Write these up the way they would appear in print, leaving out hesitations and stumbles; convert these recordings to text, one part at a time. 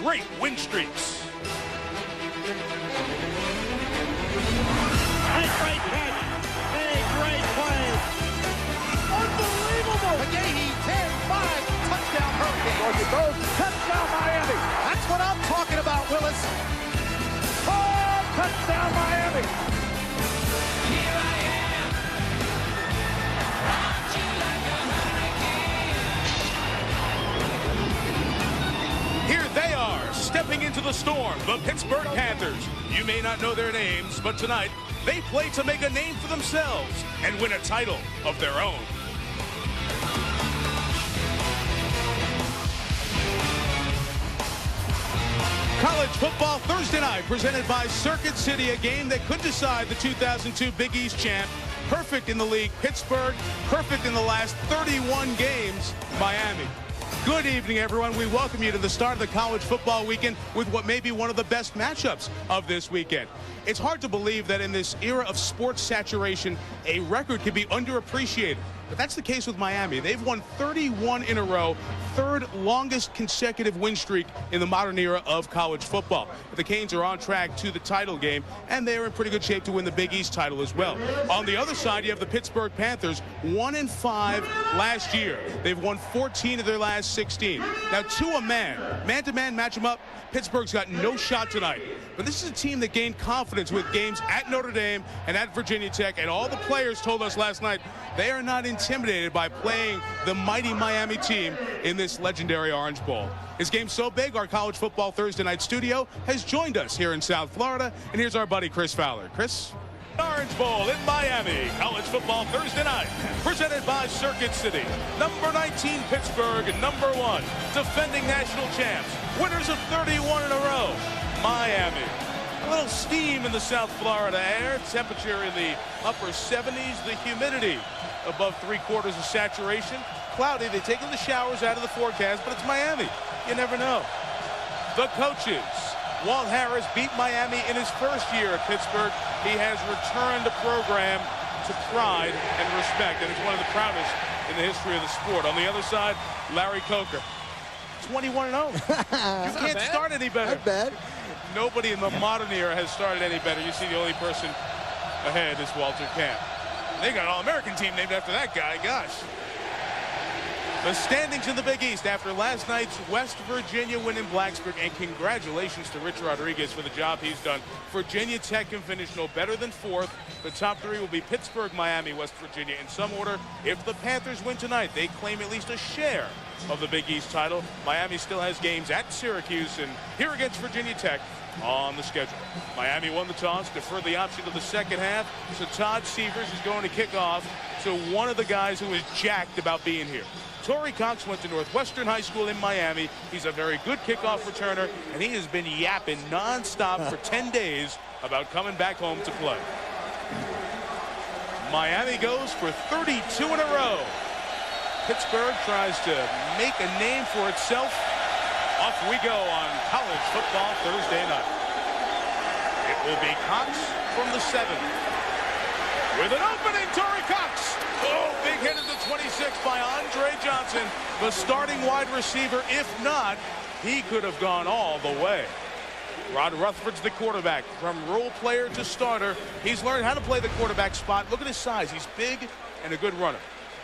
great win streaks. A great catch. A great play. Unbelievable. McGahee, 10-5, touchdown Hurricanes. Touchdown Miami. That's what I'm talking about, Willis. Oh, touchdown Miami. Here I am. Rock you like a hurricane. Here they are, stepping into the storm, the Pittsburgh Panthers. You may not know their names, but tonight they play to make a name for themselves and win a title of their own. College football Thursday night presented by Circuit City, a game that could decide the 2002 Big East champ. Perfect in the league, Pittsburgh. Perfect in the last 31 games, Miami. Good evening, everyone. We welcome you to the start of the college football weekend with what may be one of the best matchups of this weekend. It's hard to believe that in this era of sports saturation, a record can be underappreciated. But that's the case with Miami. They've won 31 in a row, third longest consecutive win streak in the modern era of college football. The Canes are on track to the title game, and they're in pretty good shape to win the Big East title as well. On the other side, you have the Pittsburgh Panthers, 1-5 last year. They've won 14 of their last 16. Now, to a man-to-man, match them up. Pittsburgh's got no shot tonight. But this is a team that gained confidence with games at Notre Dame and at Virginia Tech, and all the players told us last night they are not intimidated by playing the mighty Miami team in this legendary Orange Bowl. This game's so big, our college football Thursday night studio has joined us here in South Florida, and here's our buddy Chris Fowler. Chris? Orange Bowl in Miami, college football Thursday night, presented by Circuit City. Number 19 Pittsburgh, number 1 defending national champs, winners of 31 in a row, Miami. A little steam in the South Florida air, temperature in the upper 70s, the humidity above 3/4 of saturation. Cloudy, they've taken the showers out of the forecast, but it's Miami. You never know. The coaches. Walt Harris beat Miami in his first year at Pittsburgh. He has returned the program to pride and respect, and it's one of the proudest in the history of the sport. On the other side, Larry Coker, 21-0. You can't start any better. Not bad. Nobody in the modern era has started any better. You see the only person ahead is Walter Camp. They got an All-American team named after that guy. Gosh. The standings in the Big East after last night's West Virginia win in Blacksburg, and congratulations to Rich Rodriguez for the job he's done. Virginia Tech can finish no better than 4th. The top 3 will be Pittsburgh, Miami, West Virginia in some order. If the Panthers win tonight, they claim at least a share of the Big East title. Miami still has games at Syracuse and here against Virginia Tech on the schedule. Miami won the toss, deferred the option to the second half, so Todd Severs is going to kick off to one of the guys who is jacked about being here. Torrey Cox went to Northwestern High School in Miami. He's a very good kickoff returner, and he has been yapping nonstop for 10 days about coming back home to play. Miami goes for 32 in a row. Pittsburgh tries to make a name for itself. Off we go on college football Thursday night. It will be Cox from the 7. With an opening, Torrey Cox. Oh, big hit at the 26 by Andre Johnson, the starting wide receiver. If not, he could have gone all the way. Rod Rutherford's the quarterback. From role player to starter, he's learned how to play the quarterback spot. Look at his size. He's big and a good runner.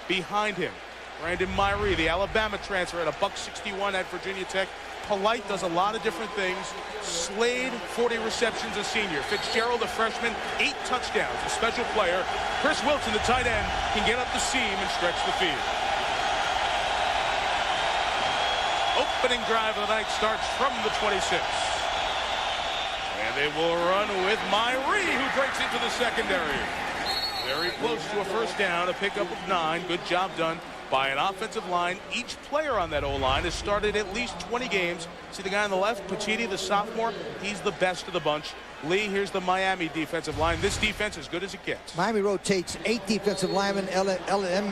Behind him, Brandon Myrie, the Alabama transfer at $161 at Virginia Tech. Polite does a lot of different things. Slade, 40 receptions, a senior. Fitzgerald, a freshman, 8 touchdowns, a special player. Chris Wilson, the tight end, can get up the seam and stretch the field. Opening drive of the night starts from the 26. And they will run with Myrie, who breaks into the secondary. Very close to a first down, a pickup of 9. Good job done by an offensive line. Each player on that O-line has started at least 20 games. See the guy on the left, Pachiti, the sophomore? He's the best of the bunch. Lee, here's the Miami defensive line. This defense as good as it gets. Miami rotates 8 defensive linemen. LM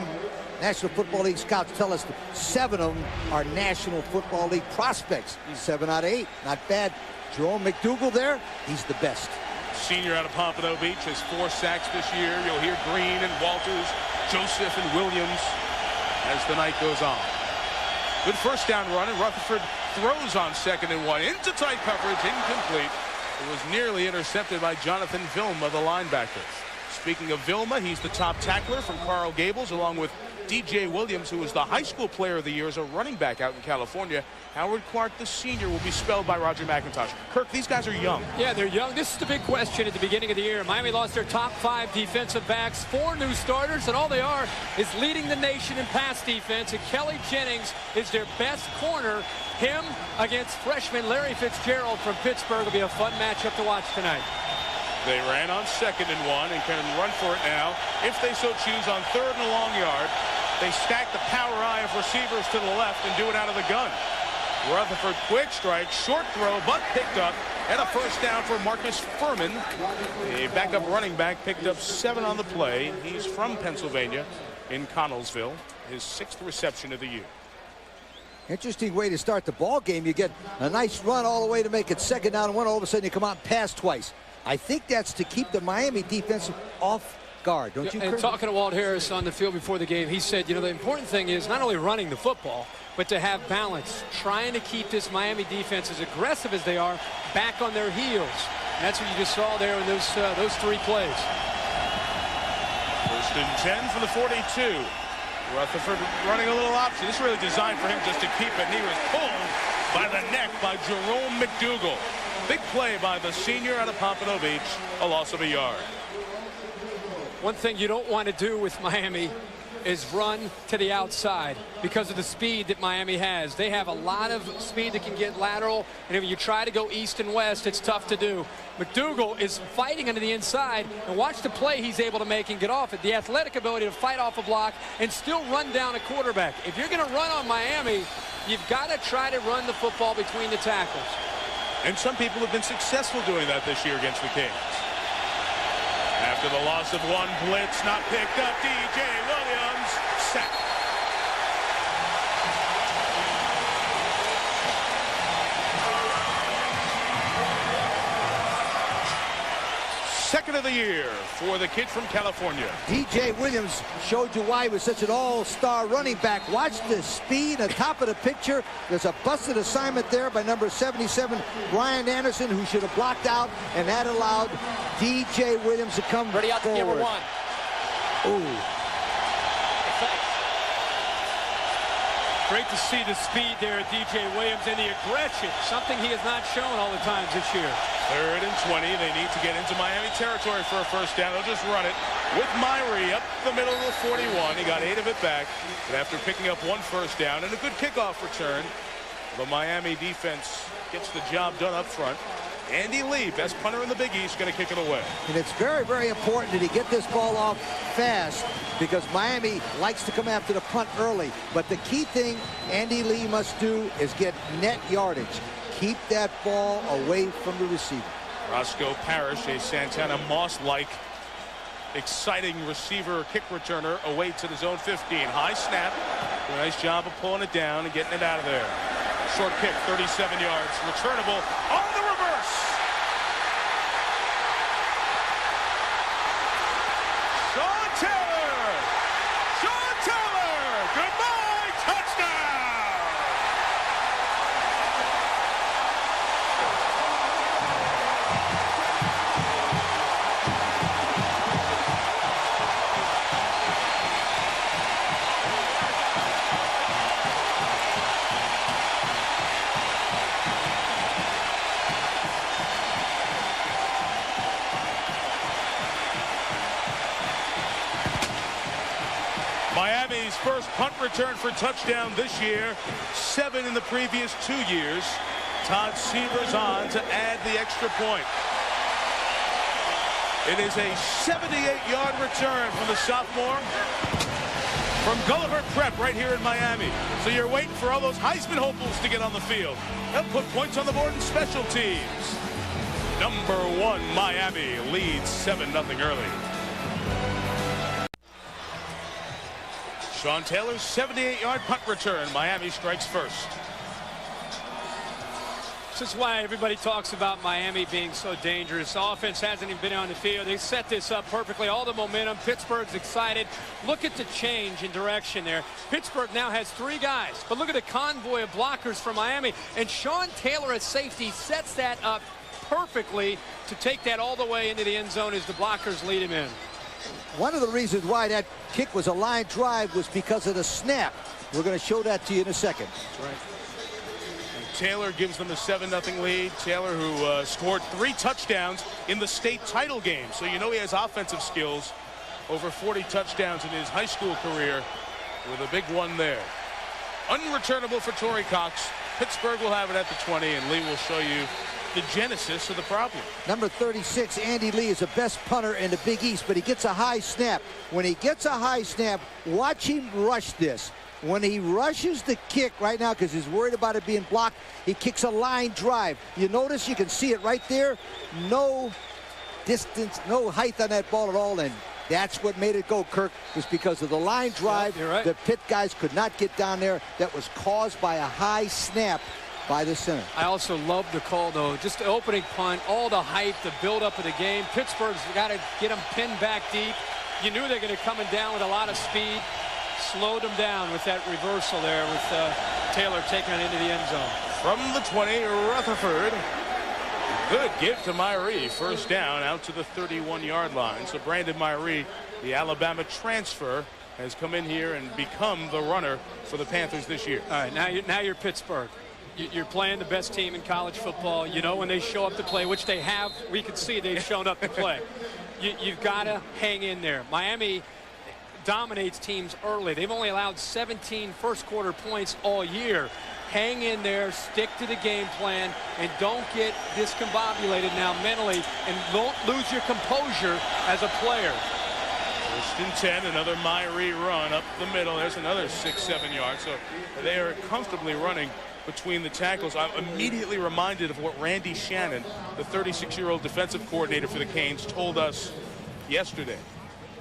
National Football League scouts tell us that 7 of them are National Football League prospects. 7 out of 8. Not bad. Jerome McDougal there, he's the best. Senior out of Pompano Beach has 4 sacks this year. You'll hear Green and Walters, Joseph and Williams as the night goes on. Good first down run, and Rutherford throws on 2nd and 1 into tight coverage, incomplete. It was nearly intercepted by Jonathan Vilma, the linebacker. Speaking of Vilma, he's the top tackler from Coral Gables, along with DJ Williams, who was the high school player of the year as a running back out in California. Howard Clark, the senior, will be spelled by Roger McIntosh. Kirk, these guys are young. Yeah, they're young. This is the big question at the beginning of the year. Miami lost their top 5 defensive backs, 4 new starters, and all they are is leading the nation in pass defense. And Kelly Jennings is their best corner. Him against freshman Larry Fitzgerald from Pittsburgh will be a fun matchup to watch tonight. They ran on 2nd and 1 and can run for it now if they so choose on 3rd and a long yard. They stack the power eye of receivers to the left and do it out of the gun. Rutherford quick strike, short throw, but picked up, and a first down for Marcus Furman. The backup running back picked up 7 on the play. He's from Pennsylvania in Connellsville, his 6th reception of the year. Interesting way to start the ball game. You get a nice run all the way to make it 2nd down and 1. All of a sudden you come out and pass twice. I think that's to keep the Miami defense off guard, don't you, Kurt? And talking to Walt Harris on the field before the game, he said, you know, the important thing is not only running the football, but to have balance, trying to keep this Miami defense, as aggressive as they are, back on their heels. And that's what you just saw there in those 3 plays. 1st and 10 from the 42. Rutherford running a little option. This is really designed for him just to keep it. And he was pulled by the neck by Jerome McDougal. Big play by the senior out of Pompano Beach, a loss of a yard. One thing you don't want to do with Miami is run to the outside because of the speed that Miami has. They have a lot of speed that can get lateral, and if you try to go east and west, it's tough to do. McDougal is fighting under the inside, and watch the play he's able to make and get off it. The athletic ability to fight off a block and still run down a quarterback. If you're going to run on Miami, you've got to try to run the football between the tackles. And some people have been successful doing that this year against the Kings. After the loss of 1 blitz, not picked up, DJ Williams sacked. Second of the year for the kid from California. DJ Williams showed you why he was such an all-star running back. Watch the speed at the top of the picture. There's a busted assignment there by number 77, Brian Anderson, who should have blocked out, and that allowed DJ Williams to come Ready out to forward. number 1. Ooh. Great to see the speed there at DJ Williams and the aggression, something he has not shown all the times this year. 3rd and 20. They need to get into Miami territory for a first down. They'll just run it with Myrie up the middle of the 41. He got 8 of it back. But after picking up 1 first down and a good kickoff return, the Miami defense gets the job done up front. Andy Lee, best punter in the Big East, going to kick it away. And it's very, very important that he get this ball off fast because Miami likes to come after the punt early. But the key thing Andy Lee must do is get net yardage. Keep that ball away from the receiver. Roscoe Parrish, a Santana Moss-like exciting receiver kick returner, awaits at his own 15. High snap. A nice job of pulling it down and getting it out of there. Short kick, 37 yards. Returnable on the reverse. Sean Taylor. Sean Taylor. Goodbye. Touchdown. Miami's first punt return for touchdown this year, 7 in the previous 2 years. Todd Seaver's on to add the extra point. It is a 78-yard return from the sophomore from Gulliver Prep right here in Miami. So you're waiting for all those Heisman hopefuls to get on the field. They'll put points on the board in special teams. Number 1, Miami leads 7-0 early. Sean Taylor's 78-yard punt return. Miami strikes first. This is why everybody talks about Miami being so dangerous. The offense hasn't even been on the field. They set this up perfectly. All the momentum. Pittsburgh's excited. Look at the change in direction there. Pittsburgh now has 3 guys. But look at the convoy of blockers from Miami. And Sean Taylor at safety sets that up perfectly to take that all the way into the end zone as the blockers lead him in. One of the reasons why that kick was a line drive was because of the snap. We're going to show that to you in a second. That's right. Taylor gives them a 7-0 lead. Taylor, who scored 3 touchdowns in the state title game. So you know he has offensive skills. Over 40 touchdowns in his high school career with a big one there. Unreturnable for Torrey Cox. Pittsburgh will have it at the 20, and Lee will show you the genesis of the problem. Number 36, Andy Lee, is the best punter in the Big East, but he gets a high snap. When he gets a high snap, watch him rush this. When he rushes the kick right now, because he's worried about it being blocked, he kicks a line drive. You notice, you can see it right there. No distance, no height on that ball at all, and that's what made it go, Kirk, was because of the line drive. You're right. The Pitt guys could not get down there. That was caused by a high snap by the center. I also love the call, though. Just the opening punt, all the hype, the buildup of the game. Pittsburgh's got to get them pinned back deep. You knew they're going to come down with a lot of speed. Slowed them down with that reversal there with Taylor taking it into the end zone. From the 20, Rutherford. Good give to Myrie. First down out to the 31-yard line. So Brandon Myrie, the Alabama transfer, has come in here and become the runner for the Panthers this year. All right, now you're Pittsburgh. You're playing the best team in college football. You know when they show up to play, which they have. We can see they've shown up to play. You've got to hang in there. Miami dominates teams early. They've only allowed 17 first-quarter points all year. Hang in there, stick to the game plan, and don't get discombobulated now mentally, and don't lose your composure as a player. First and 10, another Myrie run up the middle. There's another 6-7 yards. So they are comfortably running between the tackles. I'm immediately reminded of what Randy Shannon, the 36-year-old defensive coordinator for the Canes, told us yesterday.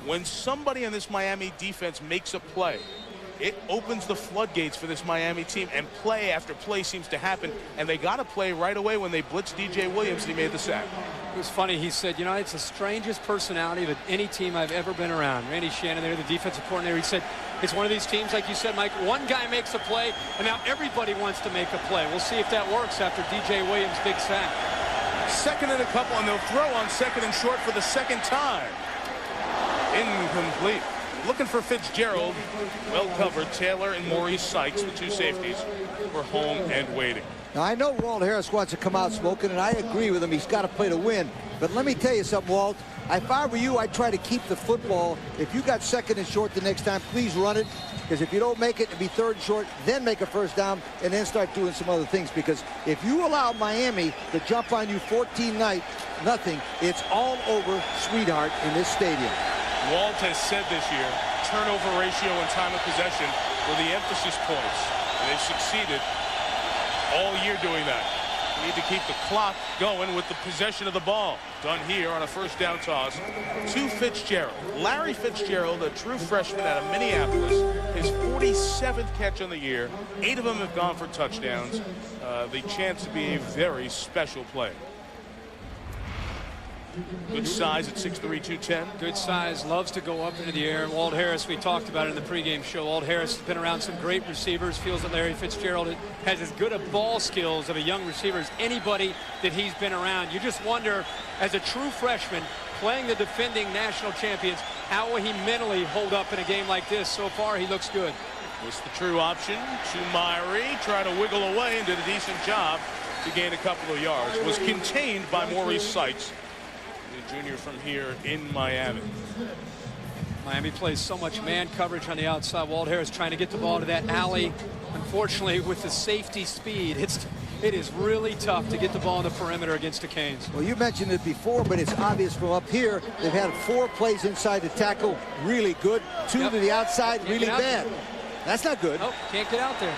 When somebody in this Miami defense makes a play, it opens the floodgates for this Miami team, and play after play seems to happen, and they got to play right away when they blitzed DJ Williams and he made the sack. It was funny. He said, you know, it's the strangest personality of any team I've ever been around. Randy Shannon there, the defensive coordinator, he said, it's one of these teams, like you said, Mike, one guy makes a play, and now everybody wants to make a play. We'll see if that works after DJ Williams' big sack. Second and a couple, and they'll throw on second and short for the second time. Incomplete. Looking for Fitzgerald. Well covered. Taylor and Maurice Sykes, the 2 safeties, were home and waiting. Now, I know Walt Harris wants to come out smoking, and I agree with him. He's got to play to win. But let me tell you something, Walt. If I were you, I'd try to keep the football. If you got second and short the next time, please run it. Because if you don't make it, it'd be third and short, then make a first down, and then start doing some other things. Because if you allow Miami to jump on you 14-0, it's all over, sweetheart, in this stadium. Walt has said this year, turnover ratio and time of possession were the emphasis points. And they've succeeded all year doing that. You need to keep the clock going with the possession of the ball. Done here on a first down toss to Fitzgerald. Larry Fitzgerald, a true freshman out of Minneapolis, his 47th catch on the year. 8 of them have gone for touchdowns. The chance to be a very special player. Good size at 6'3", 210. Good size, loves to go up into the air. Walt Harris, we talked about it in the pregame show. Walt Harris has been around some great receivers. Feels that Larry Fitzgerald has as good a ball skills of a young receiver as anybody that he's been around. You just wonder, as a true freshman, playing the defending national champions, how will he mentally hold up in a game like this? So far, he looks good. It's the true option to Myrie. Try to wiggle away and did a decent job to gain a couple of yards. Was contained by Maurice Sykes, junior from here in Miami. Miami plays so much man coverage on the outside. Walt Harris trying to get the ball to that alley. Unfortunately, with the safety speed, it is really tough to get the ball on the perimeter against the Canes. Well, you mentioned it before, but it's obvious from up here. They've had 4 plays inside the tackle, really good. 2 to the outside, really bad. That's not good. Nope, can't get out there.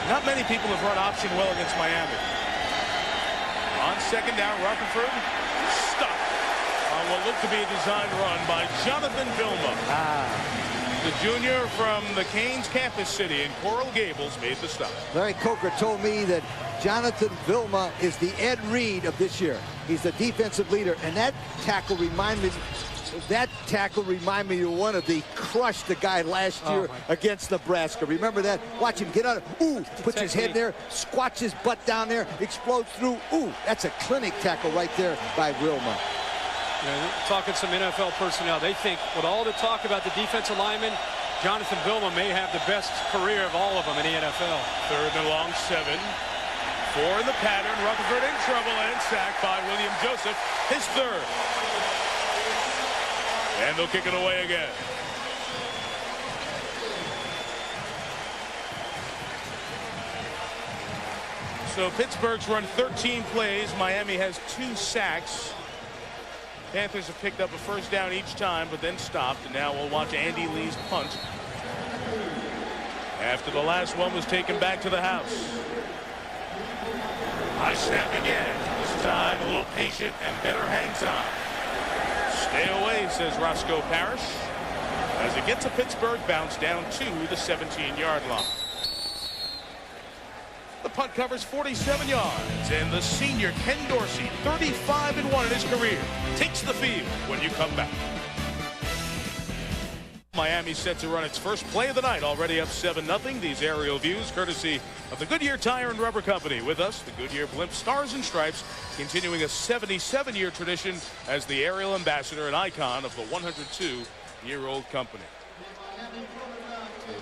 Not many people have run option well against Miami. On second down, Rutherford stuck on what looked to be a design run by Jonathan Vilma. The junior from the Canes campus city in Coral Gables made the stop. Larry Coker told me that Jonathan Vilma is the Ed Reed of this year. He's the defensive leader, and that tackle reminded me of one of the crushed the guy last year against Nebraska. Remember that? Watch him get out. Ooh, puts his head there, squats his butt down there, explodes through. Ooh, that's a clinic tackle right there by Vilma. Talking some NFL personnel, they think with all the talk about the defensive lineman, Jonathan Vilma may have the best career of all of them in the NFL. 3rd and long, 7. 4 in the pattern. Rutherford in trouble and sacked by William Joseph, his 3rd. And they'll kick it away again. So Pittsburgh's run 13 plays. Miami has 2 sacks. Panthers have picked up a 1st down each time, but then stopped. And now we'll watch Andy Lee's punt. After the last one was taken back to the house. I snap again. This time a little patient and better hangs on. Stay away, says Roscoe Parrish, as it gets a Pittsburgh bounce down to the 17-yard line. The punt covers 47 yards, and the senior Ken Dorsey, 35-1 in his career, takes the field when you come back. Miami set to run its first play of the night, already up 7-0. These aerial views courtesy of the Goodyear Tire and Rubber Company. With us, the Goodyear Blimp Stars and Stripes, continuing a 77-year tradition as the aerial ambassador and icon of the 102-year-old company.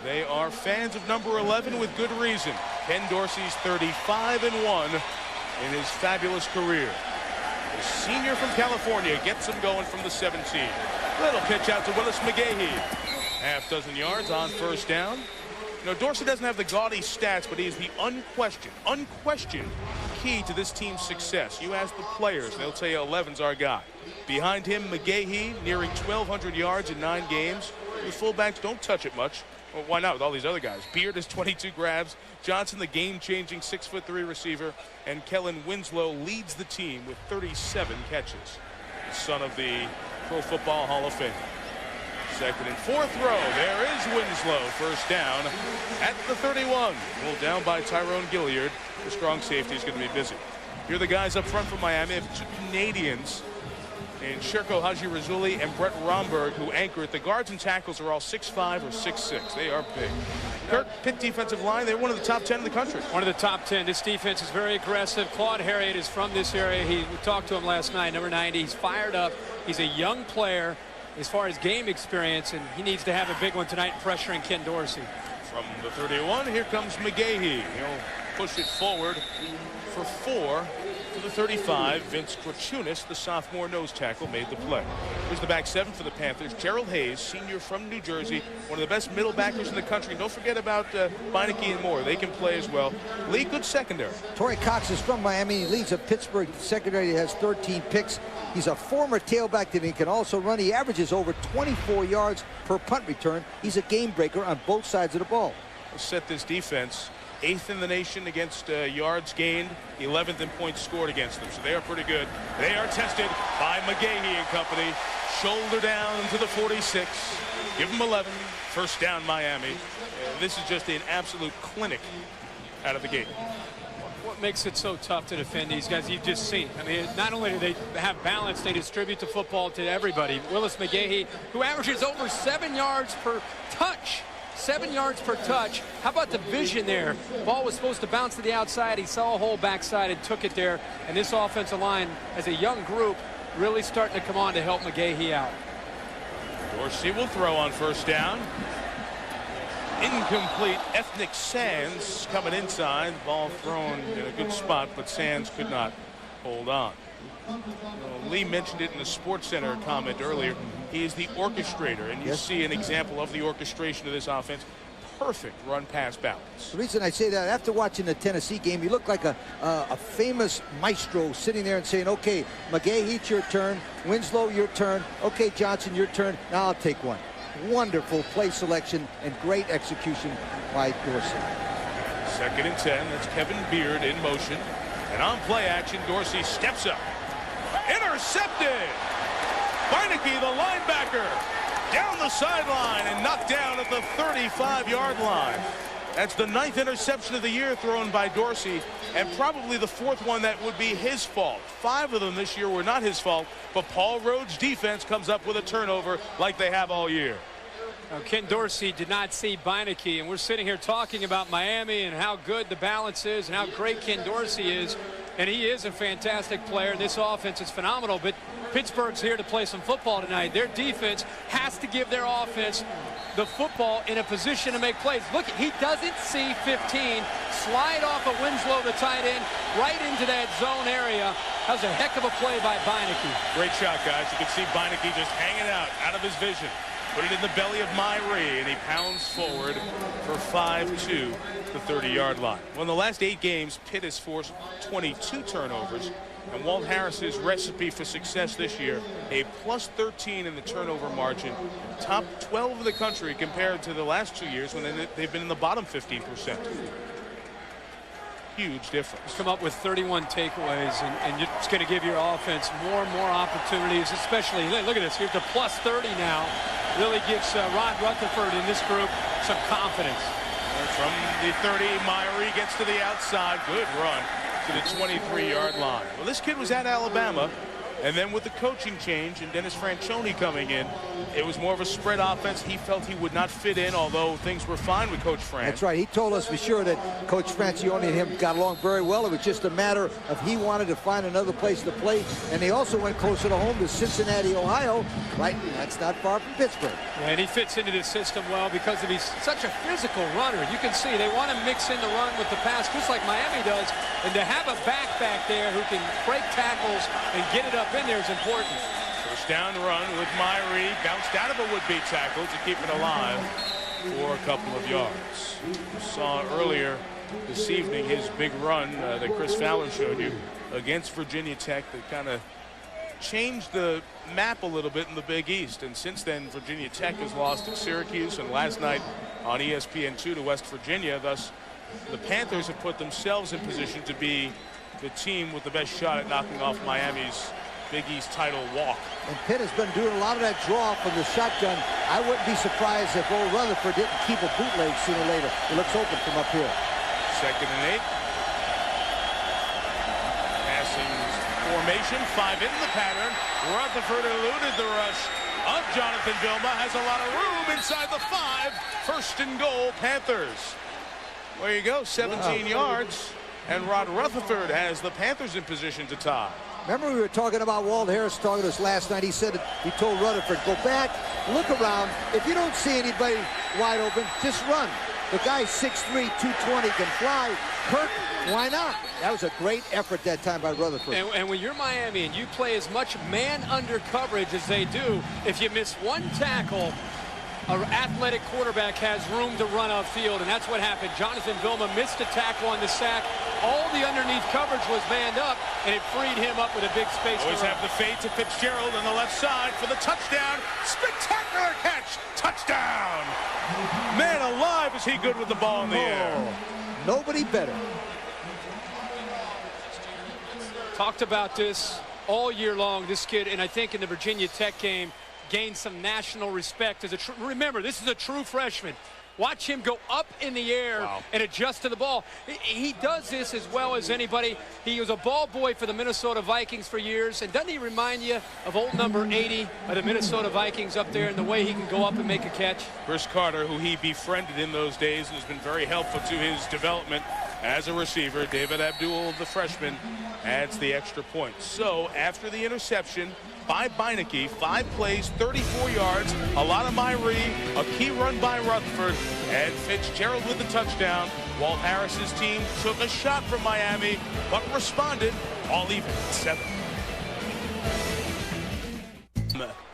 They are fans of number 11 with good reason. Ken Dorsey's 35-1 in his fabulous career. The senior from California gets him going from the 17. Little pitch out to Willis McGahee. Half dozen yards on 1st down. You know, Dorsey doesn't have the gaudy stats, but he is the unquestioned key to this team's success. You ask the players, they'll tell you 11's our guy. Behind him, McGahee nearing 1,200 yards in 9 games. The fullbacks don't touch it much. Well, why not with all these other guys? Beard has 22 grabs. Johnson, the game-changing 6'3" receiver. And Kellen Winslow leads the team with 37 catches. The son of the Pro Football Hall of Fame. 2nd and 4th row. There is Winslow. 1st down at the 31. Pulled down by Tyrone Gilliard. The strong safety is going to be busy. Here are the guys up front from Miami. Have 2 Canadians in Sherko Haji-Razuli and Brett Romberg, who anchor it. The guards and tackles are all 6'5" or 6'6". They are big. Kirk, Pitt defensive line, they're one of the top 10 in the country. One of the top 10. This defense is very aggressive. Claude Harriet is from this area. We talked to him last night, number 90. He's fired up. He's a young player as far as game experience, and he needs to have a big one tonight pressuring Ken Dorsey. From the 31, here comes McGahee. He'll push it forward for 4 to the 35. Vince Krachunas, the sophomore nose tackle, made the play. Here's the back 7 for the Panthers. Gerald Hayes, senior from New Jersey, one of the best middle backers in the country. Don't forget about Beinecke and Moore. They can play as well. Lee, good secondary. Torrey Cox is from Miami. He leads a Pittsburgh secondary that has 13 picks. He's a former tailback that he can also run. He averages over 24 yards per punt return. He's a game breaker on both sides of the ball. Let's set this defense. 8th in the nation against yards gained, 11th in points scored against them. So they are pretty good. They are tested by McGahee and company. Shoulder down to the 46. Give them 11. 1st down, Miami. This is just an absolute clinic out of the gate. What makes it so tough to defend these guys? You've just seen. I mean, not only do they have balance, they distribute the football to everybody. Willis McGahee, who averages over 7 yards per touch. 7 yards per touch. How about the vision there? Ball was supposed to bounce to the outside. He saw a hole backside and took it there. And this offensive line, as a young group, really starting to come on to help McGahee out. Dorsey will throw on 1st down. Incomplete. Ethnic Sands coming inside. Ball thrown in a good spot, but Sands could not hold on. Lee mentioned it in the Sports Center comment earlier. He is the orchestrator, and you see an example of the orchestration of this offense. Perfect run-pass balance. The reason I say that, after watching the Tennessee game, you look like a famous maestro sitting there and saying, okay, McGahee, it's your turn. Winslow, your turn. Okay, Johnson, your turn. Now I'll take one. Wonderful play selection and great execution by Dorsey. 2nd and 10. That's Kevin Beard in motion. And on play action, Dorsey steps up. Intercepted! Beinecke, the linebacker, down the sideline and knocked down at the 35-yard line. That's the 9th interception of the year thrown by Dorsey, and probably the 4th one that would be his fault. 5 of them this year were not his fault, but Paul Rhodes' defense comes up with a turnover like they have all year. Now, Ken Dorsey did not see Beinecke, and we're sitting here talking about Miami and how good the balance is and how great Ken Dorsey is. And he is a fantastic player. This offense is phenomenal, but Pittsburgh's here to play some football tonight. Their defense has to give their offense the football in a position to make plays. Look, he doesn't see 15 slide off of Winslow, the tight end, right into that zone area. That was a heck of a play by Beinecke. Great shot, guys. You can see Beinecke just hanging out of his vision. Put it in the belly of Myrie, and he pounds forward for 5-2, the 30-yard line. Well, in the last 8 games, Pitt has forced 22 turnovers, and Walt Harris's recipe for success this year, a +13 in the turnover margin, top 12 in the country compared to the last 2 years when they've been in the bottom 15%. Huge difference. Come up with 31 takeaways, and it's going to give your offense more and more opportunities, especially, look at this, here's the +30 now. Really gives Rod Rutherford in this group some confidence. From the 30, Myrie gets to the outside. Good run to the 23-yard line. Well, this kid was at Alabama, and then with the coaching change and Dennis Franchione coming in, it was more of a spread offense. He felt he would not fit in, although things were fine with Coach Fran. That's right. He told us for sure that Coach Franchione and him got along very well. It was just a matter of he wanted to find another place to play, and they also went closer to home to Cincinnati, Ohio. Right? That's not far from Pittsburgh. Yeah, and he fits into this system well because of he's such a physical runner. You can see they want to mix in the run with the pass just like Miami does, and to have a back there who can break tackles and get it up in there is important. First down run with Myrie, bounced out of a would-be tackle to keep it alive for a couple of yards. You saw earlier this evening his big run that Chris Fowler showed you against Virginia Tech that kind of changed the map a little bit in the Big East, and since then Virginia Tech has lost to Syracuse and last night on ESPN2 to West Virginia. Thus the Panthers have put themselves in position to be the team with the best shot at knocking off Miami's Big East title walk. And Pitt has been doing a lot of that draw from the shotgun. I wouldn't be surprised if old Rutherford didn't keep a bootleg sooner or later. It looks open from up here. 2nd and 8. Passing formation, 5 into the pattern. Rutherford eluded the rush of Jonathan Vilma. Has a lot of room inside the 5. 1st and goal, Panthers. There you go, 17 yards. And Rod Rutherford has the Panthers in position to tie. Remember we were talking about Walt Harris talking to us last night. He said he told Rutherford, go back, look around. If you don't see anybody wide open, just run. The guy's 6'3", 220, can fly. Kirk, why not? That was a great effort that time by Rutherford. And when you're Miami and you play as much man under coverage as they do, if you miss one tackle, an athletic quarterback has room to run upfield, and that's what happened. Jonathan Vilma missed a tackle on the sack. All the underneath coverage was manned up, and it freed him up with a big space. Always have the fade to Fitzgerald on the left side for the touchdown. Spectacular catch. Touchdown. Man alive, is he good with the ball in the air. Nobody better. Talked about this all year long, this kid, and I think in the Virginia Tech game, gained some national respect as a remember, this is a true freshman. Watch him go up in the air and adjust to the ball. He does this as well as anybody. He was a ball boy for the Minnesota Vikings for years. And doesn't he remind you of old number 80 of the Minnesota Vikings up there and the way he can go up and make a catch? Chris Carter, who he befriended in those days, has been very helpful to his development as a receiver. David Abdul, the freshman, adds the extra point. So after the interception by Beinecke, 5 plays, 34 yards, a lot of Myrie, a key run by Rutherford, and Fitzgerald with the touchdown. Walt Harris's team took a shot from Miami, but responded all even at 7.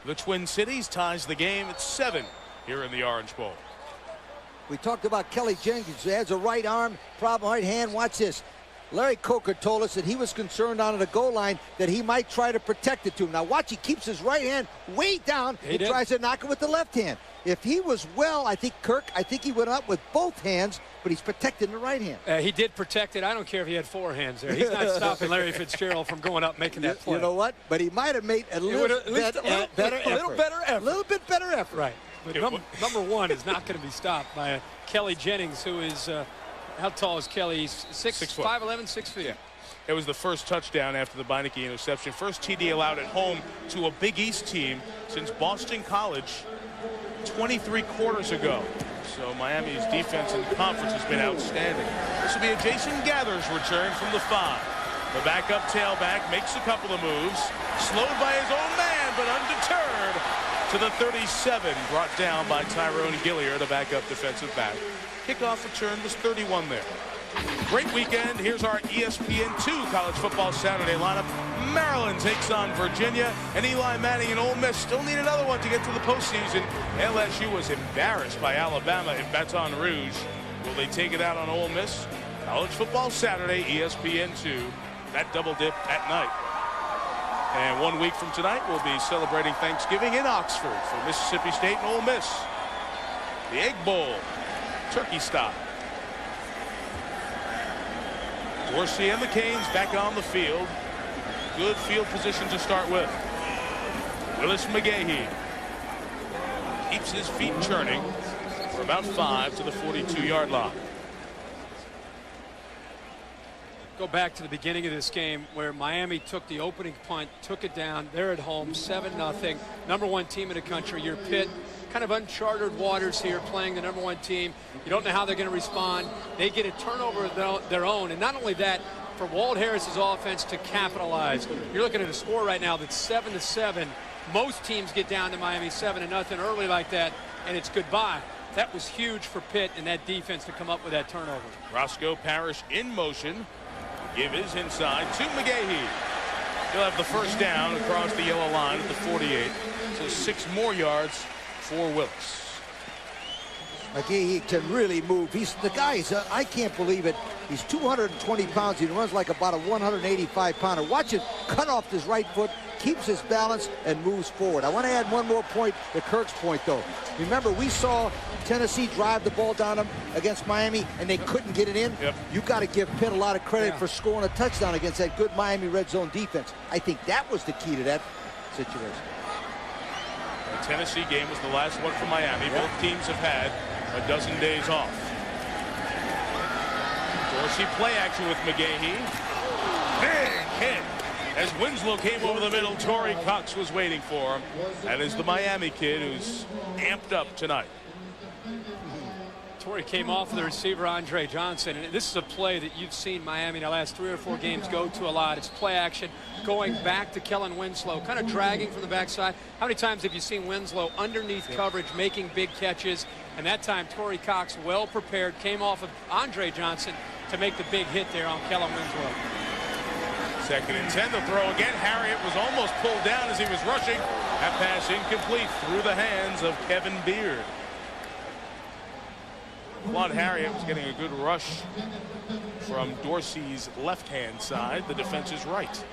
The Twin Cities ties the game at 7 here in the Orange Bowl. We talked about Kelly Jenkins, who has a right arm problem, right hand. Watch this. Larry Coker told us that he was concerned on the goal line that he might try to protect it to him. Now watch, he keeps his right hand way down and tries to knock it with the left hand. If he was well, I think he went up with both hands, but he's protecting the right hand. He did protect it. I don't care if he had 4 hands there. He's not stopping Larry Fitzgerald from going up and making that play. You know what? But he might have made a little better effort. A little bit better effort. Right. But number 1 is not going to be stopped by Kelly Jennings, who is, how tall is Kelly? He's 5'11", 6 feet. Yeah. It was the first touchdown after the Beinecke interception. First TD allowed at home to a Big East team since Boston College 23 quarters ago. So Miami's defense in the conference has been outstanding. This will be a Jason Gathers return from the 5. The backup tailback makes a couple of moves. Slowed by his own man, but undeterred to the 37. Brought down by Tyrone Gillier, the backup defensive back. Kickoff return was 31 there. Great weekend. Here's our ESPN 2 College Football Saturday lineup. Maryland takes on Virginia, and Eli Manning and Ole Miss still need another one to get to the postseason. LSU was embarrassed by Alabama in Baton Rouge. Will they take it out on Ole Miss? College Football Saturday, ESPN 2. That double dip at night. And 1 week from tonight, we'll be celebrating Thanksgiving in Oxford for Mississippi State and Ole Miss. The Egg Bowl, turkey style. Dorsey and the Canes back on the field. Good field position to start with. Willis McGahee keeps his feet churning for about 5 to the 42-yard line. Go back to the beginning of this game where Miami took the opening punt, took it down. They're at home, 7-0. Number 1 team in the country. Your Pitt, kind of uncharted waters here, playing the number 1 team. You don't know how they're going to respond. They get a turnover of their own. And not only that, for Walt Harris's offense to capitalize. You're looking at a score right now that's 7-7. Most teams get down to Miami 7-0 early like that, and it's goodbye. That was huge for Pitt and that defense to come up with that turnover. Roscoe Parrish in motion. Give his inside to McGahee. He'll have the first down across the yellow line at the 48. So 6 more yards for Willis. McGahee can really move. He's the guy. I can't believe it. He's 220 pounds. He runs like about a 185-pounder. Watch it cut off his right foot, keeps his balance, and moves forward. I want to add one more point to Kirk's point, though. Remember, we saw Tennessee drive the ball down them against Miami, and they couldn't get it in. Yep. You got to give Pitt a lot of credit for scoring a touchdown against that good Miami red zone defense. I think that was the key to that situation. The Tennessee game was the last one for Miami. Both teams have had a dozen days off. Dorsey play action with McGahee. Big hit as Winslow came over the middle. Torrey Cox was waiting for him. That is the Miami kid who's amped up tonight. Torrey came off of the receiver Andre Johnson, and this is a play that you've seen Miami in the last 3 or 4 games go to a lot. It's play action going back to Kellen Winslow, kind of dragging from the backside. How many times have you seen Winslow underneath coverage making big catches? And that time Torrey Cox, well prepared, came off of Andre Johnson to make the big hit there on Kellen Winslow. 2nd and 10. The throw again. Harriet was almost pulled down as he was rushing. That pass incomplete through the hands of Kevin Beard. Claude Harriet was getting a good rush from Dorsey's left-hand side. The defense's right.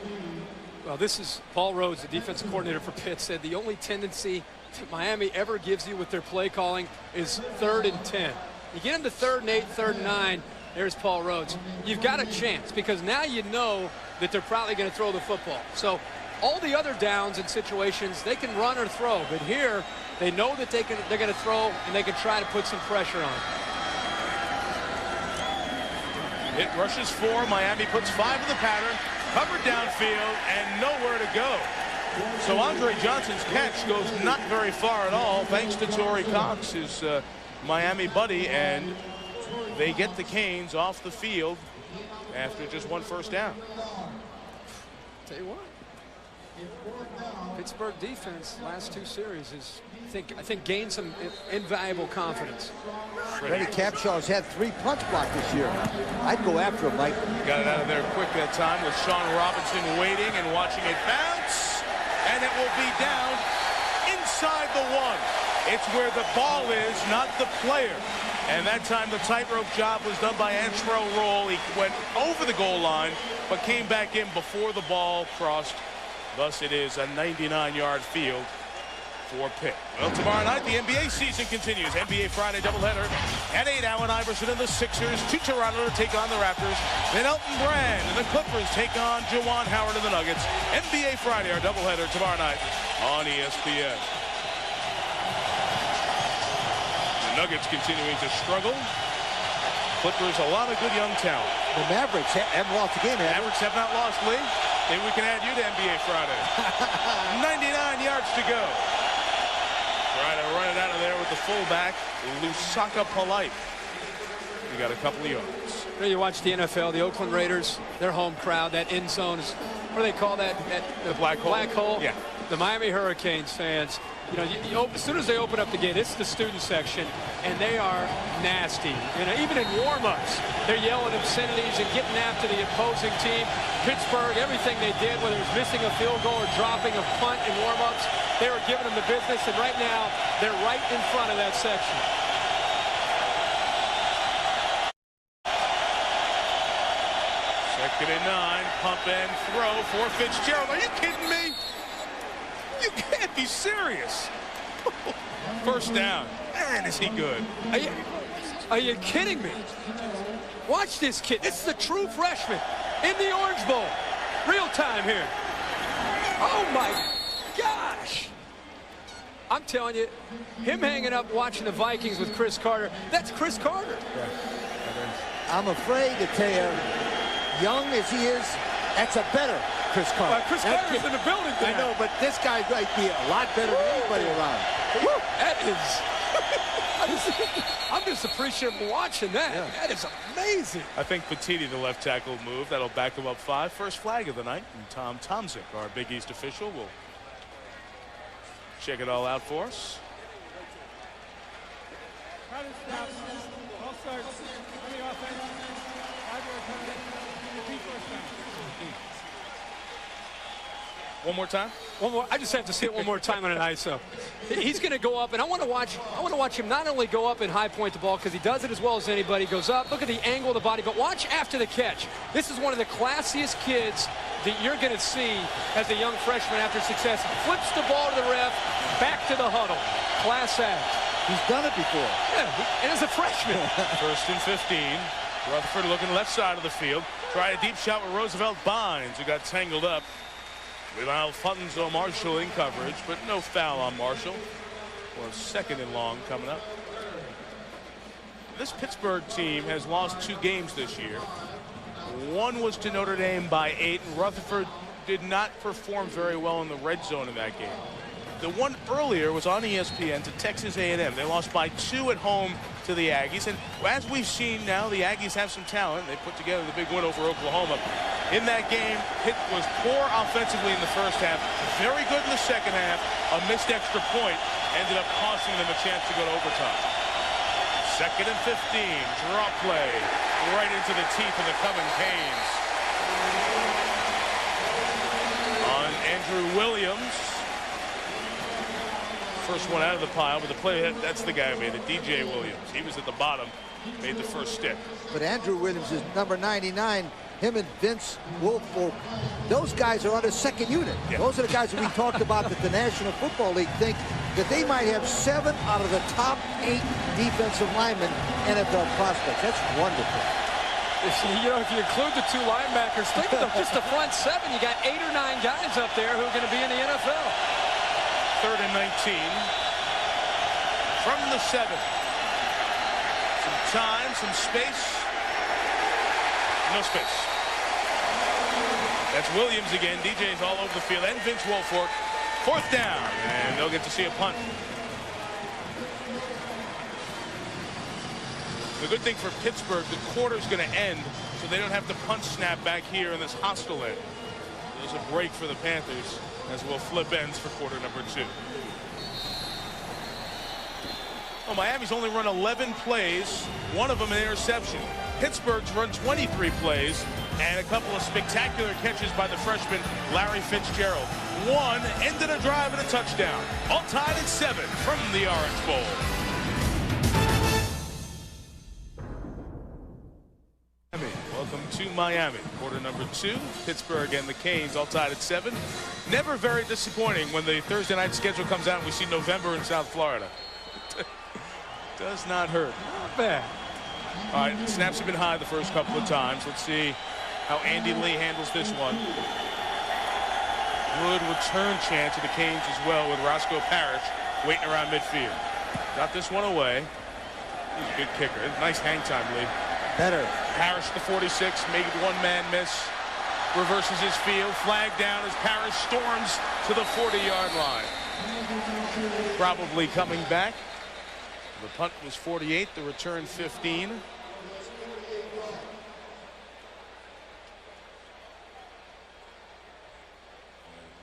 Well, this is Paul Rhodes, the defensive coordinator for Pitt, said the only tendency that Miami ever gives you with their play calling is 3rd and 10. You get them to 3rd and 8, 3rd and 9. There's Paul Rhodes. You've got a chance because now you know that they're probably going to throw the football. So all the other downs and situations, they can run or throw. But here, they know that they're going to throw and they can try to put some pressure on. It rushes 4. Miami puts 5 in the pattern. Covered downfield and nowhere to go. So Andre Johnson's catch goes not very far at all, thanks to Torrey Cox, his Miami buddy, and they get the Canes off the field after just 1 first down. Tell you what, Pittsburgh defense last 2 series is, I think gained some invaluable confidence. Freddie Capshaw's had 3 punts blocked this year. I'd go after him, Mike. Got it out of there quick that time with Sean Robinson waiting and watching it bounce. And it will be down inside the 1. It's where the ball is, not the player. And that time the tightrope job was done by Antrell Roll. He went over the goal line, but came back in before the ball crossed. Thus it is a 99-yard field for Pitt. Well, tomorrow night, the NBA season continues. NBA Friday doubleheader. At 8, Allen Iverson and the Sixers to Toronto to take on the Raptors. Then Elton Brand and the Clippers take on Juwan Howard and the Nuggets. NBA Friday, our doubleheader tomorrow night on ESPN. The Nuggets continuing to struggle. Clippers, a lot of good young talent. The Mavericks haven't lost a game. Mavericks have not lost, Lee. Maybe we can add you to NBA Friday. 99 yards to go. Trying to run it out of there with the fullback, Lusaka Polite. We got a couple of yards. You watch the NFL, the Oakland Raiders, their home crowd, that end zone is, what do they call that? The black hole. Black hole. Yeah. The Miami Hurricanes fans, you know, as soon as they open up the gate, this is the student section, and they are nasty. You know, even in warm-ups, they're yelling obscenities and getting after the opposing team. Pittsburgh, everything they did, whether it was missing a field goal or dropping a punt in warm-ups, they were giving them the business, and right now, they're right in front of that section. Second and 9, pump and throw for Fitzgerald. Are you kidding me? You can't be serious. First down. Man, is he good. Are you kidding me? Watch this kid. This is a true freshman in the Orange Bowl. Real time here. Oh, my gosh. I'm telling you, him hanging up watching the Vikings with Chris Carter, that's Chris Carter. Yeah. I'm afraid to tell you, young as he is, that's a better Chris Carter. Chris Carter's in the building today. I know, but this guy might be a lot better than anybody around. Woo, that is... I'm just appreciative watching that. Yeah. That is amazing. I think Petiti, the left tackle, move. That'll back him up 5. First flag of the night. And Tom Tomzik, our Big East official, will check it all out for us. One more time? One more. I just have to see it one more time on an ISO. He's going to go up, and I want to watch him not only go up and high point the ball because he does it as well as anybody. Goes up, look at the angle of the body, but watch after the catch. This is one of the classiest kids that you're going to see as a young freshman after success. Flips the ball to the ref, back to the huddle. Class act. He's done it before. Yeah, and as a freshman. First and 15. Rutherford looking left side of the field. Tried a deep shot with Roosevelt Bynes, who got tangled up. With Alfonso Marshall in coverage, but no foul on Marshall. Well, second and long coming up. This Pittsburgh team has lost 2 games this year. One was to Notre Dame by 8, and Rutherford did not perform very well in the red zone in that game. The one earlier was on ESPN to Texas A&M. They lost by 2 at home to the Aggies, and as we've seen now, the Aggies have some talent. They put together the big win over Oklahoma. In that game, Pitt was poor offensively in the first half, very good in the second half. A missed extra point ended up costing them a chance to go to overtime. Second and 15, draw play right into the teeth of the coming Canes. On Andrew Williams. First one out of the pile, but the play, that's the guy who made it, DJ Williams. He was at the bottom, made the first stick. But Andrew Williams is number 99. Him and Vince Wilfork, those guys are on a second unit. Yeah. Those are the guys that we talked about that the National Football League think that they might have 7 out of the top 8 defensive linemen NFL prospects. That's wonderful. You know, if you include the 2 linebackers, think of just the front 7. You got 8 or 9 guys up there who are going to be in the NFL. Third and 19 from the 7. Some time, some space. No space. That's Williams again. DJ's all over the field. And Vince Wilfork. 4th down. And they'll get to see a punt. The good thing for Pittsburgh, the quarter's going to end, so they don't have to punt snap back here in this hostile end. There's a break for the Panthers as we'll flip ends for quarter number 2. Well, Miami's only run 11 plays, one of them an interception. Pittsburgh's run 23 plays and a couple of spectacular catches by the freshman Larry Fitzgerald. One ended a drive and a touchdown. All tied at 7 from the Orange Bowl. Welcome to Miami. Quarter number 2, Pittsburgh and the Canes all tied at 7. Never very disappointing when the Thursday night schedule comes out and we see November in South Florida. Does not hurt. Not bad. All right, snaps have been high the first couple of times. Let's see how Andy Lee handles this one. Good return chance of the Canes as well with Roscoe Parrish waiting around midfield. Got this one away. He's a good kicker. Nice hang time, Lee. Better. Parrish, the 46, made one-man miss. Reverses his field. Flag down as Parrish storms to the 40-yard line. Probably coming back. The punt was 48, the return 15. And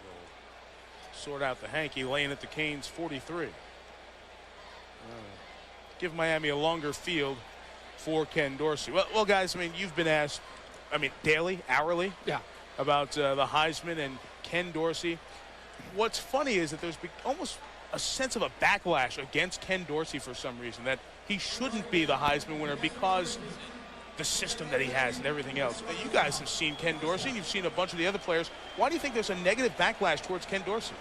we'll sort out the hanky, laying at the Canes 43. Give Miami a longer field for Ken Dorsey. Well, guys, I mean, you've been asked, I mean, daily, hourly, about the Heisman and Ken Dorsey. What's funny is that there's almost a sense of a backlash against Ken Dorsey for some reason, that he shouldn't be the Heisman winner because the system that he has and everything else. You guys have seen Ken Dorsey, and you've seen a bunch of the other players. Why do you think there's a negative backlash towards Ken Dorsey?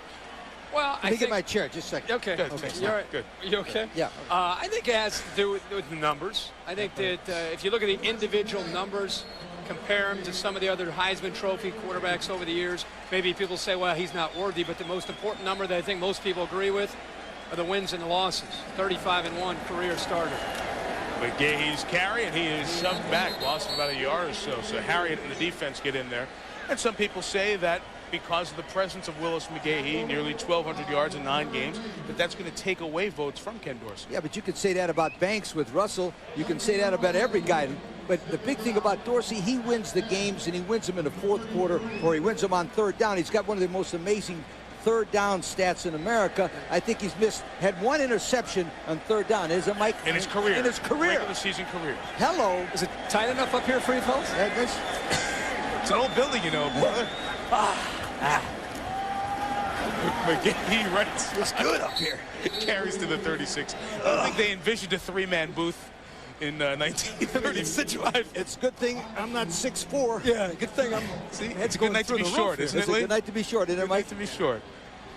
Well, I think... get my chair, just a second. Okay. Good. Okay. You're right. Good. You okay? Yeah. I think it has to do with the numbers. I think that if you look at the individual numbers, compare him to some of the other Heisman Trophy quarterbacks over the years, maybe people say, well, he's not worthy, but the most important number that I think most people agree with are the wins and the losses. 35-1 career starter. McGahee's carry, and he is shoved back, lost about a yard or so. So Harriet and the defense get in there. And some people say that because of the presence of Willis McGahee, nearly 1,200 yards in 9 games, that's going to take away votes from Ken Dorsey. Yeah, but you could say that about Banks with Russell. You can say that about every guy. But the big thing about Dorsey, he wins the games, and he wins them in the fourth quarter, or he wins them on third down. He's got one of the most amazing third down stats in America. I think he's had 1 interception on third down. Isn't it, Mike? In his career. In his career. Regular season career. Hello. Is it tight enough up here for you folks? It's an old building, you know, brother. McGahee right. It's good up here. It carries to the 36. I don't think they envisioned a 3-man booth in 1935. It's a good thing I'm not 6'4". Yeah, good thing I'm. See, it's a good night to be short, isn't it, Lee? It's a good night to be short, isn't it, Mike? Good night to be short.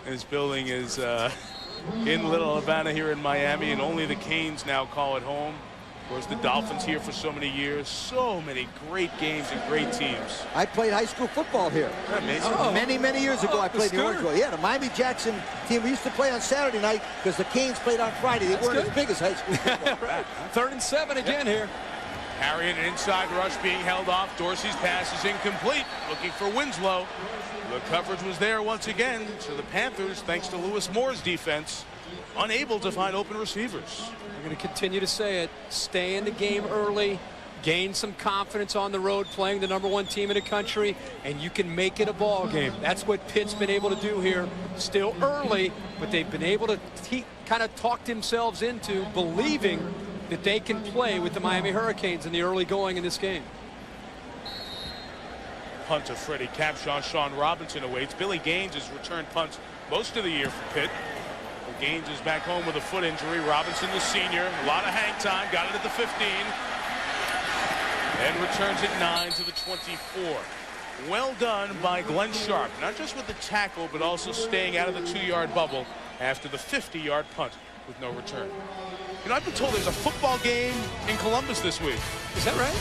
And this building is in Little Havana here in Miami, and only the Canes now call it home. Of course, the Dolphins here for so many years. So many great games and great teams. I played high school football here. Amazing. Many years ago, I played in the Orange Bowl. Yeah, the Miami Jackson team. We used to play on Saturday night because the Canes played on Friday. They weren't as big as high school football. Right. 3rd and 7 again here. Harriet, an inside rush being held off. Dorsey's pass is incomplete. Looking for Winslow. The coverage was there once again. So the Panthers, thanks to Lewis Moore's defense, unable to find open receivers. I'm going to continue to say it. Stay in the game early. Gain some confidence on the road playing the #1 team in the country, and you can make it a ball game. That's what Pitt's been able to do here. Still early, but they've been able to kind of talk themselves into believing that they can play with the Miami Hurricanes in the early going in this game. Punt to Freddie Capshaw. Sean Robinson awaits. Billy Gaines has returned punts most of the year for Pitt. Gaines is back home with a foot injury. Robinson, the senior, a lot of hang time, got it at the 15, and returns it 9 to the 24. Well done by Glenn Sharp, not just with the tackle, but also staying out of the 2-yard bubble after the 50-yard punt with no return. You know, I've been told there's a football game in Columbus this week. Is that right?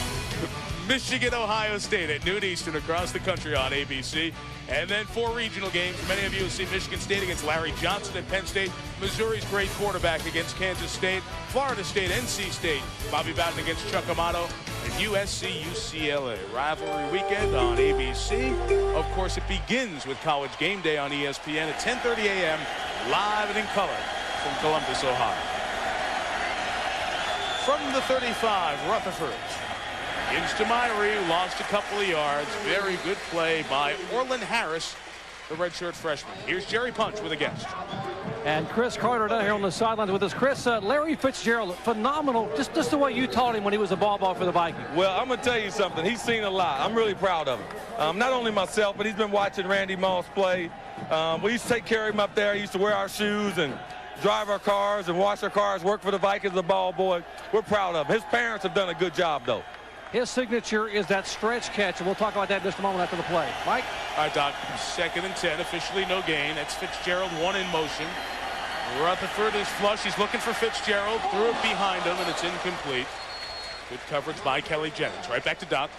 Michigan, Ohio State at noon Eastern across the country on ABC. And then 4 regional games. Many of you have seen Michigan State against Larry Johnson at Penn State. Missouri's great quarterback against Kansas State. Florida State, NC State. Bobby Bowden against Chuck Amato. And USC, UCLA. Rivalry weekend on ABC. Of course, it begins with College Game Day on ESPN at 10:30 a.m. live and in color from Columbus, Ohio. From the 35, Rutherford. Gives to Myrie, who lost a couple of yards. Very good play by Orlin Harris, the redshirt freshman. Here's Jerry Punch with a guest. And Chris Carter down here on the sidelines with us. Chris, Larry Fitzgerald, phenomenal, just the way you taught him when he was a ball for the Vikings. Well, I'm going to tell you something. He's seen a lot. I'm really proud of him. Not only myself, but he's been watching Randy Moss play. We used to take care of him up there. He used to wear our shoes and drive our cars and wash our cars, work for the Vikings, the ball boy. We're proud of him. His parents have done a good job, though. His signature is that stretch catch, and we'll talk about that in just a moment after the play. Mike? All right, Doc. 2nd and 10, officially no gain. That's Fitzgerald, one in motion. Rutherford is flush. He's looking for Fitzgerald. Threw it behind him, and it's incomplete. Good coverage by Kelly Jennings. Right back to Doc.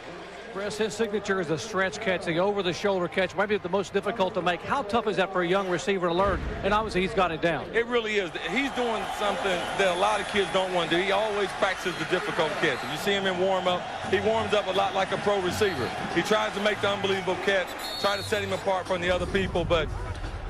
Chris, his signature is a stretch catch, the over-the-shoulder catch. Might be the most difficult to make. How tough is that for a young receiver to learn? And obviously, he's got it down. It really is. He's doing something that a lot of kids don't want to do. He always practices the difficult catch. If you see him in warm-up, he warms up a lot like a pro receiver. He tries to make the unbelievable catch, try to set him apart from the other people. But,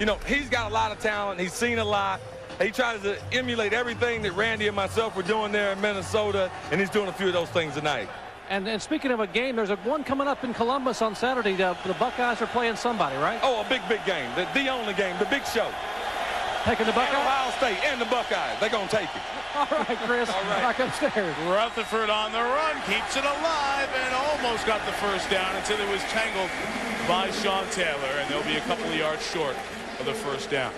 you know, he's got a lot of talent. He's seen a lot. He tries to emulate everything that Randy and myself were doing there in Minnesota, and he's doing a few of those things tonight. And speaking of a game, there's one coming up in Columbus on Saturday. The Buckeyes are playing somebody, right? Oh, a big game. The only game, the big show. Taking the Buckeyes? And Ohio State and the Buckeyes. They're going to take it. All right, Chris. All right. Back upstairs. Rutherford on the run, keeps it alive, and almost got the first down until it was tangled by Sean Taylor, and they'll be a couple of yards short of the first down.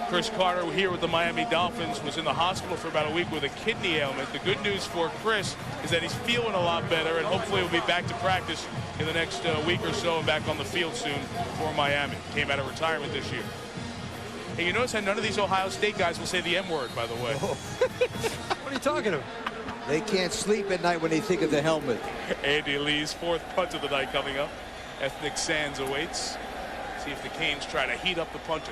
Chris Carter here with the Miami Dolphins was in the hospital for about a week with a kidney ailment. The good news for Chris is that he's feeling a lot better, and hopefully he'll be back to practice in the next week or so and back on the field soon for Miami. Came out of retirement this year. Hey, you notice how none of these Ohio State guys will say the M word, by the way. What are you talking about? They can't sleep at night when they think of the helmet. Andy Lee's 4th punt of the night coming up. Ethnic Sands awaits. See if the Canes try to heat up the punter.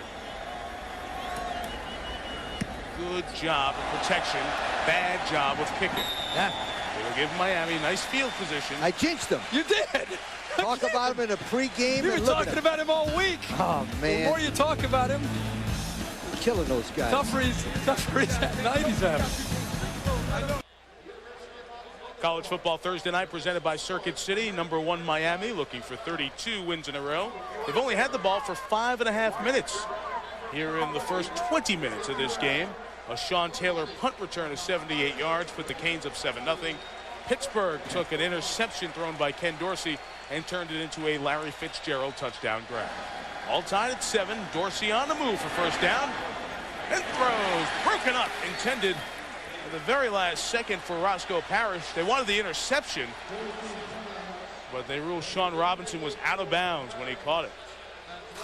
Good job of protection. Bad job of kicking. Yeah. It'll give Miami nice field position. I jinced them. You did. Talk about him in a pregame. You were talking about him all week. Oh, man. The more you talk about him, killing those guys. tougher he's at night he's having. College football Thursday night presented by Circuit City. Number 1 Miami looking for 32 wins in a row. They've only had the ball for 5.5 minutes here in the first 20 minutes of this game. A Sean Taylor punt return of 78 yards put the Canes up 7-0. Pittsburgh took an interception thrown by Ken Dorsey and turned it into a Larry Fitzgerald touchdown grab. All tied at 7. Dorsey on the move for first down and throws. Broken up. Intended at the very last second for Roscoe Parrish. They wanted the interception, but they ruled Sean Robinson was out of bounds when he caught it.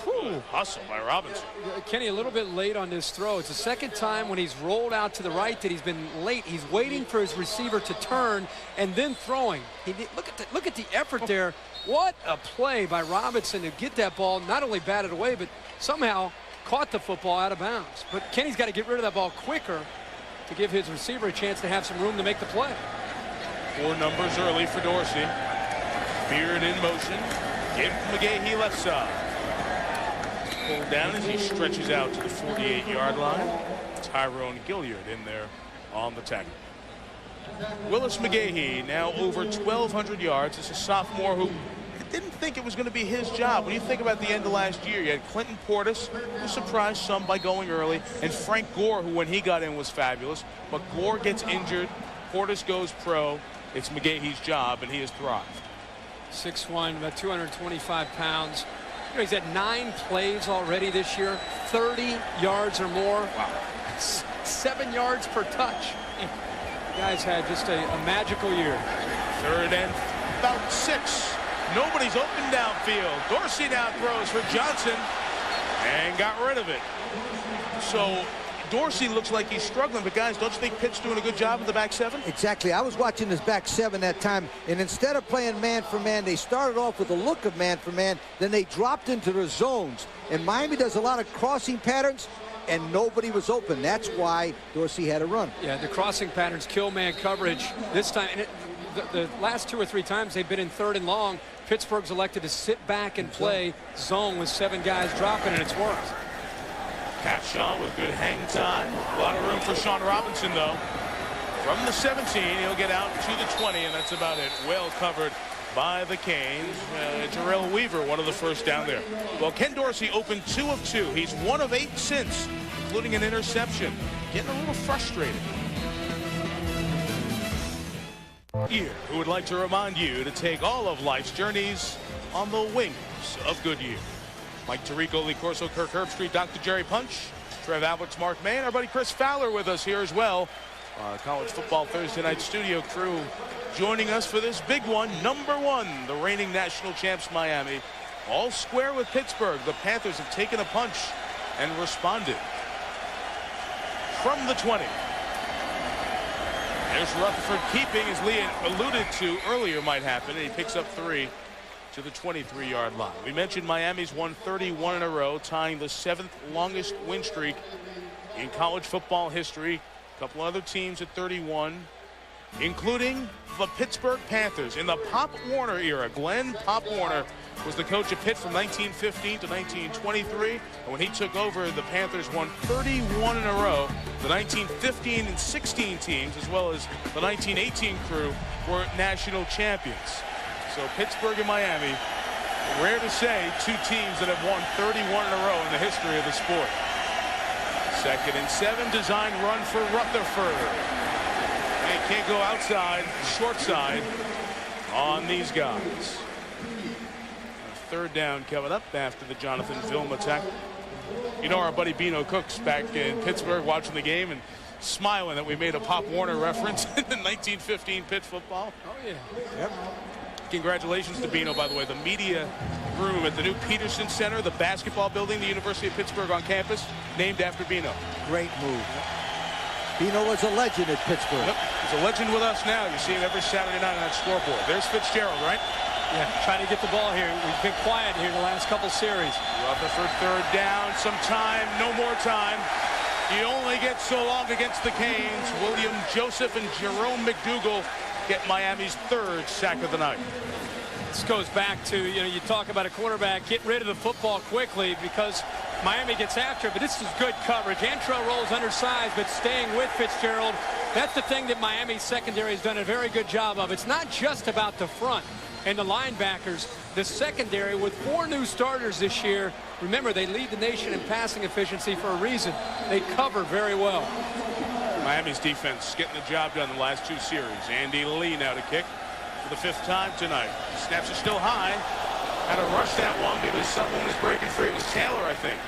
Good hustle by Robinson. Kenny, a little bit late on this throw. It's the second time when he's rolled out to the right that he's been late. He's waiting for his receiver to turn and then throwing. Look at the effort there. What a play by Robinson to get that ball, not only batted away, but somehow caught the football out of bounds. But Kenny's got to get rid of that ball quicker to give his receiver a chance to have some room to make the play. 4 numbers early for Dorsey. Beard in motion. Give McGahee left side. Pulled down as he stretches out to the 48-yard line. Tyrone Gilliard in there on the tackle. Willis McGahee now over 1,200 yards. It's a sophomore who didn't think it was going to be his job. When you think about the end of last year, you had Clinton Portis, who surprised some by going early, and Frank Gore, who when he got in was fabulous. But Gore gets injured. Portis goes pro. It's McGahee's job, and he has thrived. 6'1", about 225 pounds. You know, he's had 9 plays already this year, 30 yards or more. Wow. 7 yards per touch. The guy's had just a magical year. 3rd and about 6. Nobody's open downfield. Dorsey now throws for Johnson and got rid of it. So Dorsey looks like he's struggling, but guys, don't you think Pitt's doing a good job in the back 7? Exactly. I was watching this back 7 that time, and instead of playing man for man, they started off with a look of man for man, then they dropped into their zones. And Miami does a lot of crossing patterns, and nobody was open. That's why Dorsey had a run. Yeah, the crossing patterns kill man coverage. This time, and the last 2 or 3 times they've been in 3rd and long, Pittsburgh's elected to sit back and play zone with 7 guys dropping, and it's worked. Catch Sean with good hang time. A lot of room for Sean Robinson, though. From the 17, he'll get out to the 20, and that's about it. Well covered by the Canes. Jarrell Weaver, one of the first down there. Well, Ken Dorsey opened 2 of 2. He's 1 of 8 since, including an interception. Getting a little frustrated. Here, who would like to remind you to take all of life's journeys on the wings of Goodyear. Mike Tirico, Lee Corso, Kirk Herbstreit, Dr. Jerry Punch, Trev Alberts, Mark May, and our buddy Chris Fowler with us here as well College Football Thursday Night studio crew joining us for this big one. Number 1, the reigning national champs Miami, all square with Pittsburgh. The Panthers have taken a punch and responded. From the 20. There's Rutherford keeping, as Lee alluded to earlier might happen, and he picks up 3 to the 23-yard line. We mentioned Miami's won 31 in a row, tying the 7th longest win streak in college football history. A couple other teams at 31, including the Pittsburgh Panthers in the Pop Warner era. Glenn Pop Warner was the coach of Pitt from 1915 to 1923, and when he took over, the Panthers won 31 in a row. The 1915 and 16 teams, as well as the 1918 crew, were national champions. So Pittsburgh and Miami, rare to say, 2 teams that have won 31 in a row in the history of the sport. 2nd and 7, design run for Rutherford. They can't go outside, short side on these guys. 3rd down coming up after the Jonathan Vilma tackle. You know, our buddy Bino Cooks back in Pittsburgh watching the game and smiling that we made a Pop Warner reference in 1915 Pitt football. Oh, yeah. Yep. Congratulations to Bino, by the way. The media room at the new Peterson Center, the basketball building, the University of Pittsburgh on campus, named after Bino. Great move. Bino was a legend at Pittsburgh. Yep. He's a legend with us now. You see him every Saturday night on that scoreboard. There's Fitzgerald, right? Yeah, trying to get the ball here. We've been quiet here the last couple series. Rutherford 3rd down. Some time, no more time. You only get so long against the Canes. William Joseph and Jerome McDougal get Miami's 3rd sack of the night. This goes back to, you talk about a quarterback, get rid of the football quickly because Miami gets after it, but this is good coverage. Antrell rolls undersized, but staying with Fitzgerald. That's the thing that Miami's secondary has done a very good job of. It's not just about the front and the linebackers. The secondary, with 4 new starters this year, remember, they lead the nation in passing efficiency for a reason. They cover very well. Miami's defense getting the job done the last 2 series. Andy Lee now to kick for the 5th time tonight. Snaps are still high. Had to rush that one because someone was breaking free. It was Taylor, I think.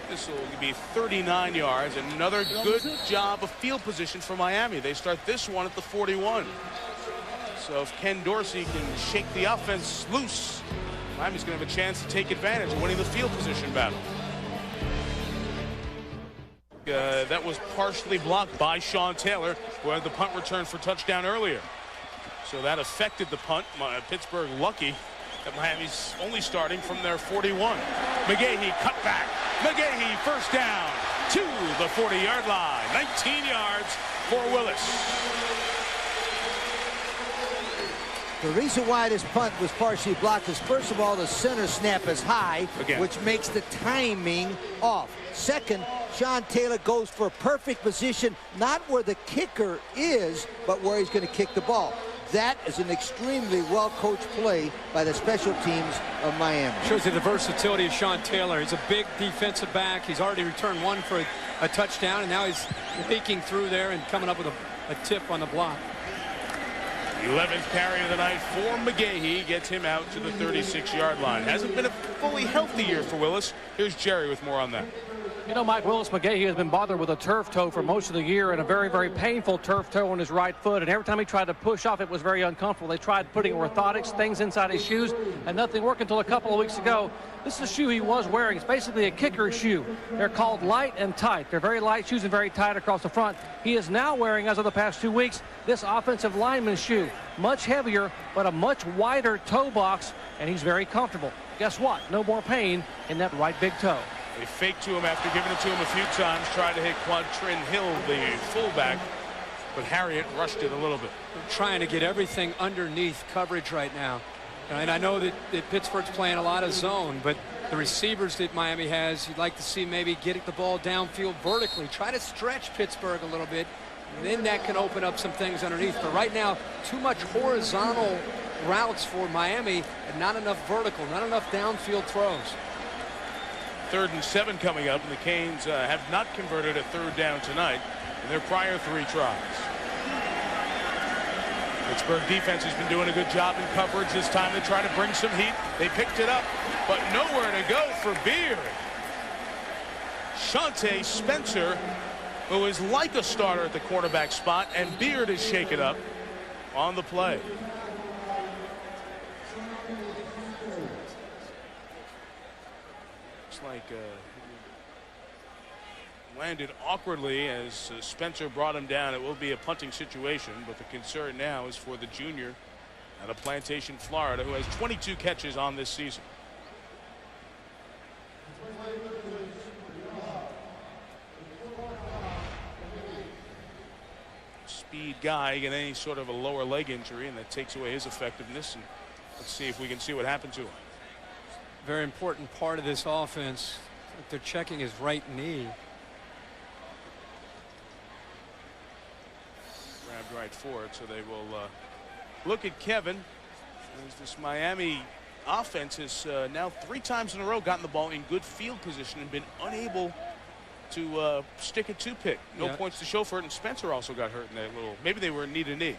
This will be 39 yards. Another good job of field position for Miami. They start this one at the 41. So if Ken Dorsey can shake the offense loose, Miami's going to have a chance to take advantage of winning the field position battle. That was partially blocked by Sean Taylor, who had the punt return for touchdown earlier. So that affected the punt. Pittsburgh lucky that Miami's only starting from their 41. McGahee cut back. McGahee 1st down to the 40-yard line. 19 yards for Willis. The reason why this punt was partially blocked is, first of all, the center snap is high, which makes the timing off. Second, Sean Taylor goes for a perfect position, not where the kicker is, but where he's going to kick the ball. That is an extremely well-coached play by the special teams of Miami. Shows you the versatility of Sean Taylor. He's a big defensive back. He's already returned 1 for a touchdown, and now he's peeking through there and coming up with a tip on the block. 11th carry of the night for McGahee gets him out to the 36-yard line. Hasn't been a fully healthy year for Willis. Here's Jerry with more on that. You know, Mike, Willis McGahee has been bothered with a turf toe for most of the year, and a very, very painful turf toe on his right foot. And every time he tried to push off, it was very uncomfortable. They tried putting orthotics, things inside his shoes, and nothing worked until a couple of weeks ago. This is a shoe he was wearing. It's basically a kicker shoe. They're called light and tight. They're very light shoes and very tight across the front. He is now wearing, as of the past 2 weeks, this offensive lineman shoe. Much heavier, but a much wider toe box, and he's very comfortable. Guess what? No more pain in that right big toe. They faked to him after giving it to him a few times, tried to hit Quantrin Hill, the fullback, but Harriet rushed it a little bit. They're trying to get everything underneath coverage right now. And I know that Pittsburgh's playing a lot of zone, but the receivers that Miami has, you'd like to see maybe getting the ball downfield vertically. Try to stretch Pittsburgh a little bit, and then that can open up some things underneath. But right now, too much horizontal routes for Miami and not enough vertical, not enough downfield throws. 3rd and 7 coming up, and the Canes have not converted a 3rd down tonight in their prior 3 tries. Pittsburgh defense has been doing a good job in coverage. This time they try to bring some heat. They picked it up, but nowhere to go for Beard. Shante Spencer who is like a starter at the quarterback spot, and Beard is shaken up on the play. Looks like landed awkwardly as Spencer brought him down. It will be a punting situation, but the concern now is for the junior out of Plantation, Florida, who has 22 catches on this season. Speed guy, get any sort of a lower leg injury, and that takes away his effectiveness. And let's see if we can see what happened to him. Very important part of this offense. They're checking his right knee. Grabbed right for it, so they will look at Kevin. As this Miami offense has now 3 times in a row gotten the ball in good field position and been unable to stick a 2-pick. No points to show for it, and Spencer also got hurt in that little. Maybe they were in knee.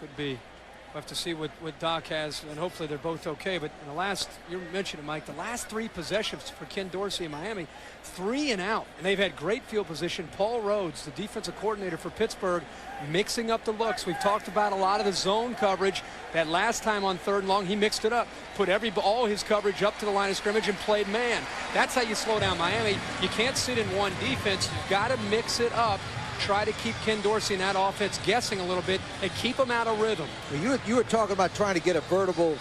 Could be. We'll have to see what Doc has, and hopefully they're both okay. But in the last, you mentioned it, Mike, the last 3 possessions for Ken Dorsey in Miami, 3 and out. And they've had great field position. Paul Rhodes, the defensive coordinator for Pittsburgh, mixing up the looks. We've talked about a lot of the zone coverage. That last time on 3rd and long, he mixed it up. Put all his coverage up to the line of scrimmage and played man. That's how you slow down Miami. You can't sit in one defense. You've got to mix it up. Try to keep Ken Dorsey in that offense guessing a little bit and keep him out of rhythm. Well, you were talking about trying to get a vertical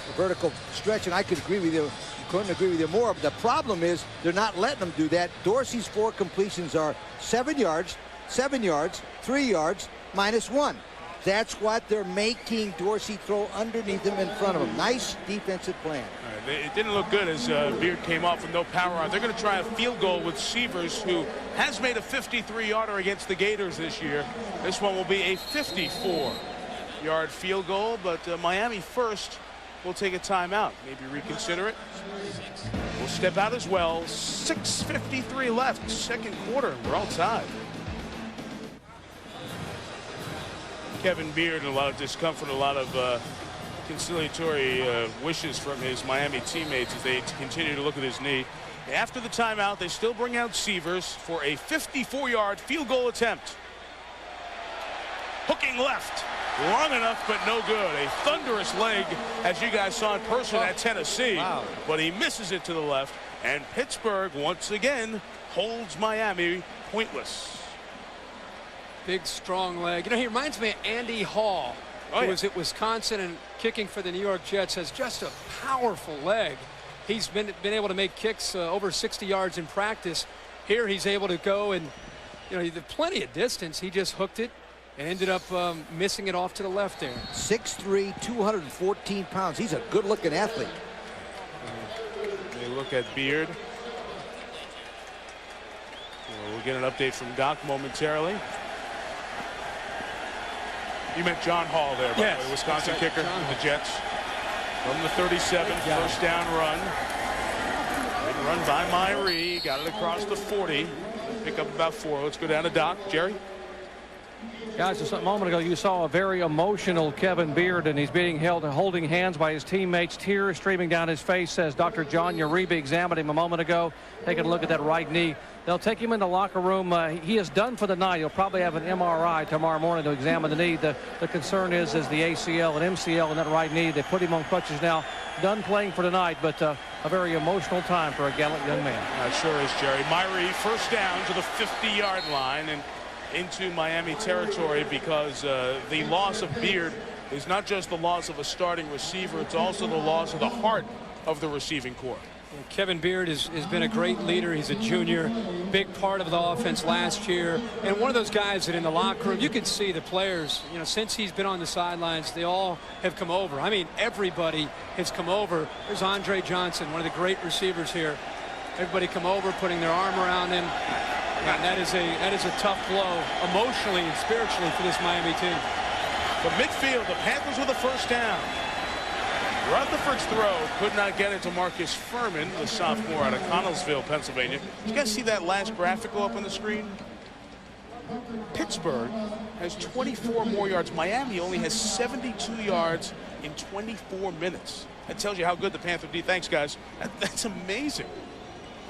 stretch, and I could agree with you. Couldn't agree with you more. But the problem is they're not letting them do that. Dorsey's 4 completions are 7 yards, 7 yards, 3 yards, -1. That's what they're making Dorsey throw underneath him in front of him. Nice defensive plan. It didn't look good as Beard came off with no power on. They're going to try a field goal with Severs, who has made a 53-yarder against the Gators this year. This one will be a 54-yard field goal, but Miami first will take a timeout. Maybe reconsider it. We'll step out as well. 6:53 left, 2nd quarter. We're all tied. Kevin Beard, a lot of discomfort, a lot of conciliatory wishes from his Miami teammates as they continue to look at his knee. After the timeout, they still bring out Severs for a 54-yard field goal attempt. Hooking left, long enough but no good. A thunderous leg, as you guys saw in person at Tennessee. Wow. But he misses it to the left, and Pittsburgh once again holds Miami pointless. Big, strong leg. You know, he reminds me of Andy Hall, who was at Wisconsin and kicking for the New York Jets. Has just a powerful leg. He's been able to make kicks over 60 yards in practice. Here he's able to go and, you know, plenty of distance. He just hooked it and ended up missing it off to the left there. 6'3", 214 pounds. He's a good-looking athlete. They look at Beard. We'll get an update from Doc momentarily. You meant John Hall there, by the way, Wisconsin kicker with the Jets. From the 37, first down run. Big run by Myrie. Got it across the 40. Pick up about 4. Let's go down to Doc. Jerry? Guys, just a moment ago, you saw a very emotional Kevin Beard, and he's being held and holding hands by his teammates. Tears streaming down his face as Dr. John Uribe examined him a moment ago. Taking a look at that right knee. They'll take him in the locker room. He is done for the night. He'll probably have an MRI tomorrow morning to examine the knee. The concern is the ACL and MCL in that right knee. They put him on crutches now. Done playing for tonight, but a very emotional time for a gallant young man. It sure is, Jerry. Myrie first down to the 50-yard line and into Miami territory, because the loss of Beard is not just the loss of a starting receiver, it's also the loss of the heart of the receiving corps. Kevin Beard has been a great leader. He's a junior, big part of the offense last year, and one of those guys that in the locker room, you can see the players, you know, since he's been on the sidelines, they all have come over. I mean, everybody has come over. There's Andre Johnson, one of the great receivers here. Everybody come over, putting their arm around him. And that is a tough blow emotionally and spiritually for this Miami team. But midfield, the Panthers with a first down. Rutherford's throw could not get it to Marcus Furman, the sophomore out of Connellsville, Pennsylvania. Did you guys see that last graphic go up on the screen? Pittsburgh has 24 more yards. Miami only has 72 yards in 24 minutes. That tells you how good the Panther D. Thanks, guys. That's amazing.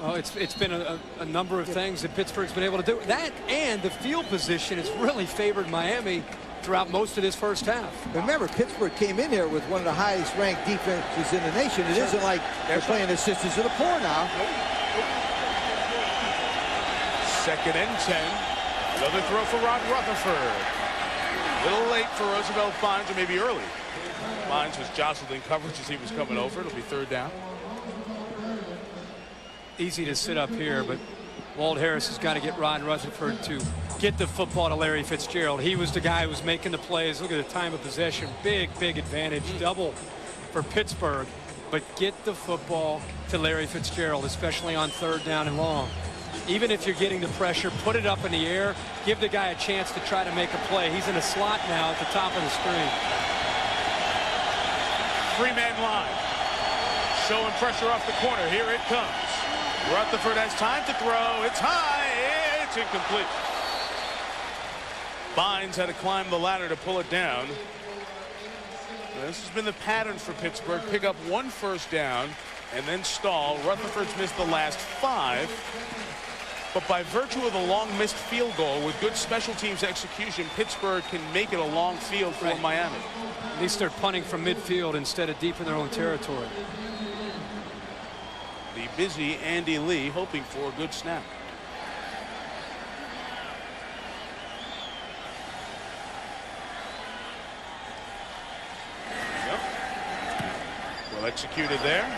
Well, it's been a number of things that Pittsburgh's been able to do. That and the field position has really favored Miami throughout most of this first half. Remember, Pittsburgh came in here with one of the highest ranked defenses in the nation. It isn't like they're playing the sisters of the poor now. Second and 10. Another throw for Ron Rutherford. A little late for Roosevelt Fines, or maybe early. Fines was jostled in coverage as he was coming over. It'll be third down. Easy to sit up here, but Walt Harris has got to get Ron Rutherford to get the football to Larry Fitzgerald. He was the guy who was making the plays. Look at the time of possession. Big advantage. Double for Pittsburgh. But get the football to Larry Fitzgerald, especially on third down and long. Even if you're getting the pressure, put it up in the air. Give the guy a chance to try to make a play. He's in a slot now at the top of the screen. Three-man line. Showing pressure off the corner. Here it comes. Rutherford has time to throw. It's high. It's incomplete. Bynes had to climb the ladder to pull it down. This has been the pattern for Pittsburgh. Pick up one first down and then stall. Rutherford's missed the last 5. But by virtue of the long missed field goal, with good special teams execution, Pittsburgh can make it a long field for Miami. At least they're punting from midfield instead of deep in their own territory. The busy Andy Lee hoping for a good snap. Yep. Well executed there.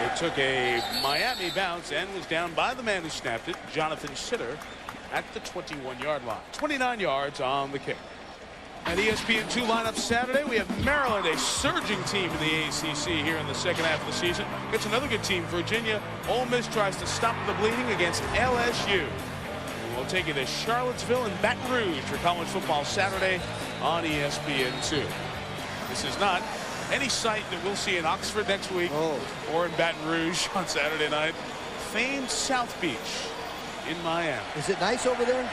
It took a Miami bounce and was down by the man who snapped it, Jonathan Sitter, at the 21-yard line. 29 yards on the kick. At ESPN2 lineup Saturday, we have Maryland, a surging team in the ACC here in the second half of the season. It's another good team, Virginia. Ole Miss tries to stop the bleeding against LSU. We'll take you to Charlottesville and Baton Rouge for college football Saturday on ESPN2. This is not any sight that we'll see in Oxford next week or in Baton Rouge on Saturday night. Famed South Beach in Miami. Is it nice over there?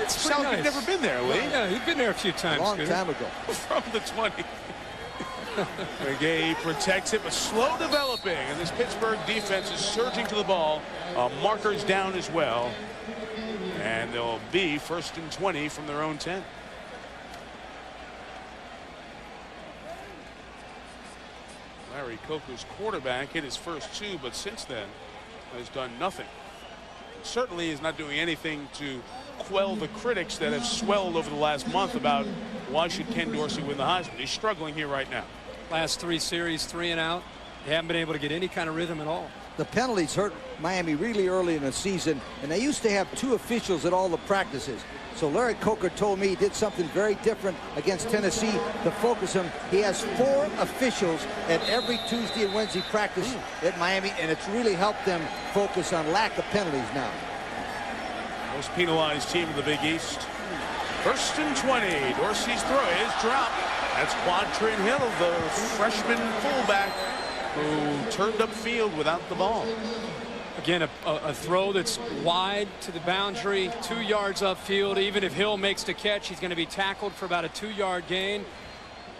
It's South, nice. You've never been there, Lee? Yeah, you've been there a few times. A long time ago. From the 20. McGahee protects it, but slow developing. And this Pittsburgh defense is surging to the ball. Markers down as well. And they'll be 1st and 20 from their own 10. Larry Coker's quarterback hit his first 2, but since then has done nothing. Certainly is not doing anything to quell the critics that have swelled over the last month about why should Ken Dorsey win the Heisman. He's struggling here right now. Last 3 series, 3 and out. They haven't been able to get any kind of rhythm at all. The penalties hurt Miami really early in the season, and they used to have 2 officials at all the practices. So Larry Coker told me he did something very different against Tennessee to focus him. He has 4 officials at every Tuesday and Wednesday practice at Miami, and it's really helped them focus on lack of penalties now. Most penalized team in the Big East. 1st and 20. Dorsey's throw is dropped. That's Quadrin Hill, the freshman fullback who turned upfield without the ball. Again, a throw that's wide to the boundary, 2 yards upfield. Even if Hill makes the catch, he's going to be tackled for about a 2-yard gain.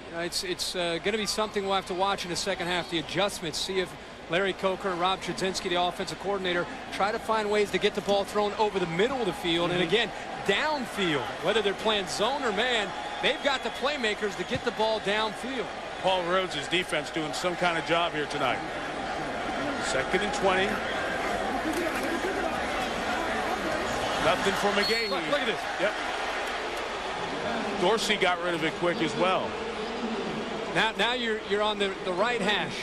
You know, it's going to be something we'll have to watch in the second half. The adjustments, see if Larry Coker and Rob Chudzinski, the offensive coordinator, try to find ways to get the ball thrown over the middle of the field. And again, downfield, whether they're playing zone or man, they've got the playmakers to get the ball downfield. Paul Rhodes' defense doing some kind of job here tonight. 2nd and 20. Nothing for McGahee. Look at this. Yep. Dorsey got rid of it quick as well. Now you're on the right hash.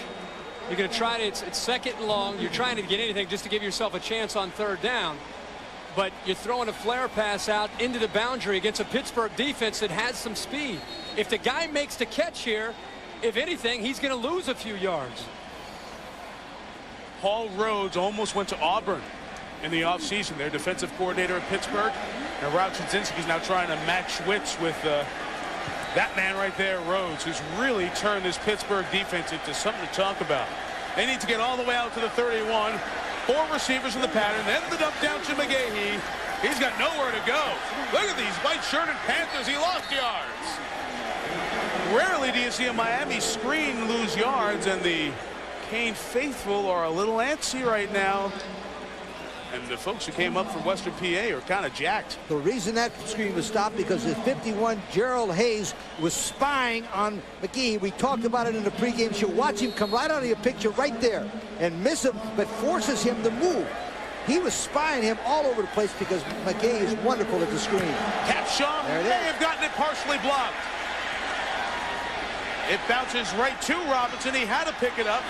You're going to try to, it's 2nd and long. You're trying to get anything just to give yourself a chance on 3rd down. But you're throwing a flare pass out into the boundary against a Pittsburgh defense that has some speed. If the guy makes the catch here, if anything, he's going to lose a few yards. Paul Rhodes almost went to Auburn in the offseason. Their defensive coordinator at Pittsburgh. And Rob Chudzinski is now trying to match wits with that man right there, Rhodes, who's really turned this Pittsburgh defense into something to talk about. They need to get all the way out to the 31. 4 receivers in the pattern. Then the dump down to McGahee. He's got nowhere to go. Look at these white-shirted Panthers. He lost yards. Rarely do you see a Miami screen lose yards, and the Kane faithful are a little antsy right now. And the folks who came up from Western PA are kind of jacked. The reason that screen was stopped because the 51 Gerald Hayes was spying on McGee. We talked about it in the pregame show. Watch him come right out of your picture right there and miss him, but forces him to move. He was spying him all over the place because McGee is wonderful at the screen. Capshaw may have gotten it partially blocked. It bounces right to Robinson. He had to pick it up,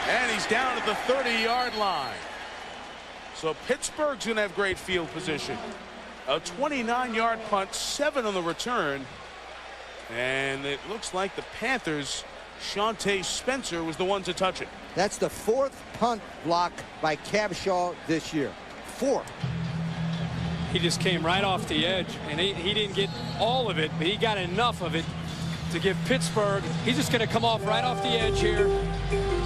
and he's down at the 30-yard line. So Pittsburgh's going to have great field position. A 29-yard punt, 7 on the return. And it looks like the Panthers, Shante Spencer, was the one to touch it. That's the 4th punt block by Capshaw this year. 4th. He just came right off the edge, and he didn't get all of it, but he got enough of it to give Pittsburgh. He's just going to come off right off the edge here.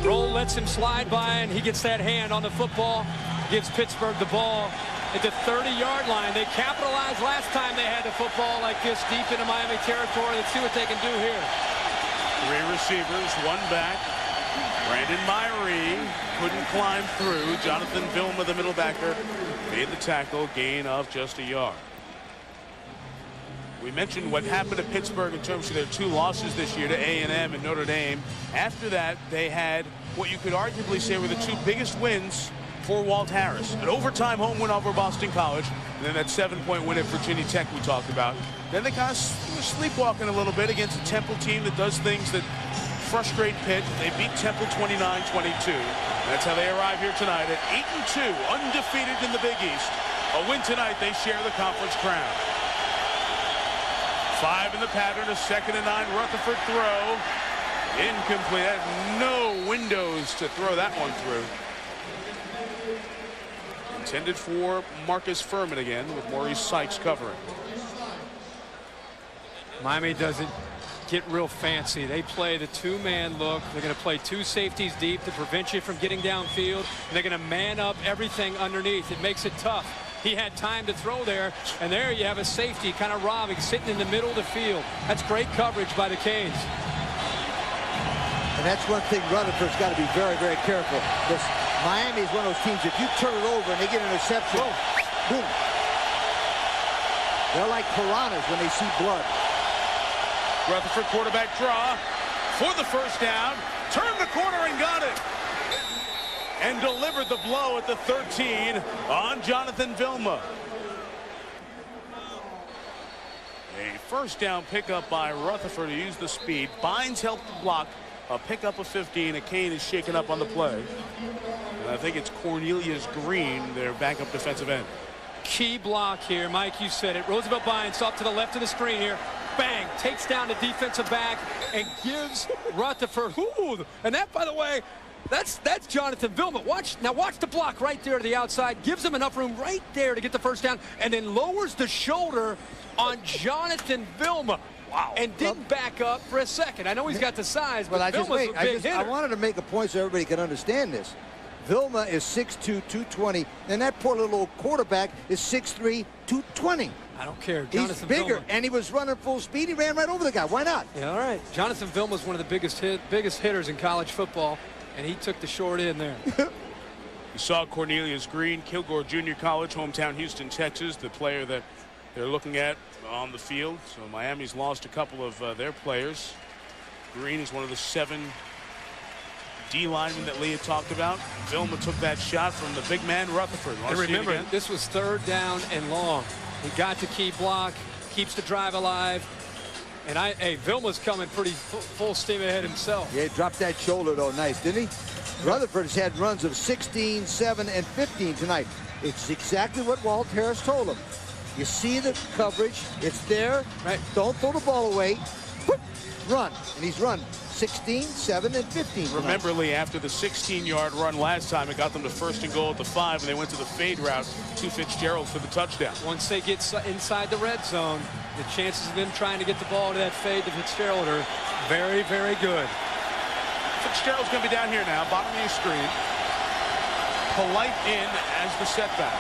Roll lets him slide by, and he gets that hand on the football. Gives Pittsburgh the ball at the 30-yard line. They capitalized last time they had the football like this deep into Miami territory. Let's see what they can do here. 3 receivers, 1 back. Brandon Myrie couldn't climb through. Jonathan Vilma, the middle backer, made the tackle, gain of just a yard. We mentioned what happened to Pittsburgh in terms of their 2 losses this year to A&M and Notre Dame. After that, they had what you could arguably say were the 2 biggest wins for Walt Harris. An overtime home win over Boston College, and then that 7-point win at Virginia Tech we talked about. Then they kind of were sleepwalking a little bit against a Temple team that does things that frustrate Pitt. They beat Temple 29-22. That's how they arrive here tonight at 8-2, undefeated in the Big East. A win tonight, they share the conference crown. 5 in the pattern, a 2nd and 9. Rutherford throw. Incomplete. Had no windows to throw that one through. Intended for Marcus Furman again, with Maurice Sykes covering. Miami doesn't get real fancy. They play the 2-man look. They're going to play 2 safeties deep to prevent you from getting downfield. And they're going to man up everything underneath. It makes it tough. He had time to throw there, and there you have a safety kind of robbing, sitting in the middle of the field. That's great coverage by the Canes. And that's one thing Rutherford's got to be very, very careful. This Miami is one of those teams, if you turn it over and they get an interception, boom. They're like piranhas when they see blood. Rutherford quarterback draw for the first down. Turned the corner and got it. And delivered the blow at the 13 on Jonathan Vilma. A first down pickup by Rutherford to use the speed. Bynes helped the block. A pickup of 15. A Kane is shaken up on the play. And I think it's Cornelius Green, their backup defensive end. Key block here, Mike, you said it. Roosevelt Bynes off to the left of the screen here. Bang, takes down the defensive back and gives Rutherford. Ooh, and that, by the way, that's Jonathan Vilma. Watch the block right there to the outside. Gives him enough room right there to get the first down, and then lowers the shoulder on Jonathan Vilma. Wow. And didn't back up for a second. I know he's got the size, but Vilma's a big hitter. I wanted to make a point so everybody can understand this. Vilma is 6'2", 220, and that poor little old quarterback is 6'3", 220. I don't care. He's bigger, Vilma. and he was running full speed. He ran right over the guy. Why not? Yeah, all right. Jonathan Vilma is one of the biggest hitters in college football, and he took the short end there. You saw Cornelius Green, Kilgore Junior College, hometown Houston, Texas, the player that they're looking at on the field. So Miami's lost a couple of their players. Green is one of the 7 D linemen that Lee had talked about. Vilma took that shot from the big man Rutherford. And remember, this was 3rd down and long. He got the key block, keeps the drive alive. And Vilma's coming pretty full steam ahead himself. Yeah, he dropped that shoulder, though, nice, didn't he? Rutherford's had runs of 16, 7, and 15 tonight. It's exactly what Walt Harris told him. You see the coverage, it's there. Right. Don't throw the ball away. Whoop, run. And he's run 16, 7, and 15 tonight. Remember, Lee, after the 16-yard run last time, it got them to 1st and goal at the 5, and they went to the fade route to Fitzgerald for the touchdown. Once they get inside the red zone, the chances of them trying to get the ball to that fade to Fitzgerald are very, very good. Fitzgerald's going to be down here now, bottom of your screen. Polite in as the setback.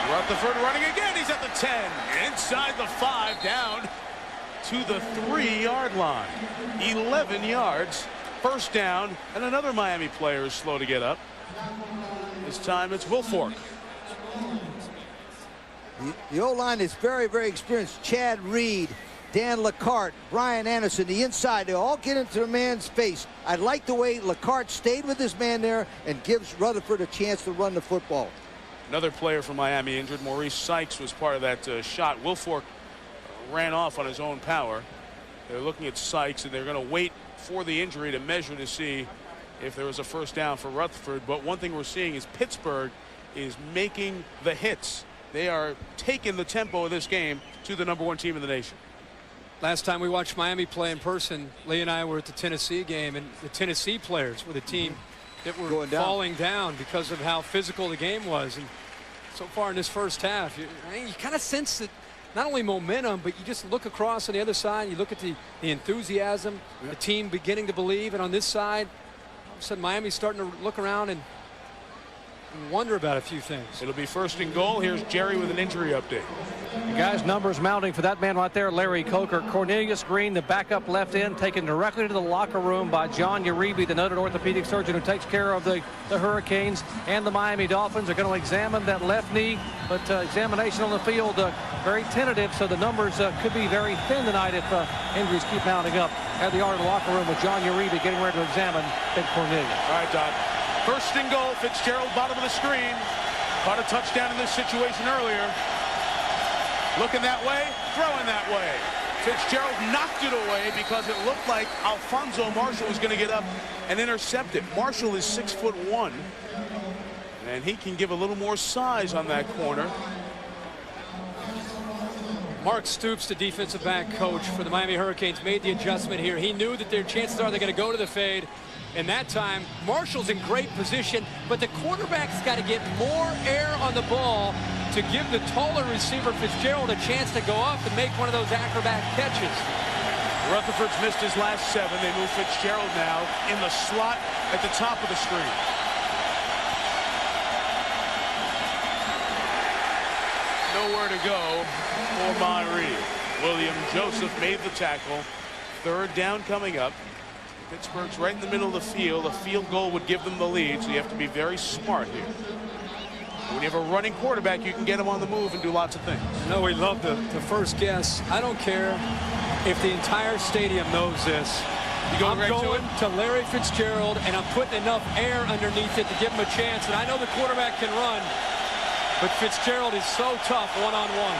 Rutherford running again. He's at the 10. Inside the 5, down to the 3-yard line. 11 yards. First down, and another Miami player is slow to get up. This time it's Wilfork. The O-line is very, very experienced. Chad Reed, Dan Lacarte, Brian Anderson, the inside, they all get into the man's face. I like the way Lacarte stayed with his man there and gives Rutherford a chance to run the football. Another player from Miami injured. Maurice Sykes was part of that shot. Wilfork ran off on his own power. They're looking at Sykes, and they're going to wait for the injury to measure to see if there was a first down for Rutherford. But one thing we're seeing is Pittsburgh is making the hits. They are taking the tempo of this game to the #1 team in the nation. Last time we watched Miami play in person, Lee and I were at the Tennessee game, and the Tennessee players were the team that were falling down because of how physical the game was. And so far in this first half, you kind of sense that not only momentum, but you just look across on the other side, you look at the enthusiasm, the team beginning to believe, and on this side, all of a sudden Miami's starting to look around and wonder about a few things. It'll be first and goal. Here's Jerry with an injury update. Guys, numbers mounting for that man right there, Larry Coker. Cornelius Green, the backup left end, taken directly to the locker room by John Uribe, the noted orthopedic surgeon who takes care of the Hurricanes and the Miami Dolphins. Are going to examine that left knee, but examination on the field very tentative, so the numbers could be very thin tonight if injuries keep mounting up. Had the yard in the locker room with John Uribe getting ready to examine Big Cornelius. All right, Don. First and goal. Fitzgerald, bottom of the screen. Caught a touchdown in this situation earlier. Looking that way, throwing that way. Fitzgerald knocked it away because it looked like Alfonso Marshall was going to get up and intercept it. Marshall is 6'1", and he can give a little more size on that corner. Mark Stoops, the defensive back coach for the Miami Hurricanes, made the adjustment here. He knew that their chances are they're going to go to the fade. And that time, Marshall's in great position, but the quarterback's got to get more air on the ball to give the taller receiver Fitzgerald a chance to go up and make one of those acrobat catches. Rutherford's missed his last 7. They move Fitzgerald now in the slot at the top of the screen. Nowhere to go for Myrie. William Joseph made the tackle. Third down coming up. Pittsburgh's right in the middle of the field. A field goal would give them the lead, so you have to be very smart here. When you have a running quarterback, you can get him on the move and do lots of things. No, we love the first guess. I don't care if the entire stadium knows this. I'm going to Larry Fitzgerald, and I'm putting enough air underneath it to give him a chance. And I know the quarterback can run, but Fitzgerald is so tough one-on-one.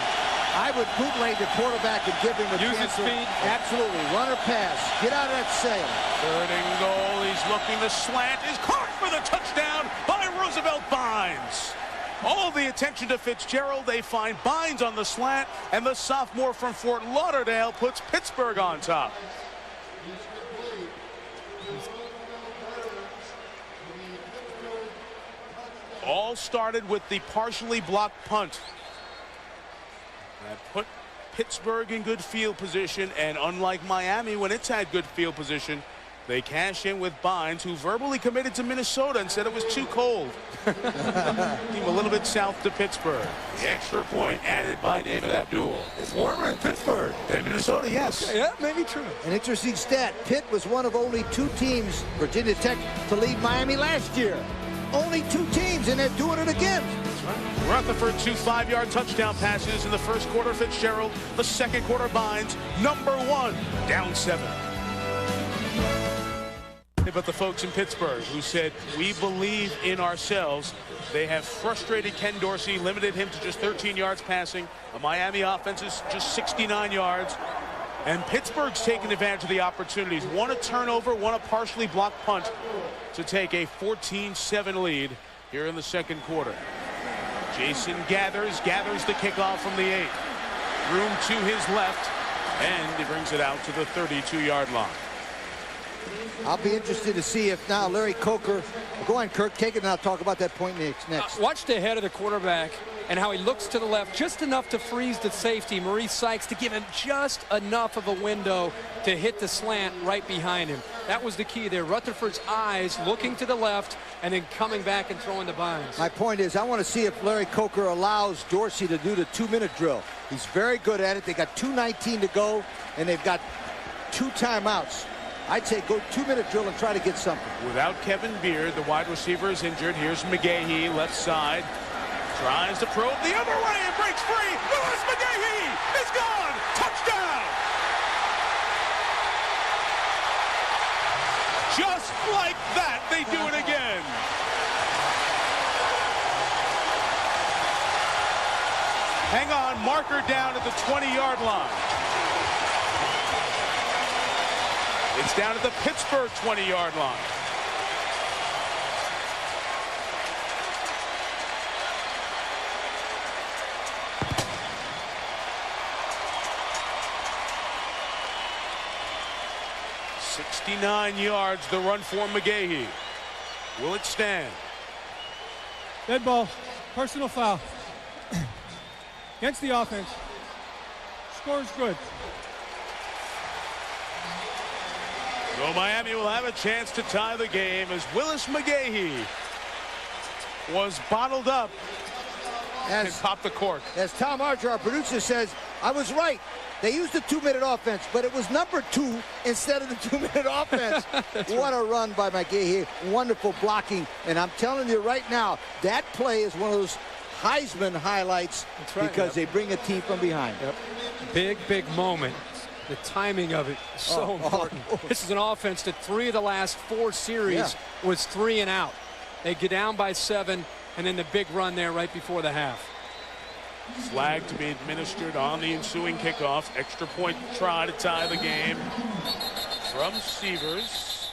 I would bootleg the quarterback and give him a chance. Use his speed. Absolutely. Run or pass. Get out of that sail. Third and goal. He's looking. The slant is caught for the touchdown by Roosevelt Bynes. All the attention to Fitzgerald. They find Bynes on the slant, and the sophomore from Fort Lauderdale puts Pittsburgh on top. All started with the partially blocked punt. That put Pittsburgh in good field position, and unlike Miami when it's had good field position, they cash in with Bynes, who verbally committed to Minnesota and said it was too cold. Team a little bit south to Pittsburgh. The extra point added by David Abdul. It's warmer in Pittsburgh than Minnesota, yes. Yeah, maybe true. An interesting stat. Pitt was one of only 2 teams, Virginia Tech, to lead Miami last year. Only 2 teams, and they're doing it again. Rutherford, 2 5-yard touchdown passes in the first quarter. Fitzgerald, the second quarter. Bynes, #1, down 7. But the folks in Pittsburgh who said, we believe in ourselves. They have frustrated Ken Dorsey, limited him to just 13 yards passing. The Miami offense is just 69 yards. And Pittsburgh's taken advantage of the opportunities. 1 a turnover, 1 a partially blocked punt to take a 14-7 lead here in the second quarter. Jason gathers the kickoff from the 8. Room to his left, and he brings it out to the 32-yard line. I'll be interested to see if now Larry Coker. Go on, Kirk, take it, and I'll talk about that point next. Watch the head of the quarterback. and how he looks to the left just enough to freeze the safety, Maurice Sykes, to give him just enough of a window to hit the slant right behind him. That was the key there. Rutherford's eyes looking to the left and then coming back and throwing the binds. My point is, I want to see if Larry Coker allows Dorsey to do the 2-minute drill. He's very good at it. They got 2:19 to go, and they've got 2 timeouts. I'd say go 2-minute drill and try to get something. Without Kevin Beard, the wide receiver is injured. Here's McGahee, left side. Tries to probe the other way and breaks free. Willis McGahee is gone. Touchdown. Just like that, they do it again. Hang on, marker down at the 20-yard line. It's down at the Pittsburgh 20-yard line. "69 yards, the run for McGahee. Will it stand?" Dead ball. Personal foul. Against the offense. Score's good. So Miami will have a chance to tie the game as Willis McGahee was bottled up and popped the cork. As Tom Archer, our producer, says, I was right. They used the 2-minute offense, but it was number 2 instead of the 2-minute offense. What a run by McGahee. Wonderful blocking. And I'm telling you right now, that play is one of those Heisman highlights because they bring a team from behind. Big, big moment. The timing of it is so important. This is an offense that 3 of the last 4 series was 3 and out. They get down by 7, and then the big run there right before the half. Flag to be administered on the ensuing kickoff. Extra point try to tie the game from Severs.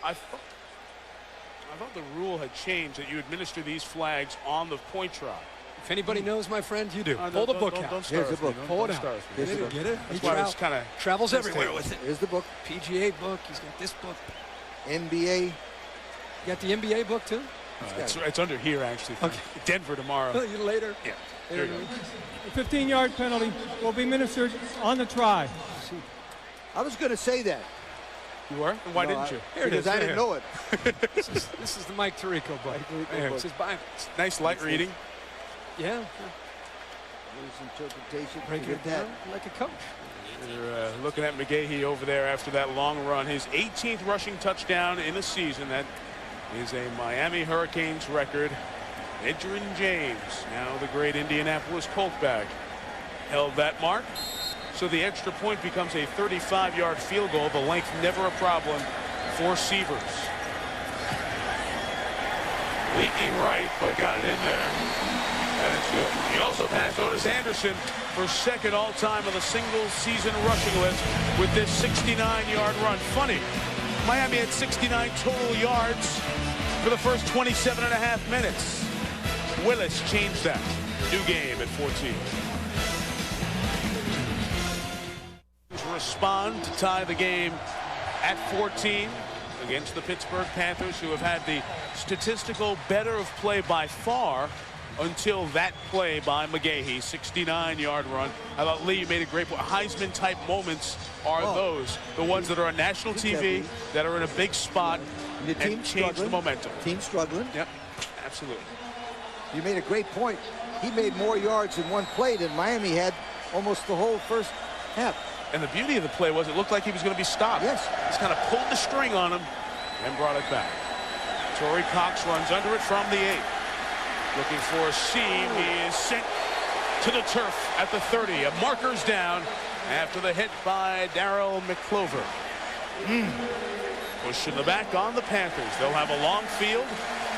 I thought the rule had changed that you administer these flags on the point try. If anybody knows, my friend, you do. Pull the book out. Here's the book. Pull it out. Here's the book. Get it? That's why it's kind of travels everywhere with it. Here's the book. PGA book. He's got this book. NBA. You got the NBA book, too? it's under here, actually. Okay. Denver tomorrow. Later. Yeah. There you go. The 15-yard penalty will be ministered on the try. I was going to say that. You were? And why didn't you? Here it Because is. I didn't know it. This is the Mike Tirico book. It's his Bible. Nice light reading. Yeah. His interpretation. Break it down like a coach. You're looking at McGahee over there after that long run. His 18th rushing touchdown in the season. That is a Miami Hurricanes record. Edgerrin James, now the great Indianapolis Colt back, held that mark. So the extra point becomes a 35-yard field goal. The length never a problem for Severs. Leaking right, but got it in there. And it's good. He also passed Otis Anderson for second all-time on the single-season rushing list with this 69-yard run. Funny, Miami had 69 total yards for the first 27.5 minutes. Willis changed that. New game at 14. Respond to tie the game at 14 against the Pittsburgh Panthers, who have had the statistical better of play by far until that play by McGahee. 69-yard run. I thought, Lee, you made a great point. Heisman-type moments are those, the ones that are on national TV, that are in a big spot and change the momentum. Team struggling. Yep, absolutely. You made a great point. He made more yards in one play than Miami had almost the whole first half. And the beauty of the play was it looked like he was going to be stopped. Yes. He's kind of pulled the string on him and brought it back. Torrey Cox runs under it from the 8. Looking for a seam. He is sent to the turf at the 30. A marker's down after the hit by Darryl McClover. Push in the back on the Panthers. They'll have a long field.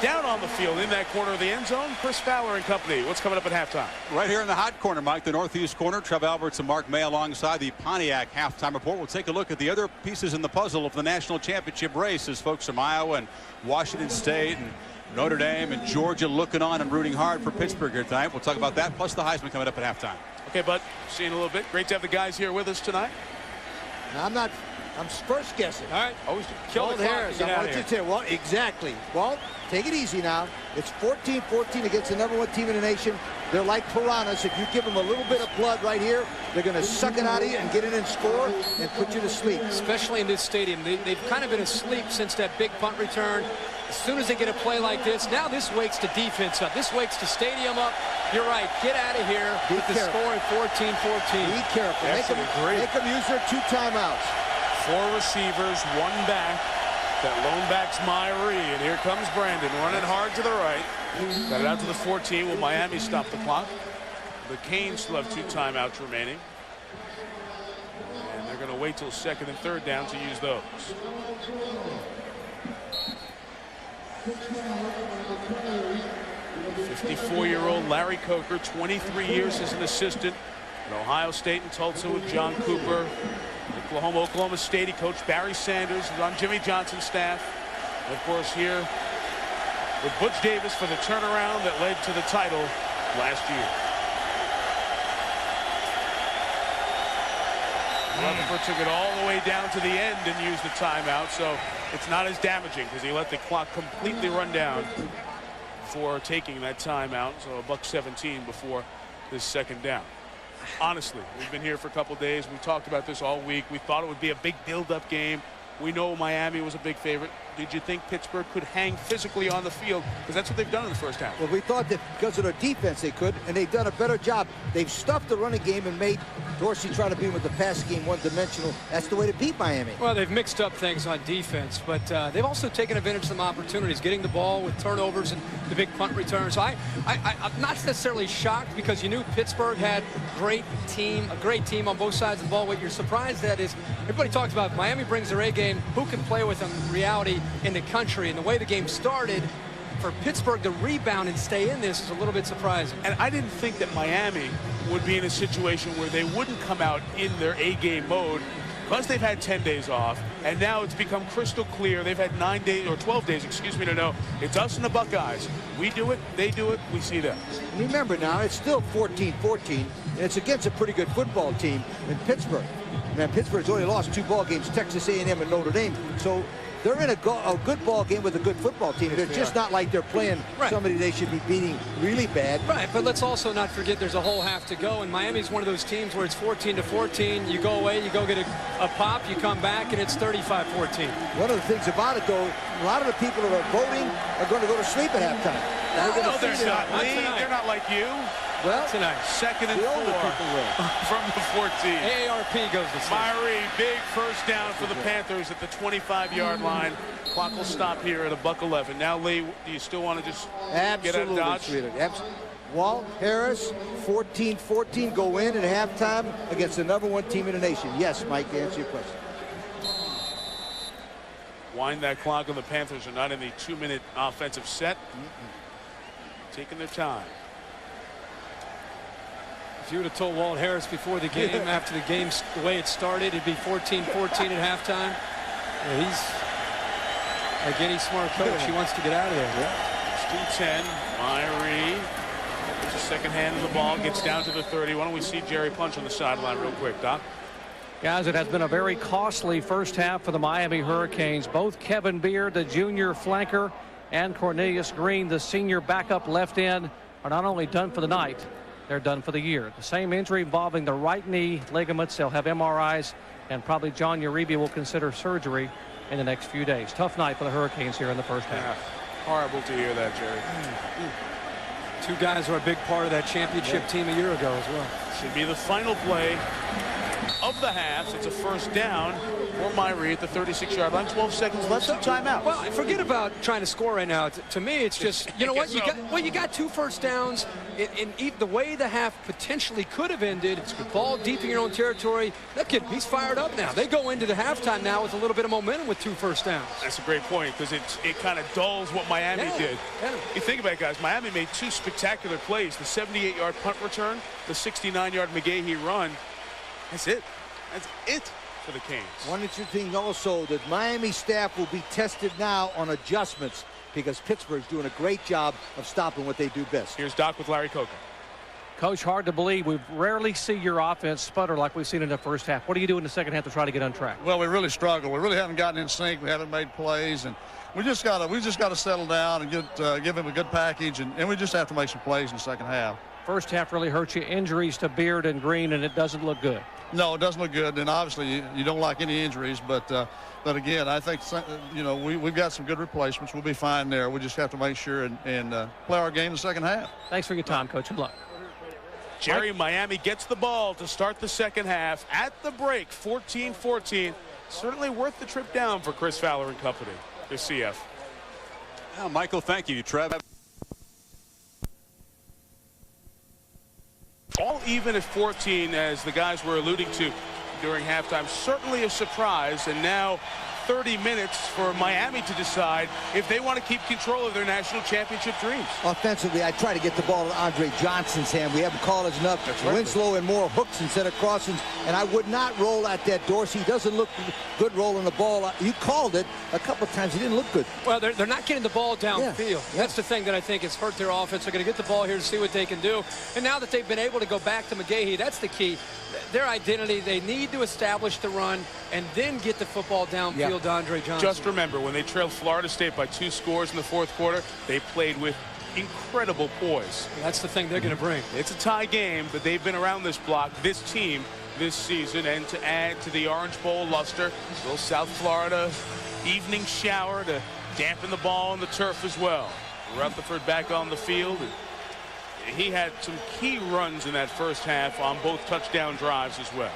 Down on the field in that corner of the end zone, Chris Fowler and company. What's coming up at halftime? Right here in the hot corner, Mike, the northeast corner. Trev Alberts and Mark May alongside the Pontiac halftime report. We'll take a look at the other pieces in the puzzle of the national championship race as folks from Iowa and Washington State and Notre Dame and Georgia looking on and rooting hard for Pittsburgh here tonight. We'll talk about that, plus the Heisman coming up at halftime. Okay, bud, see you in a little bit. Great to have the guys here with us tonight. Now, I'm not I'm first guessing. All right. Always Kill the Walt clock Harris, and get I out want of you here. to tell. Well, exactly. Walt, take it easy now. It's 14-14 against the #1 team in the nation. They're like piranhas. If you give them a little bit of blood right here, they're going to suck it out of you and get in and score and put you to sleep. Especially in this stadium. They've kind of been asleep since that big punt return. As soon as they get a play like this, now this wakes the defense up. This wakes the stadium up. You're right. Get out of here with the score at 14-14. Be careful. Make them use their 2 timeouts. 4 receivers, 1 back. That lone back's Myrie, and here comes Brandon running hard to the right. Got it out to the 14. Will Miami stop the clock? The Canes still have 2 timeouts remaining. And they're going to wait till 2nd and 3rd down to use those. 54-year-old Larry Coker, 23 years as an assistant at Ohio State and Tulsa with John Cooper. Oklahoma State, he coached Barry Sanders, who's on Jimmy Johnson's staff. And of course, here with Butch Davis for the turnaround that led to the title last year. Rutherford took it all the way down to the end and used the timeout, so it's not as damaging because he let the clock completely run down for taking that timeout. So a $1:17 before this 2nd down. Honestly, we've been here for a couple days. We talked about this all week. We thought it would be a big build-up game. We know Miami was a big favorite. Did you think Pittsburgh could hang physically on the field? Because that's what they've done in the first half. Well, we thought that because of their defense they could, and they've done a better job. They've stuffed the running game and made Dorsey try to be with the pass game one-dimensional. That's the way to beat Miami. Well, they've mixed up things on defense, but they've also taken advantage of some opportunities, getting the ball with turnovers and the big punt returns. I'm not necessarily shocked because you knew Pittsburgh had a great team on both sides of the ball. What you're surprised at is everybody talks about Miami brings their A game. Who can play with them in reality in the country? And the way the game started, for Pittsburgh to rebound and stay in this is a little bit surprising. And I didn't think that Miami would be in a situation where they wouldn't come out in their A-game mode because they've had 10 days off, and now it's become crystal clear. They've had 9 days or 12 days, excuse me, to know it's us and the Buckeyes. We do it, they do it, we see them. Remember now, it's still 14-14, and it's against a pretty good football team in Pittsburgh. Man, Pittsburgh's only lost 2 ball games, Texas A&M and Notre Dame. So they're in a good ball game with a good football team. They're just not like they're playing somebody they should be beating really bad. Right, but let's also not forget there's a whole half to go, and Miami's one of those teams where it's 14-14. You go away, you go get a pop, you come back, and it's 35-14. One of the things about it, though, a lot of the people that are voting are going to go to sleep at halftime. No, they're not. They're not like you. Well, tonight. 2nd and 4 from the 14. AARP goes to sleep. Myrie, big first down for the Panthers at the 25-yard line. Clock will stop here at $1:11. Now, Lee, do you still want to just get out of Dodge? Absolutely. Walt Harris, 14-14, go in at halftime against the #1 team in the nation. Yes, Mike, to answer your question. Wind that clock, and the Panthers are not in the 2-minute offensive set. Taking their time. If you would have told Walt Harris before the game, after the game, the way it started, it'd be 14-14 at halftime. Yeah, he's like any smart coach. He wants to get out of there. Yeah. It's 2-10. Myrie puts a second hand on the ball, gets down to the 30. Why don't we see Jerry Punch on the sideline real quick, Doc? Guys, it has been a very costly first half for the Miami Hurricanes. Both Kevin Beard, the junior flanker, and Cornelius Green, the senior backup left end, are not only done for the night, they're done for the year. The same injury involving the right knee ligaments. They'll have MRIs, and probably John Uribe will consider surgery in the next few days. Tough night for the Hurricanes here in the first half. Yeah. Horrible to hear that, Jerry. 2 guys who are a big part of that championship team a year ago as well. Should be the final play of the half. It's a first down for Myrie at the 36-yard line. 12 seconds left, some timeout. Well, forget about trying to score right now. To me, it's just, you know what? You got 2 first downs. In the way the half potentially could have ended, it's ball deep in your own territory. That kid, he's fired up now. They go into the halftime now with a little bit of momentum with 2 first downs. That's a great point because it kind of dulls what Miami did. Yeah. You think about it, guys. Miami made 2 spectacular plays. The 78-yard punt return, the 69-yard McGahee run. That's it. That's it for the Canes. One interesting thing also that Miami staff will be tested now on adjustments because Pittsburgh's doing a great job of stopping what they do best. Here's Doc with Larry Coker. Coach, hard to believe. We rarely see your offense sputter like we've seen in the first half. What do you do in the second half to try to get on track? Well, we really struggle. We really haven't gotten in sync. We haven't made plays, and we just got to settle down and give him a good package, and we just have to make some plays in the second half. First half really hurt you. Injuries to Beard and Green, and it doesn't look good. No, it doesn't look good, and obviously you don't like any injuries, but again, I think we've got some good replacements. We'll be fine there. We just have to make sure and play our game in the second half. Thanks for your time, Coach. Good luck. Jerry, Miami gets the ball to start the second half at the break, 14-14. Certainly worth the trip down for Chris Fowler and company. The CF. Well, Michael, thank you. Trev. All even at 14, as the guys were alluding to during halftime. Certainly a surprise, and now 30 minutes for Miami to decide if they want to keep control of their national championship dreams. Offensively, I try to get the ball to Andre Johnson's hand. We haven't called it enough. Right. Winslow and more hooks instead of crossings, and I would not roll at that Dorsey. He doesn't look good rolling the ball. You called it a couple of times. He didn't look good. Well, they're not getting the ball downfield. Yeah. That's the thing that I think has hurt their offense. They're going to get the ball here to see what they can do. And now that they've been able to go back to McGahee, that's the key. Their identity, they need to establish the run and then get the football downfield to Andre Johnson. Just remember, when they trailed Florida State by 2 scores in the fourth quarter, they played with incredible poise. That's the thing they're going to bring. It's a tie game, but they've been around this block, this team, this season. And to add to the Orange Bowl luster, a little South Florida evening shower to dampen the ball on the turf as well. Rutherford back on the field. And he had some key runs in that first half on both touchdown drives as well.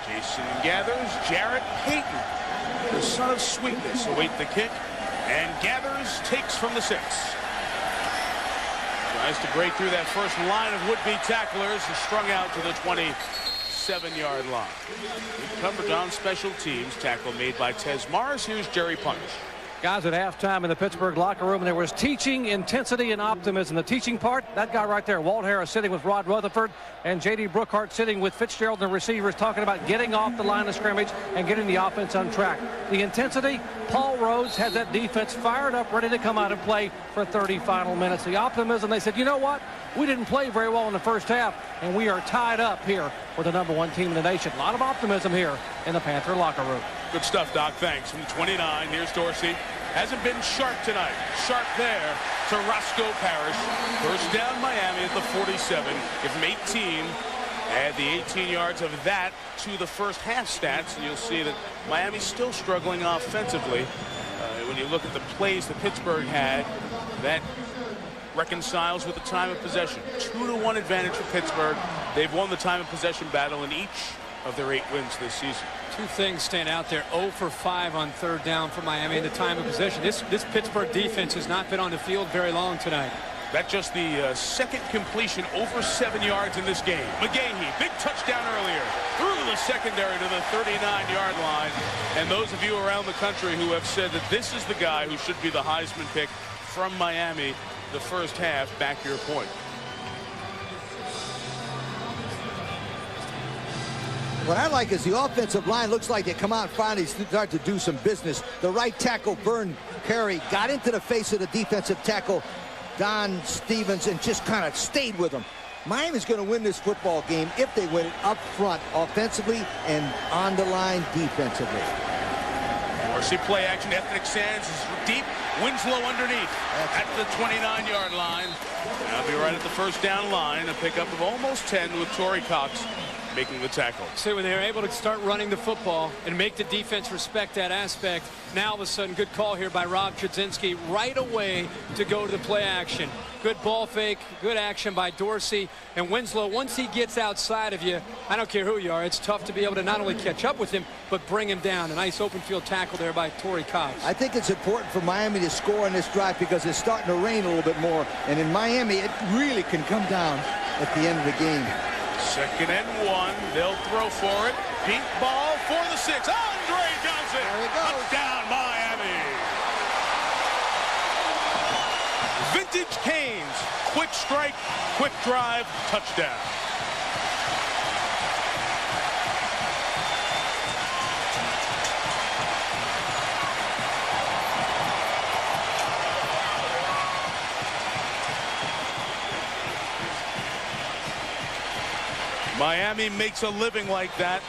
Jason gathers. Jarrett Payton, the son of sweetness, await the kick. And gathers, takes from the 6. Tries to break through that first line of would-be tacklers and strung out to the 27-yard line. Good coverage on special teams. Tackle made by Tez Morris. Here's Jerry Punch. Guys, at halftime in the Pittsburgh locker room, there was teaching, intensity, and optimism. The teaching part, that guy right there, Walt Harris, sitting with Rod Rutherford, and J.D. Brookhart sitting with Fitzgerald and the receivers, talking about getting off the line of scrimmage and getting the offense on track. The intensity, Paul Rhodes had that defense fired up, ready to come out and play for 30 final minutes. The optimism, they said, you know what? We didn't play very well in the first half, and we are tied up here with the #1 team in the nation. A lot of optimism here in the Panther locker room. Good stuff, Doc. Thanks. From the 29, here's Dorsey. Hasn't been sharp tonight. Sharp there to Roscoe Parrish. First down Miami at the 47. Give him 18. Add the 18 yards of that to the first half stats, and you'll see that Miami's still struggling offensively. When you look at the plays that Pittsburgh had, that reconciles with the time of possession. 2-1 advantage for Pittsburgh. They've won the time of possession battle in each of their 8 wins this season. 2 things stand out there. 0 for 5 on third down for Miami in the time of possession. This Pittsburgh defense has not been on the field very long tonight. That's just the second completion over 7 yards in this game. McGahee, big touchdown earlier, through the secondary to the 39-yard line. And those of you around the country who have said that this is the guy who should be the Heisman pick from Miami the first half, back your point. What I like is the offensive line looks like they come out and finally start to do some business. The right tackle, Vern Carey, got into the face of the defensive tackle, Don Stevens, and just kind of stayed with him. Miami's going to win this football game if they win it up front offensively and on the line defensively. Dorsey play action. Ethnic Sands is deep. Winslow underneath at the 29-yard line. I'll be right at the first down line. A pickup of almost 10 with Torrey Cox making the tackle. So when they're able to start running the football and make the defense respect that aspect, now all of a sudden good call here by Rob Chudzinski right away to go to the play action. Good ball fake, good action by Dorsey. And Winslow, once he gets outside of you, I don't care who you are, it's tough to be able to not only catch up with him, but bring him down. A nice open field tackle there by Torrey Cox. I think it's important for Miami to score on this drive because it's starting to rain a little bit more. And in Miami, it really can come down at the end of the game. 2nd and 1. They'll throw for it. Deep ball for the 6. Andre Johnson. There he goes. Touchdown, Miami. Vintage Canes. Quick strike, quick drive, touchdown. Miami makes a living like that.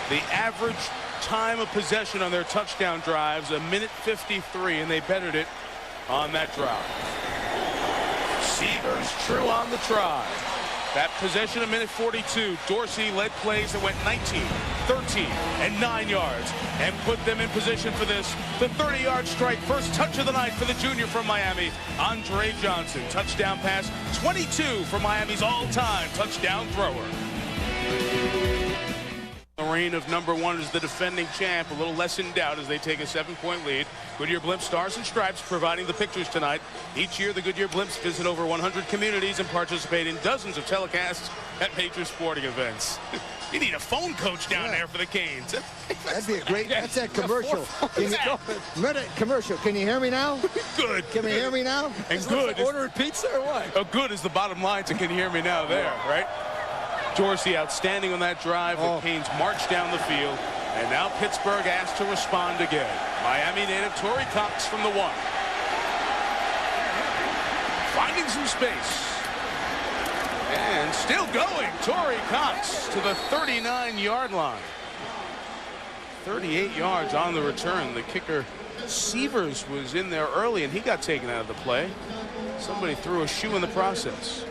The average time of possession on their touchdown drives, 1:53, and they bettered it on that drive. Seavers true on the try. That possession, 1:42. Dorsey led plays that went 19, 13, and 9 yards and put them in position for this. The 30-yard strike, first touch of the night for the junior from Miami, Andre Johnson. Touchdown pass, 22 for Miami's all-time touchdown thrower. The reign of #1 is the defending champ, a little less in doubt as they take a 7-point lead. Goodyear Blimp Stars and Stripes providing the pictures tonight. Each year, the Goodyear Blimps visit over 100 communities and participate in dozens of telecasts at major sporting events. You need a phone coach down there for the Canes. That'd be a great, that's that commercial. Commercial. Can you hear me now? Good. Can you hear me now? And good. Ordering pizza or what? Oh, good is the bottom line to can you hear me now there, right? Dorsey outstanding on that drive. The Canes march down the field. And now Pittsburgh asked to respond again. Miami native Torrey Cox from the 1. Finding some space. And still going. Torrey Cox to the 39-yard line. 38 yards on the return. The kicker, Seavers, was in there early, and he got taken out of the play. Somebody threw a shoe in the process.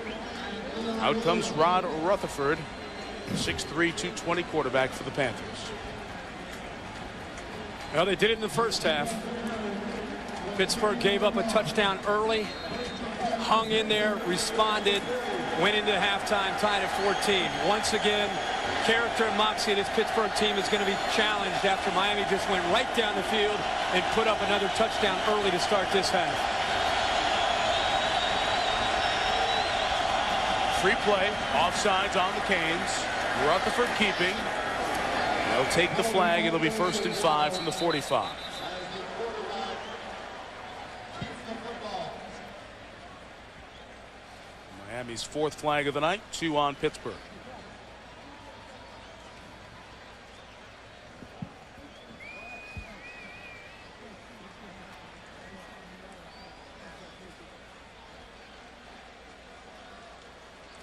Out comes Rod Rutherford, 6'3", 220 quarterback for the Panthers. Well, they did it in the first half. Pittsburgh gave up a touchdown early, hung in there, responded, went into halftime, tied at 14. Once again, character and moxie of this Pittsburgh team is going to be challenged after Miami just went right down the field and put up another touchdown early to start this half. Free play, offsides on the Canes. Rutherford keeping. They'll take the flag. It'll be 1st and 5 from the 45. Miami's 4th flag of the night, 2 on Pittsburgh.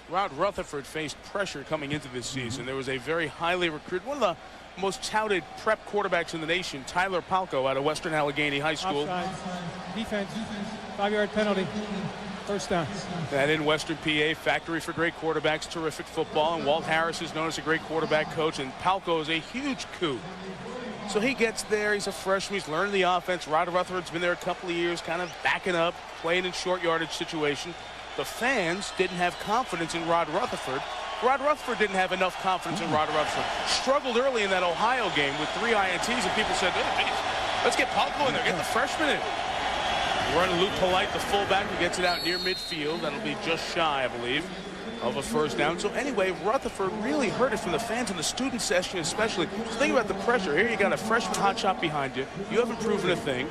Rod Rutherford faced pressure coming into this season. There was a very highly recruited, one of the most touted prep quarterbacks in the nation, Tyler Palko out of Western Allegheny High School. Offside. Defense, 5-yard penalty, first down. That in Western PA, factory for great quarterbacks, terrific football, and Walt Harris is known as a great quarterback coach, and Palko is a huge coup. So he gets there, he's a freshman, he's learning the offense. Rod Rutherford's been there a couple of years, kind of backing up, playing in short yardage situation. The fans didn't have confidence in Rod Rutherford. Rod Rutherford didn't have enough confidence in Rod Rutherford. Struggled early in that Ohio game with 3 INTs, and people said, hey, let's get Palko in there, get the freshman in. Run Luke Polite, the fullback, who gets it out near midfield. That'll be just shy, I believe, of a first down. So anyway, Rutherford really heard it from the fans in the student session especially. So think about the pressure. Here you got a freshman hotshot behind you. You haven't proven a thing.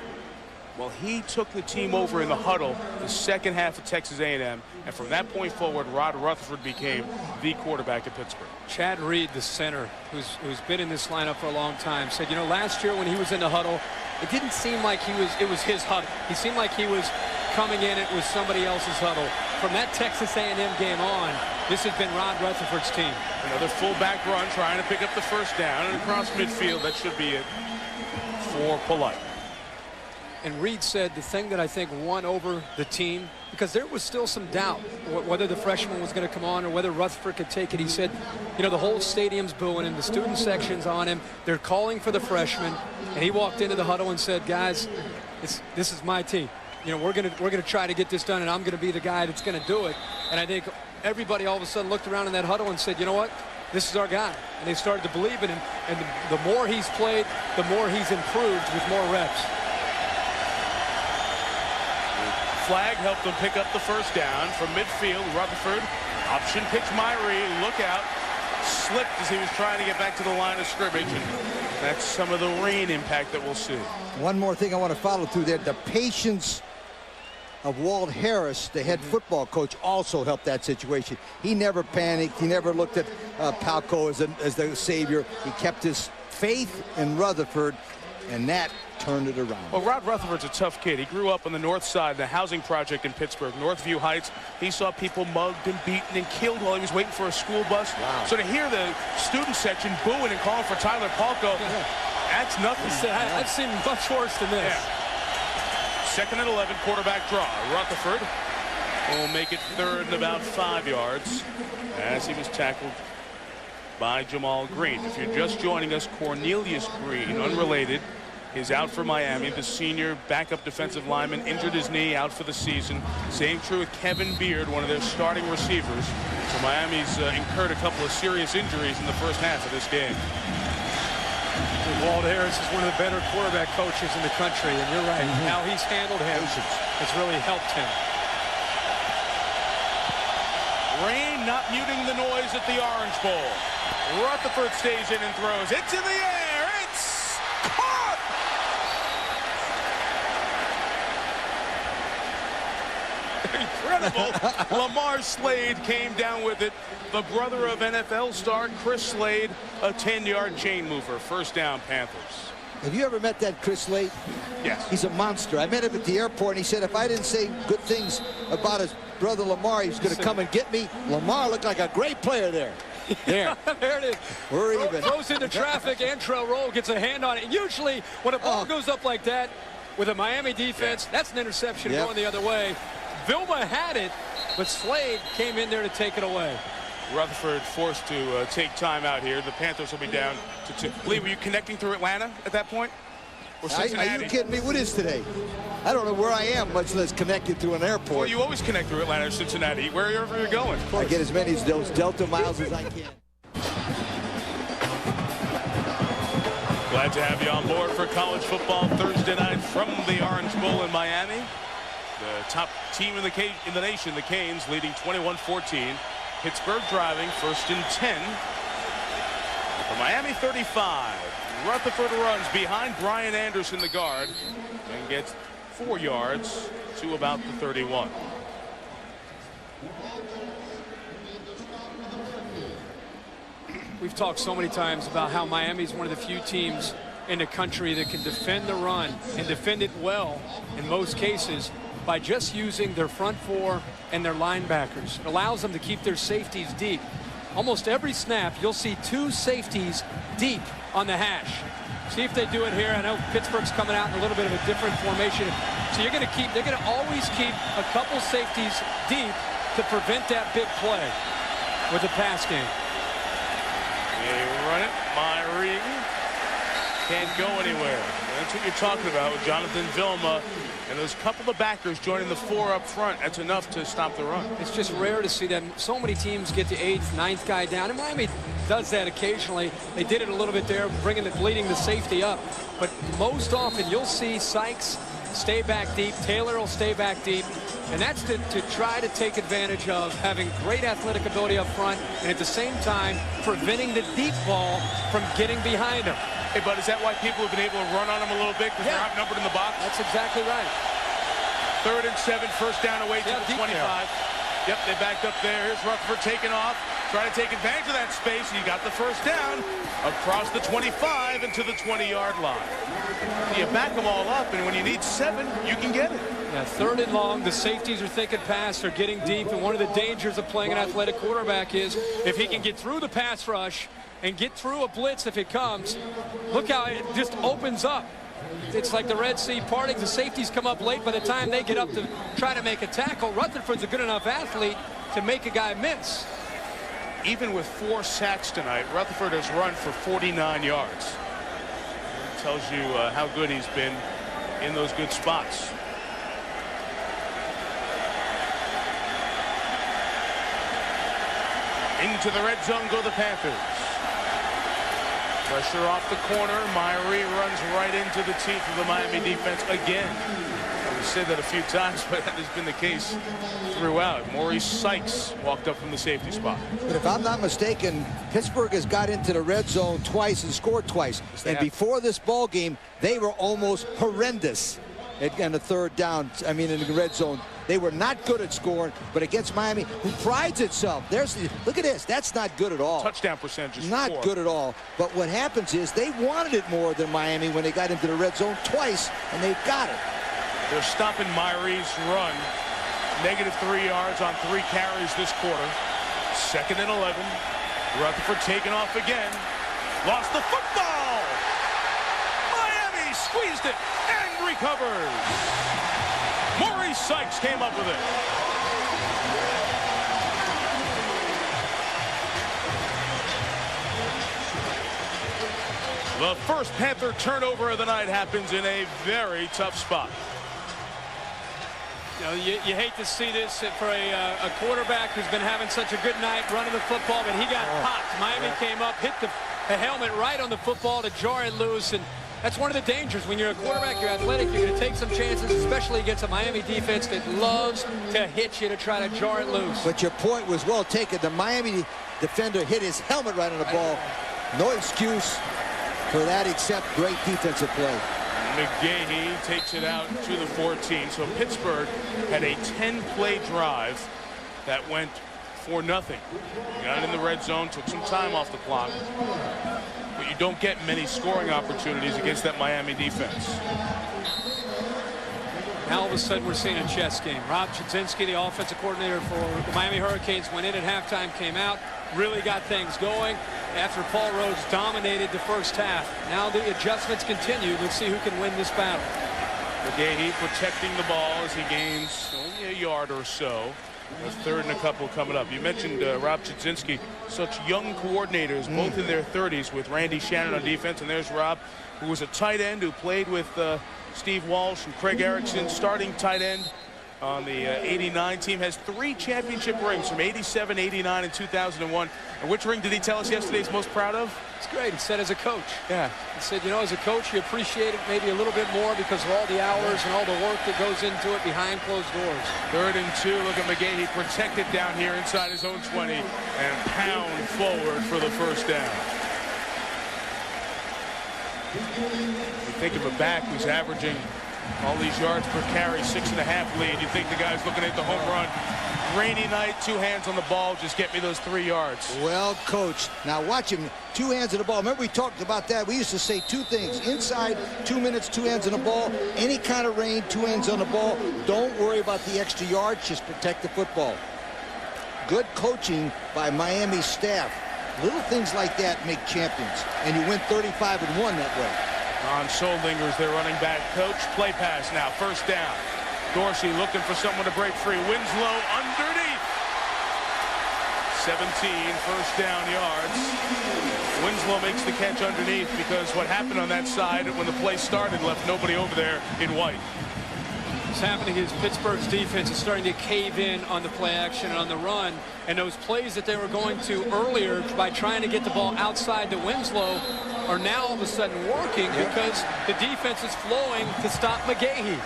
Well, he took the team over in the huddle the second half of Texas A&M, and from that point forward, Rod Rutherford became the quarterback at Pittsburgh. Chad Reed, the center, who's been in this lineup for a long time, said, you know, last year when he was in the huddle, it didn't seem like it was his huddle. He seemed like he was coming in, it was somebody else's huddle. From that Texas A&M game on, this has been Rod Rutherford's team. Another fullback run, trying to pick up the first down, and across midfield, that should be it for Polite. And Reed said the thing that I think won over the team, because there was still some doubt whether the freshman was going to come on or whether Rutherford could take it. He said, you know, the whole stadium's booing him, the student section's on him. They're calling for the freshman. And he walked into the huddle and said, guys, this is my team. You know, we're gonna try to get this done, and I'm going to be the guy that's going to do it. And I think everybody all of a sudden looked around in that huddle and said, you know what? This is our guy. And they started to believe in him. And the more he's played, the more he's improved with more reps. Flag helped them pick up the first down from midfield. Rutherford, option pitch Myrie, look out. Slipped as he was trying to get back to the line of scrimmage. And that's some of the rain impact that we'll see. One more thing I want to follow through there. The patience of Walt Harris, the head football coach, also helped that situation. He never panicked. He never looked at Palko as the savior. He kept his faith in Rutherford. and that turned it around. Well, Rod Rutherford's a tough kid. He grew up on the north side, the housing project in Pittsburgh, Northview Heights. He saw people mugged and beaten and killed while he was waiting for a school bus. Wow. So to hear the student section booing and calling for Tyler Palko, that's nothing. I've seen much worse than this. Yeah. 2nd and 11, quarterback draw. Rutherford will make it 3rd and about 5 yards as he was tackled by Jamal Green. If you're just joining us, Cornelius Green, unrelated, is out for Miami. The senior backup defensive lineman injured his knee, out for the season. Same true with Kevin Beard, one of their starting receivers. So Miami's incurred a couple of serious injuries in the first half of this game. Walt Harris is one of the better quarterback coaches in the country, and you're right. How he's handled him has really helped him. Rain not muting the noise at the Orange Bowl. Rutherford stays in and throws. It's in the air. It's caught. Incredible. Lamar Slade came down with it. The brother of NFL star Chris Slade, a 10-yard chain mover. First down, Panthers. Have you ever met that Chris Slade? Yes. He's a monster. I met him at the airport, and he said if I didn't say good things about his brother Lamar, he was going to come and get me. Lamar looked like a great player there. There. There it is. We're even. Throws into traffic. Antrell Roll gets a hand on it. And usually when a ball goes up like that with a Miami defense, that's an interception going the other way. Vilma had it, but Slade came in there to take it away. Rutherford forced to take time out here. The Panthers will be down to 2. Lee, were you connecting through Atlanta at that point? Or Cincinnati? Are you kidding me? What is today? I don't know where I am, much less connected through an airport. Well, you always connect through Atlanta or Cincinnati, wherever you're going. I get as many of those Delta miles as I can. Glad to have you on board for college football Thursday night from the Orange Bowl in Miami. The top team in the nation, the Canes, leading 21-14. Pittsburgh driving, 1st and 10. For Miami 35. Rutherford runs behind Brian Anderson, the guard, and gets 4 yards to about the 31. We've talked so many times about how Miami's one of the few teams in the country that can defend the run and defend it well in most cases by just using their front 4 and their linebackers. It allows them to keep their safeties deep. Almost every snap, you'll see 2 safeties deep on the hash. See if they do it here. I know Pittsburgh's coming out in a little bit of a different formation. So they're going to always keep a couple safeties deep to prevent that big play with the pass game. They run it. Myrie can't go anywhere. That's what you're talking about with Jonathan Vilma and those couple of backers joining the 4 up front. That's enough to stop the run. It's just rare to see that. So many teams get the 8th, 9th guy down, and Miami does that occasionally. They did it a little bit there, leading the safety up. But most often you'll see Sykes stay back deep. Taylor will stay back deep. And that's to try to take advantage of having great athletic ability up front and at the same time preventing the deep ball from getting behind him. Hey, bud, is that why people have been able to run on him a little bit because they're outnumbered in the box? That's exactly right. 3rd and 7, first down away to the 25. There. Yep, they backed up there. Here's Rutherford taking off, trying to take advantage of that space. He got the first down across the 25 and to the 20-yard line. You back them all up, and when you need 7, you can get it. Yeah, 3rd and long. The safeties are thinking pass. They're getting deep, and one of the dangers of playing an athletic quarterback is if he can get through the pass rush and get through a blitz if it comes, look how it just opens up. It's like the Red Sea parting. The safeties come up late. By the time they get up to try to make a tackle, Rutherford's a good enough athlete to make a guy miss. Even with 4 sacks tonight, Rutherford has run for 49 yards. It tells you how good he's been in those good spots. Into the red zone go the Panthers. Pressure off the corner. Myrie runs right into the teeth of the Miami defense again. We've said that a few times, but that has been the case throughout. Maurice Sykes walked up from the safety spot. But if I'm not mistaken, Pittsburgh has got into the red zone twice and scored twice. And before this ball game, they were almost horrendous in the 3rd down. I mean, in the red zone. They were not good at scoring, but against Miami, who prides itself. Look at this. That's not good at all. Touchdown percentage is not 4. good at all. But what happens is they wanted it more than Miami when they got into the red zone twice, and they got it. They're stopping Myrie's run. -3 yards on 3 carries this quarter. 2nd and 11. Rutherford taking off again. Lost the football. Miami squeezed it and recovers. Maurice Sykes came up with it. The first Panther turnover of the night happens in a very tough spot. You know, you hate to see this for a quarterback who's been having such a good night running the football, but he got popped. Miami came up, hit the helmet right on the football to jar it loose, and that's one of the dangers. When you're a quarterback, you're athletic, you're going to take some chances, especially against a Miami defense that loves to hit you to try to jar it loose. But your point was well taken. The Miami defender hit his helmet right on the ball. No excuse for that except great defensive play. McGahee takes it out to the 14. So Pittsburgh had a 10-play drive that went for nothing. Got in the red zone, took some time off the clock. But you don't get many scoring opportunities against that Miami defense. Now all of a sudden we're seeing a chess game. Rob Chudzinski, the offensive coordinator for the Miami Hurricanes, went in at halftime, came out, really got things going after Paul Rhodes dominated the first half. Now the adjustments continue. Let's see who can win this battle. McGahee protecting the ball as he gains only a yard or so. A 3rd and a couple coming up. You mentioned Rob Chudzinski, such young coordinators, both in their 30s, with Randy Shannon on defense. And there's Rob, who was a tight end who played with Steve Walsh and Craig Erickson, starting tight end on the 89 team, has 3 championship rings from 87, 89, and 2001. And which ring did he tell us yesterday he's most proud of? It's great. He said as a coach. Yeah. He said, you know, as a coach, you appreciate it maybe a little bit more because of all the hours and all the work that goes into it behind closed doors. 3rd and 2. Look at McGahee protected down here inside his own 20 and pound forward for the first down. You think of a back who's averaging all these yards per carry, 6.5 lead. You think the guy's looking at the home run. Rainy night, 2 hands on the ball. Just get me those 3 yards. Well coached. Now watch him. 2 hands on the ball. Remember we talked about that. We used to say 2 things. Inside, 2 minutes, 2 hands on the ball. Any kind of rain, 2 hands on the ball. Don't worry about the extra yards. Just protect the football. Good coaching by Miami's staff. Little things like that make champions. And you win 35-1 that way. On Solinger's their running back coach. Play pass now. 1st down. Dorsey looking for someone to break free. Winslow underneath. 17 1st down yards. Winslow makes the catch underneath because what happened on that side when the play started left nobody over there in white. What's happening is Pittsburgh's defense is starting to cave in on the play action and on the run, and those plays that they were going to earlier by trying to get the ball outside to Winslow are now all of a sudden working because the defense is flowing to stop McGahee.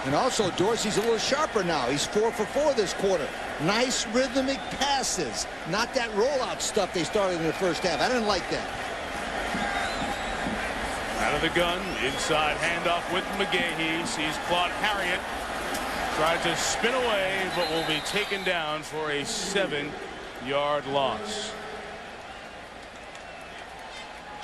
And also Dorsey's a little sharper now. He's 4 for 4 this quarter. Nice rhythmic passes, not that rollout stuff they started in the first half. I didn't like that. Out of the gun, inside handoff with McGahee. Sees Claude Harriet. Tried to spin away, but will be taken down for a 7-yard loss.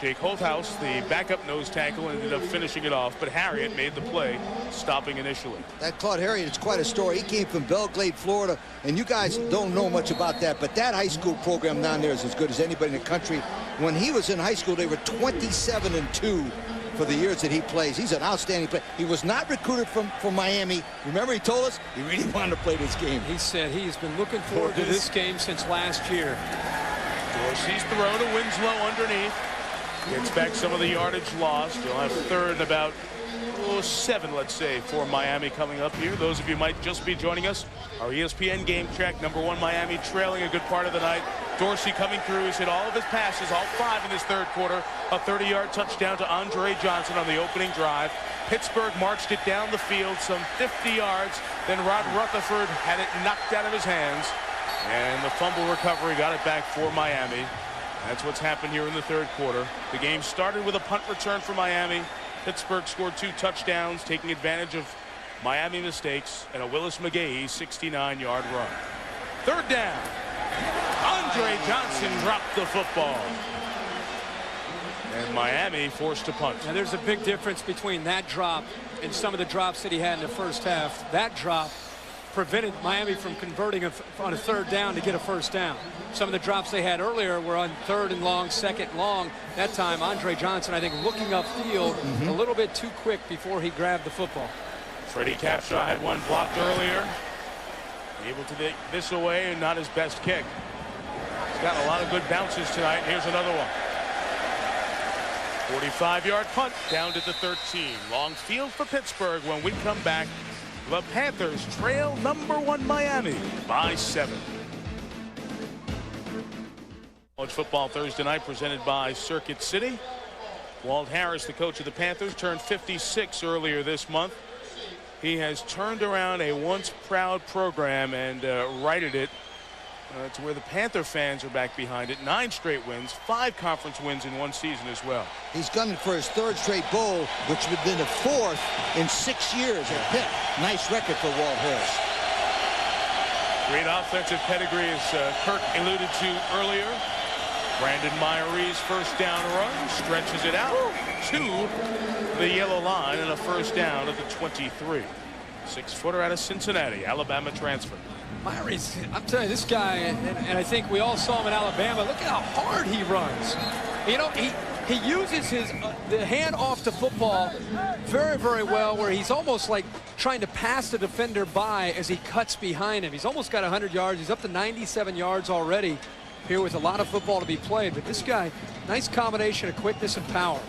Jake Holthouse, the backup nose tackle, ended up finishing it off, but Harriet made the play, stopping initially. That Claude Harriet is quite a story. He came from Belgrade, Florida, and you guys don't know much about that, but that high school program down there is as good as anybody in the country. When he was in high school, they were 27-2 for the years that he plays. He's an outstanding player. He was not recruited from Miami. Remember, he told us he really wanted to play this game. He said he's been looking forward to this game since last year. Dorsey's throw to Winslow underneath. Gets back some of the yardage lost. You'll have 3rd and about 7, let's say, for Miami coming up here. Those of you might just be joining us. Our ESPN game check. #1 Miami trailing a good part of the night. Dorsey coming through. He's hit all of his passes, all 5 in this 3rd quarter. A 30-yard touchdown to Andre Johnson on the opening drive. Pittsburgh marched it down the field some 50 yards. Then Rod Rutherford had it knocked out of his hands. And the fumble recovery got it back for Miami. That's what's happened here in the 3rd quarter. The game started with a punt return for Miami. Pittsburgh scored 2 touchdowns, taking advantage of Miami mistakes and a Willis McGahee 69-yard run. Third down. Andre Johnson dropped the football. And Miami forced to punt. Now there's a big difference between that drop and some of the drops that he had in the first half. That drop prevented Miami from converting on a third down to get a first down. Some of the drops they had earlier were on third and long, second and long. That time, Andre Johnson, I think, looking upfield a little bit too quick before he grabbed the football. Freddie Capshaw had one blocked earlier. Able to take this away and not his best kick. He's got a lot of good bounces tonight. Here's another one. 45-yard punt down to the 13. Long field for Pittsburgh. When we come back, the Panthers trail #1 Miami by 7. College football Thursday night presented by Circuit City. Walt Harris, the coach of the Panthers, turned 56 earlier this month. He has turned around a once proud program and righted it to where the Panther fans are back behind it. 9 straight wins, 5 conference wins in one season as well. He's gunning for his 3rd straight bowl, which would have been the 4th in 6 years at Pitt. Nice record for Walt Harris. Great offensive pedigree, as Kirk alluded to earlier. Brandon Myeree's first down run stretches it out to the yellow line and a first down at the 23. 6-footer out of Cincinnati, Alabama transfer. Myeree's, I'm telling you, this guy, and I think we all saw him in Alabama. Look at how hard he runs. You know, he uses the hand off the football very, very well, where he's almost like trying to pass the defender by as he cuts behind him. He's almost got 100 yards. He's up to 97 yards already here with a lot of football to be played. But this guy, nice combination of quickness and power.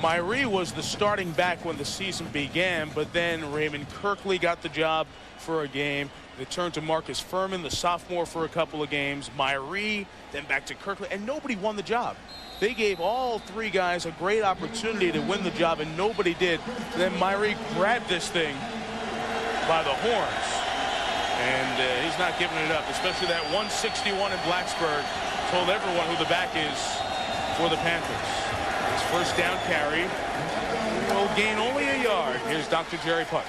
Myeree was the starting back when the season began, but then Raymond Kirkley got the job for a game. They turned to Marcus Furman, the sophomore, for a couple of games. Myeree, then back to Kirkley, and nobody won the job. They gave all 3 guys a great opportunity to win the job, and nobody did. Then Myeree grabbed this thing by the horns, and he's not giving it up, especially that 161 in Blacksburg. Told everyone who the back is for the Panthers. His first down carry will gain only a yard. Here's Dr. Jerry Punch.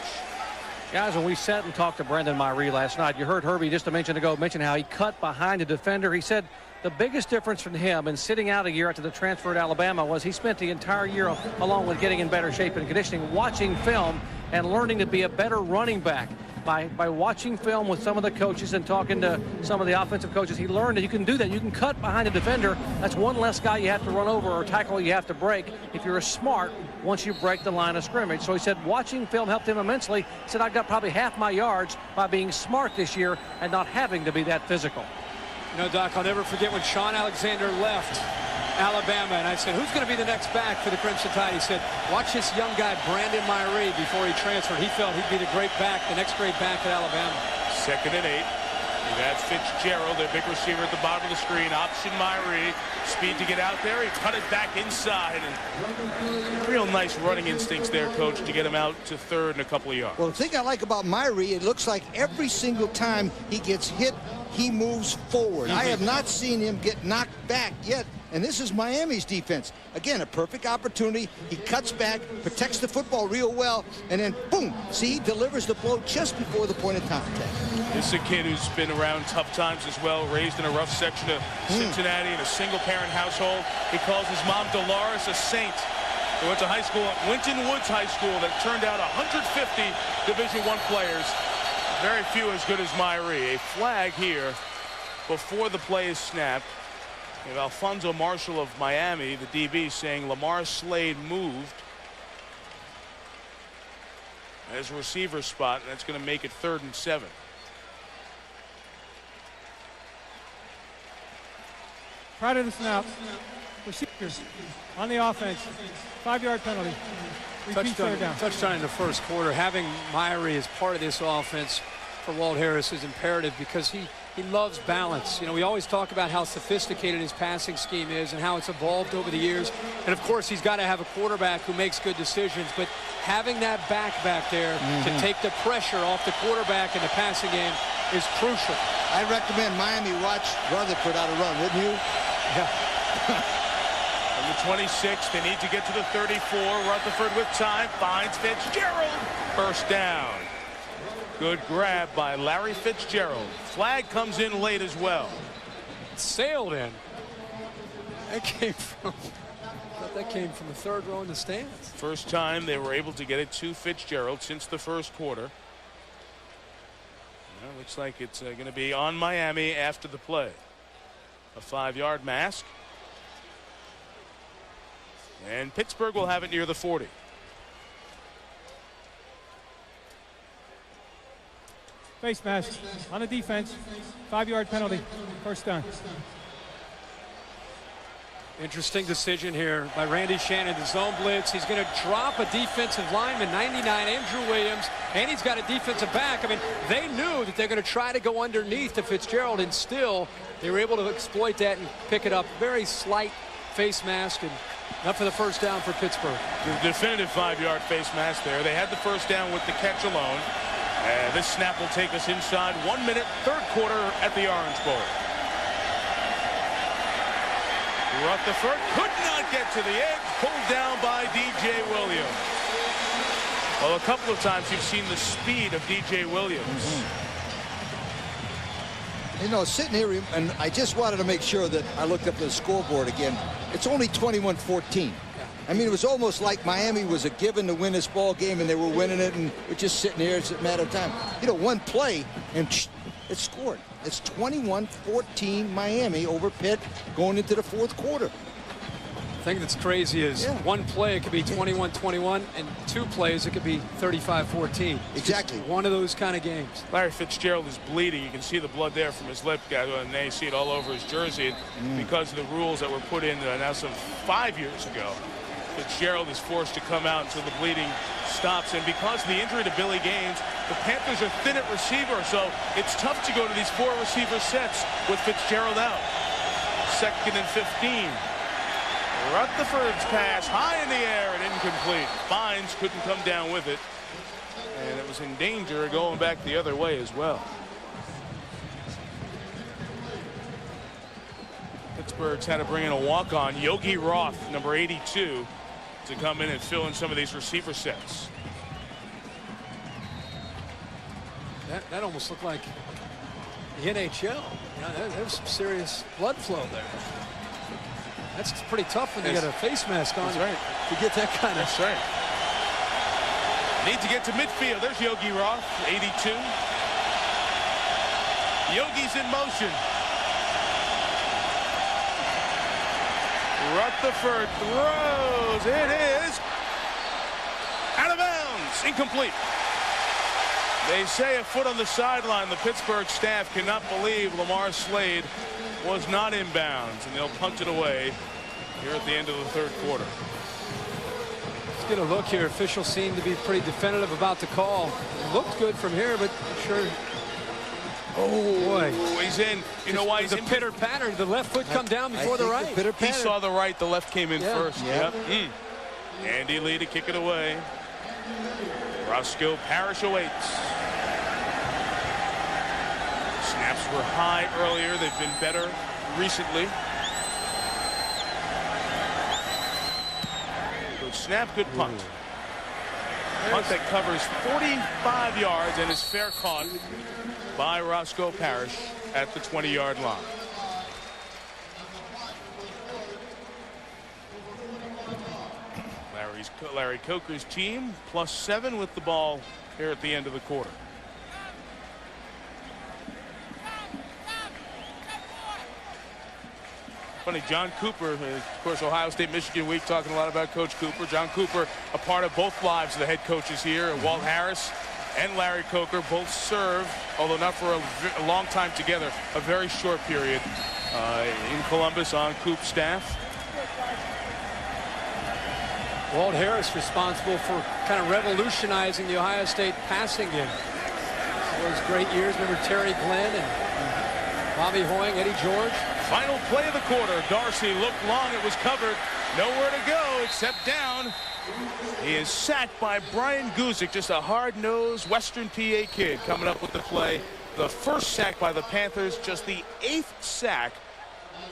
Guys, when we sat and talked to Brandon Myeree last night, you heard Herbie just a minute ago mention how he cut behind a defender. He said the biggest difference from him in sitting out a year after the transfer at Alabama was he spent the entire year, along with getting in better shape and conditioning, watching film and learning to be a better running back. By watching film with some of the coaches and talking to some of the offensive coaches, he learned that you can do that. You can cut behind a defender. That's one less guy you have to run over or tackle you have to break if you're smart once you break the line of scrimmage. So he said watching film helped him immensely. He said, I got probably half my yards by being smart this year and not having to be that physical. You know, Doc, I'll never forget when Sean Alexander left Alabama, and I said, who's going to be the next back for the Crimson Tide? He said, watch this young guy, Brandon Myeree, before he transferred. He felt he'd be the great back, the next great back at Alabama. 2nd and 8. That's Fitzgerald, their big receiver at the bottom of the screen. Option Myeree. Speed to get out there. He cut it back inside. And real nice running instincts there, Coach, to get him out to 3rd and a couple of yards. Well, the thing I like about Myeree, it looks like every single time he gets hit, he moves forward. I have not seen him get knocked back yet. And this is Miami's defense. Again, a perfect opportunity. He cuts back, protects the football real well, and then, boom, see, he delivers the blow just before the point of contact. This is a kid who's been around tough times as well, raised in a rough section of Cincinnati in a single-parent household. He calls his mom Dolores a saint. He went to high school at Winton Woods High School that turned out 150 Division I players. Very few as good as Myeree. A flag here before the play is snapped. We have Alfonso Marshall of Miami, the DB, saying Lamar Slade moved as receiver spot, and that's going to make it 3rd and 7. Prior to the snap, receivers on the offense, 5-yard penalty. Repeat third down. Touchdown in the first quarter. Having Myeree as part of this offense for Walt Harris is imperative because he loves balance. You know, we always talk about how sophisticated his passing scheme is and how it's evolved over the years. And of course, he's got to have a quarterback who makes good decisions. But having that back there to take the pressure off the quarterback in the passing game is crucial. I recommend Miami watch Rutherford how to run, wouldn't you? Yeah. From the 26, they need to get to the 34. Rutherford with time finds Fitzgerald. First down. Good grab by Larry Fitzgerald. Flag comes in late as well. Sailed in. That came from, I thought that came from the third row in the stands. First time they were able to get it to Fitzgerald since the first quarter. Well, looks like it's going to be on Miami after the play. A 5-yard mask. And Pittsburgh will have it near the 40. Face mask on the defense. 5-yard penalty. First down. Interesting decision here by Randy Shannon. The zone blitz. He's going to drop a defensive lineman, 99, Andrew Williams, and he's got a defensive back. I mean, they knew that they're going to try to go underneath to Fitzgerald, and still they were able to exploit that and pick it up. Very slight face mask, and enough for the first down for Pittsburgh. The definitive 5-yard face mask there. They had the first down with the catch alone. And this snap will take us inside 1 minute, third quarter at the Orange Bowl. Rutherford could not get to the edge, pulled down by D.J. Williams. Well, a couple of times you've seen the speed of D.J. Williams. You know, sitting here, and I just wanted to make sure that I looked up the scoreboard again. It's only 21-14. I mean, it was almost like Miami was a given to win this ball game, and they were winning it, and we're just sitting here. It's a matter of time. You know, one play, and it's scored. It's 21-14 Miami over Pitt going into the fourth quarter. The thing that's crazy is one play, it could be 21-21, and two plays, it could be 35-14. Exactly. One of those kind of games. Larry Fitzgerald is bleeding. You can see the blood there from his lip, and they see it all over his jersey. And because of the rules that were put in now some 5 years ago, Fitzgerald is forced to come out until the bleeding stops. And because of the injury to Billy Gaines, the Panthers are thin at receiver, so it's tough to go to these 4 receiver sets with Fitzgerald out. 2nd and 15. Rutherford's pass high in the air and incomplete. Bynes couldn't come down with it, and it was in danger of going back the other way as well. Pittsburgh's had to bring in a walk-on, Yogi Roth, number 82, to come in and fill in some of these receiver sets. That almost looked like the NHL. You know, there's some serious blood flow there. That's pretty tough when you got a face mask on. That's right. To get that kind of. That's right. Need to get to midfield. There's Yogi Roth, 82. Yogi's in motion. Rutherford throws. It is out of bounds. Incomplete. They say a foot on the sideline. The Pittsburgh staff cannot believe Lamar Slade was not in bounds, and they'll punt it away here at the end of the third quarter. Let's get a look here. Officials seem to be pretty definitive about the call. It looked good from here, but sure. Oh boy, he's in. You know why he's the in? pitter patter. The left foot come down before the right. He saw the right. The left came in first. Yeah. Yep. Andy Lee to kick it away. Roscoe Parrish awaits. Snaps were high earlier. They've been better recently. Good snap, good punt. Punt that covers 45 yards and is fair caught by Roscoe Parrish at the 20-yard line. Larry Coker's team +7 with the ball here at the end of the quarter. Funny, John Cooper, of course, Ohio State Michigan Week, talking a lot about Coach Cooper. John Cooper, a part of both lives of the head coaches here. Walt Harris and Larry Coker both served, although not for a long time together, a very short period in Columbus on Coop's staff. Walt Harris responsible for kind of revolutionizing the Ohio State passing game. Those great years. Remember Terry Glenn and Bobby Hoying, Eddie George. Final play of the quarter. Darcy looked long. It was covered. Nowhere to go except down. He is sacked by Brian Guzik, just a hard-nosed Western PA kid coming up with the play. The first sack by the Panthers, just the 8th sack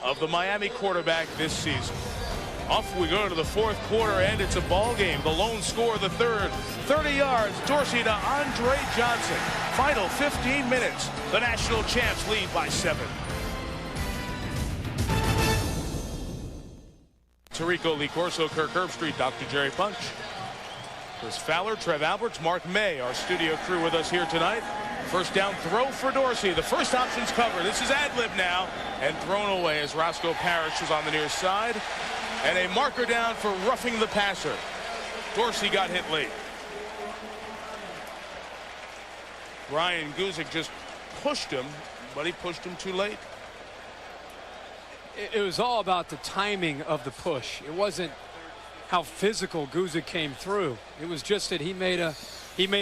of the Miami quarterback this season. Off we go to the fourth quarter, and it's a ball game. The lone score of the third. 30 yards, Dorsey to Andre Johnson. Final 15 minutes. The national champs lead by 7. Tirico, Lee Corso, Kirk Herbstreit, Dr. Jerry Punch, Chris Fowler, Trev Alberts, Mark May, our studio crew with us here tonight. First down throw for Dorsey. The first option's covered. This is ad-lib now, and thrown away as Roscoe Parrish is on the near side. And a marker down for roughing the passer. Dorsey got hit late. Brian Guzik just pushed him, but he pushed him too late. It was all about the timing of the push. It wasn't how physical Guzik came through. It was just that he made a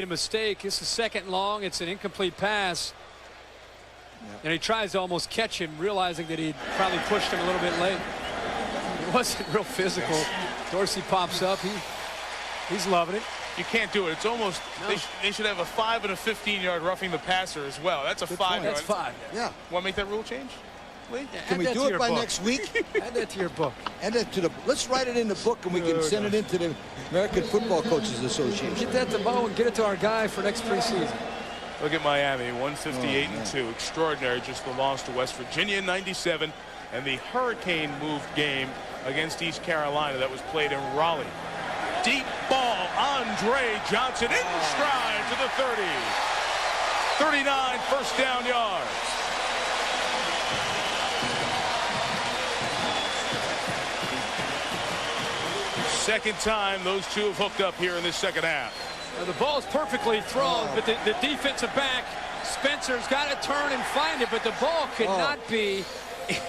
mistake. It's a second long. It's an incomplete pass. Yep. And he tries to almost catch him, realizing that he probably pushed him a little bit late. It wasn't real physical. Dorsey pops up. He's loving it. You can't do it. It's almost, no. They should have a 5 and a 15-yard roughing the passer as well. That's a 5-yard. That's 5. Yeah. Want to make that rule change? Yeah, can we do it by next week? Add that to your book. Add that to the. Let's write it in the book, and we can send it into the American Football Coaches Association. Get that to Mo and get it to our guy for next preseason. Look at Miami, 158-2. Extraordinary. Just the loss to West Virginia in '97, and the hurricane-moved game against East Carolina that was played in Raleigh. Deep ball, Andre Johnson in stride to the 30. 39 first down yards. Second time those two have hooked up here in this second half. The ball's perfectly thrown, but the defensive back, Spencer's got to turn and find it, but the ball could not be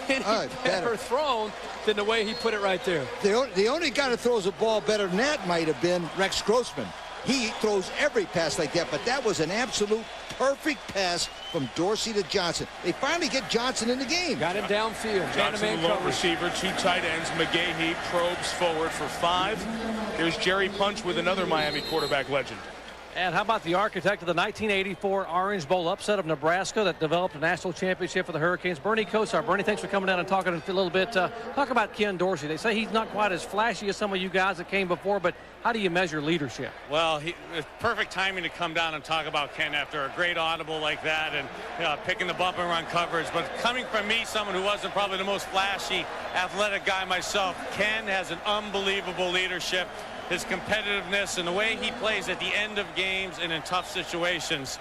any better thrown than the way he put it right there. The only guy that throws a ball better than that might have been Rex Grossman. He throws every pass like that, but that was an absolute perfect pass from Dorsey to Johnson. They finally get Johnson in the game. Got him downfield. Johnson, the lone receiver, 2 tight ends. McGahee probes forward for 5. Here's Jerry Punch with another Miami quarterback legend. And how about the architect of the 1984 Orange Bowl upset of Nebraska that developed a national championship for the Hurricanes, Bernie Kosar. Bernie, thanks for coming down and talking a little bit. Talk about Ken Dorsey. They say he's not quite as flashy as some of you guys that came before, but how do you measure leadership? Well, it's perfect timing to come down and talk about Ken after a great audible like that and picking the bump and run coverage. But coming from me, someone who wasn't probably the most flashy athletic guy myself, Ken has an unbelievable leadership. His competitiveness and the way he plays at the end of games and in tough situations,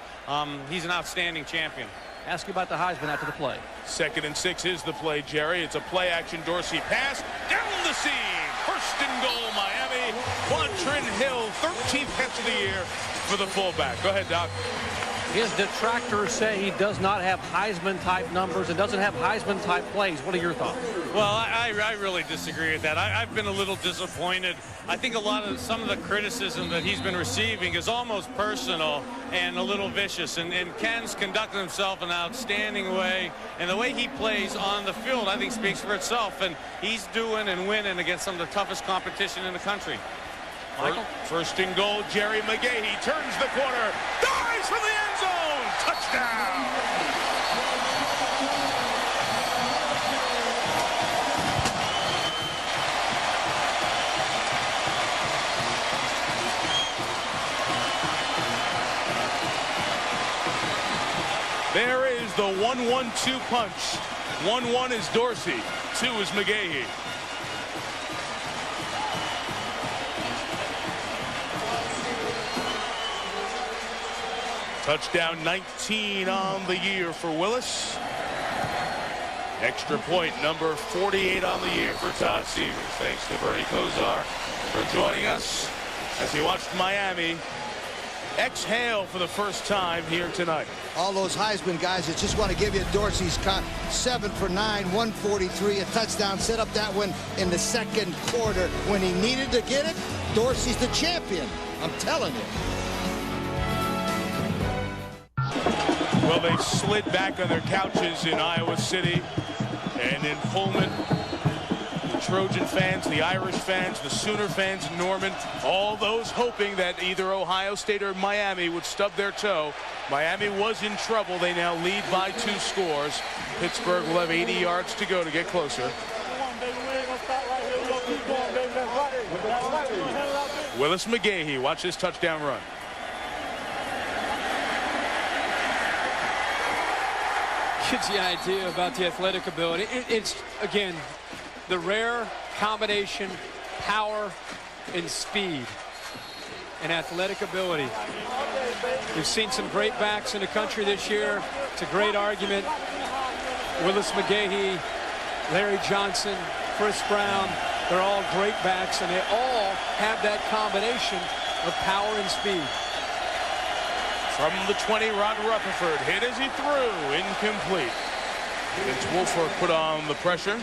he's an outstanding champion. Ask you about the Heisman after the play. 2nd and 6 is the play, Jerry. It's a play-action Dorsey pass down the seam. First and goal, Miami. Quantrill Hill, 13th catch of the year for the fullback. Go ahead, Doc. His detractors say he does not have Heisman-type numbers and doesn't have Heisman-type plays. What are your thoughts? Well, I really disagree with that. I've been a little disappointed. I think some of the criticism that he's been receiving is almost personal and a little vicious. And Ken's conducting himself in an outstanding way. And the way he plays on the field, I think, speaks for itself. And he's doing and winning against some of the toughest competition in the country. Michael? First and goal, Jerry McGahee turns the corner, dives for the end zone, touchdown! There is the 1-1-2 punch. 1-1 is Dorsey, 2 is McGahee. Touchdown 19 on the year for Willis. Extra point number 48 on the year for Todd Stevens. Thanks to Bernie Kosar for joining us as he watched Miami exhale for the first time here tonight. All those Heisman guys that just want to give you Dorsey's 7 for 9, 143, a touchdown. Set up that one in the second quarter when he needed to get it. Dorsey's the champion. I'm telling you. Well, they slid back on their couches in Iowa City and in Pullman. The Trojan fans, the Irish fans, the Sooner fans in Norman, all those hoping that either Ohio State or Miami would stub their toe. Miami was in trouble. They now lead by 2 scores. Pittsburgh will have 80 yards to go to get closer. Willis McGahee, watch this touchdown run. Gives you an idea about the athletic ability. It's, again, the rare combination, power and speed and athletic ability. We've seen some great backs in the country this year. It's a great argument. Willis McGahee, Larry Johnson, Chris Brown, they're all great backs, and they all have that combination of power and speed. From the 20, Rod Rutherford hit as he threw, incomplete. Vince Wilfork put on the pressure.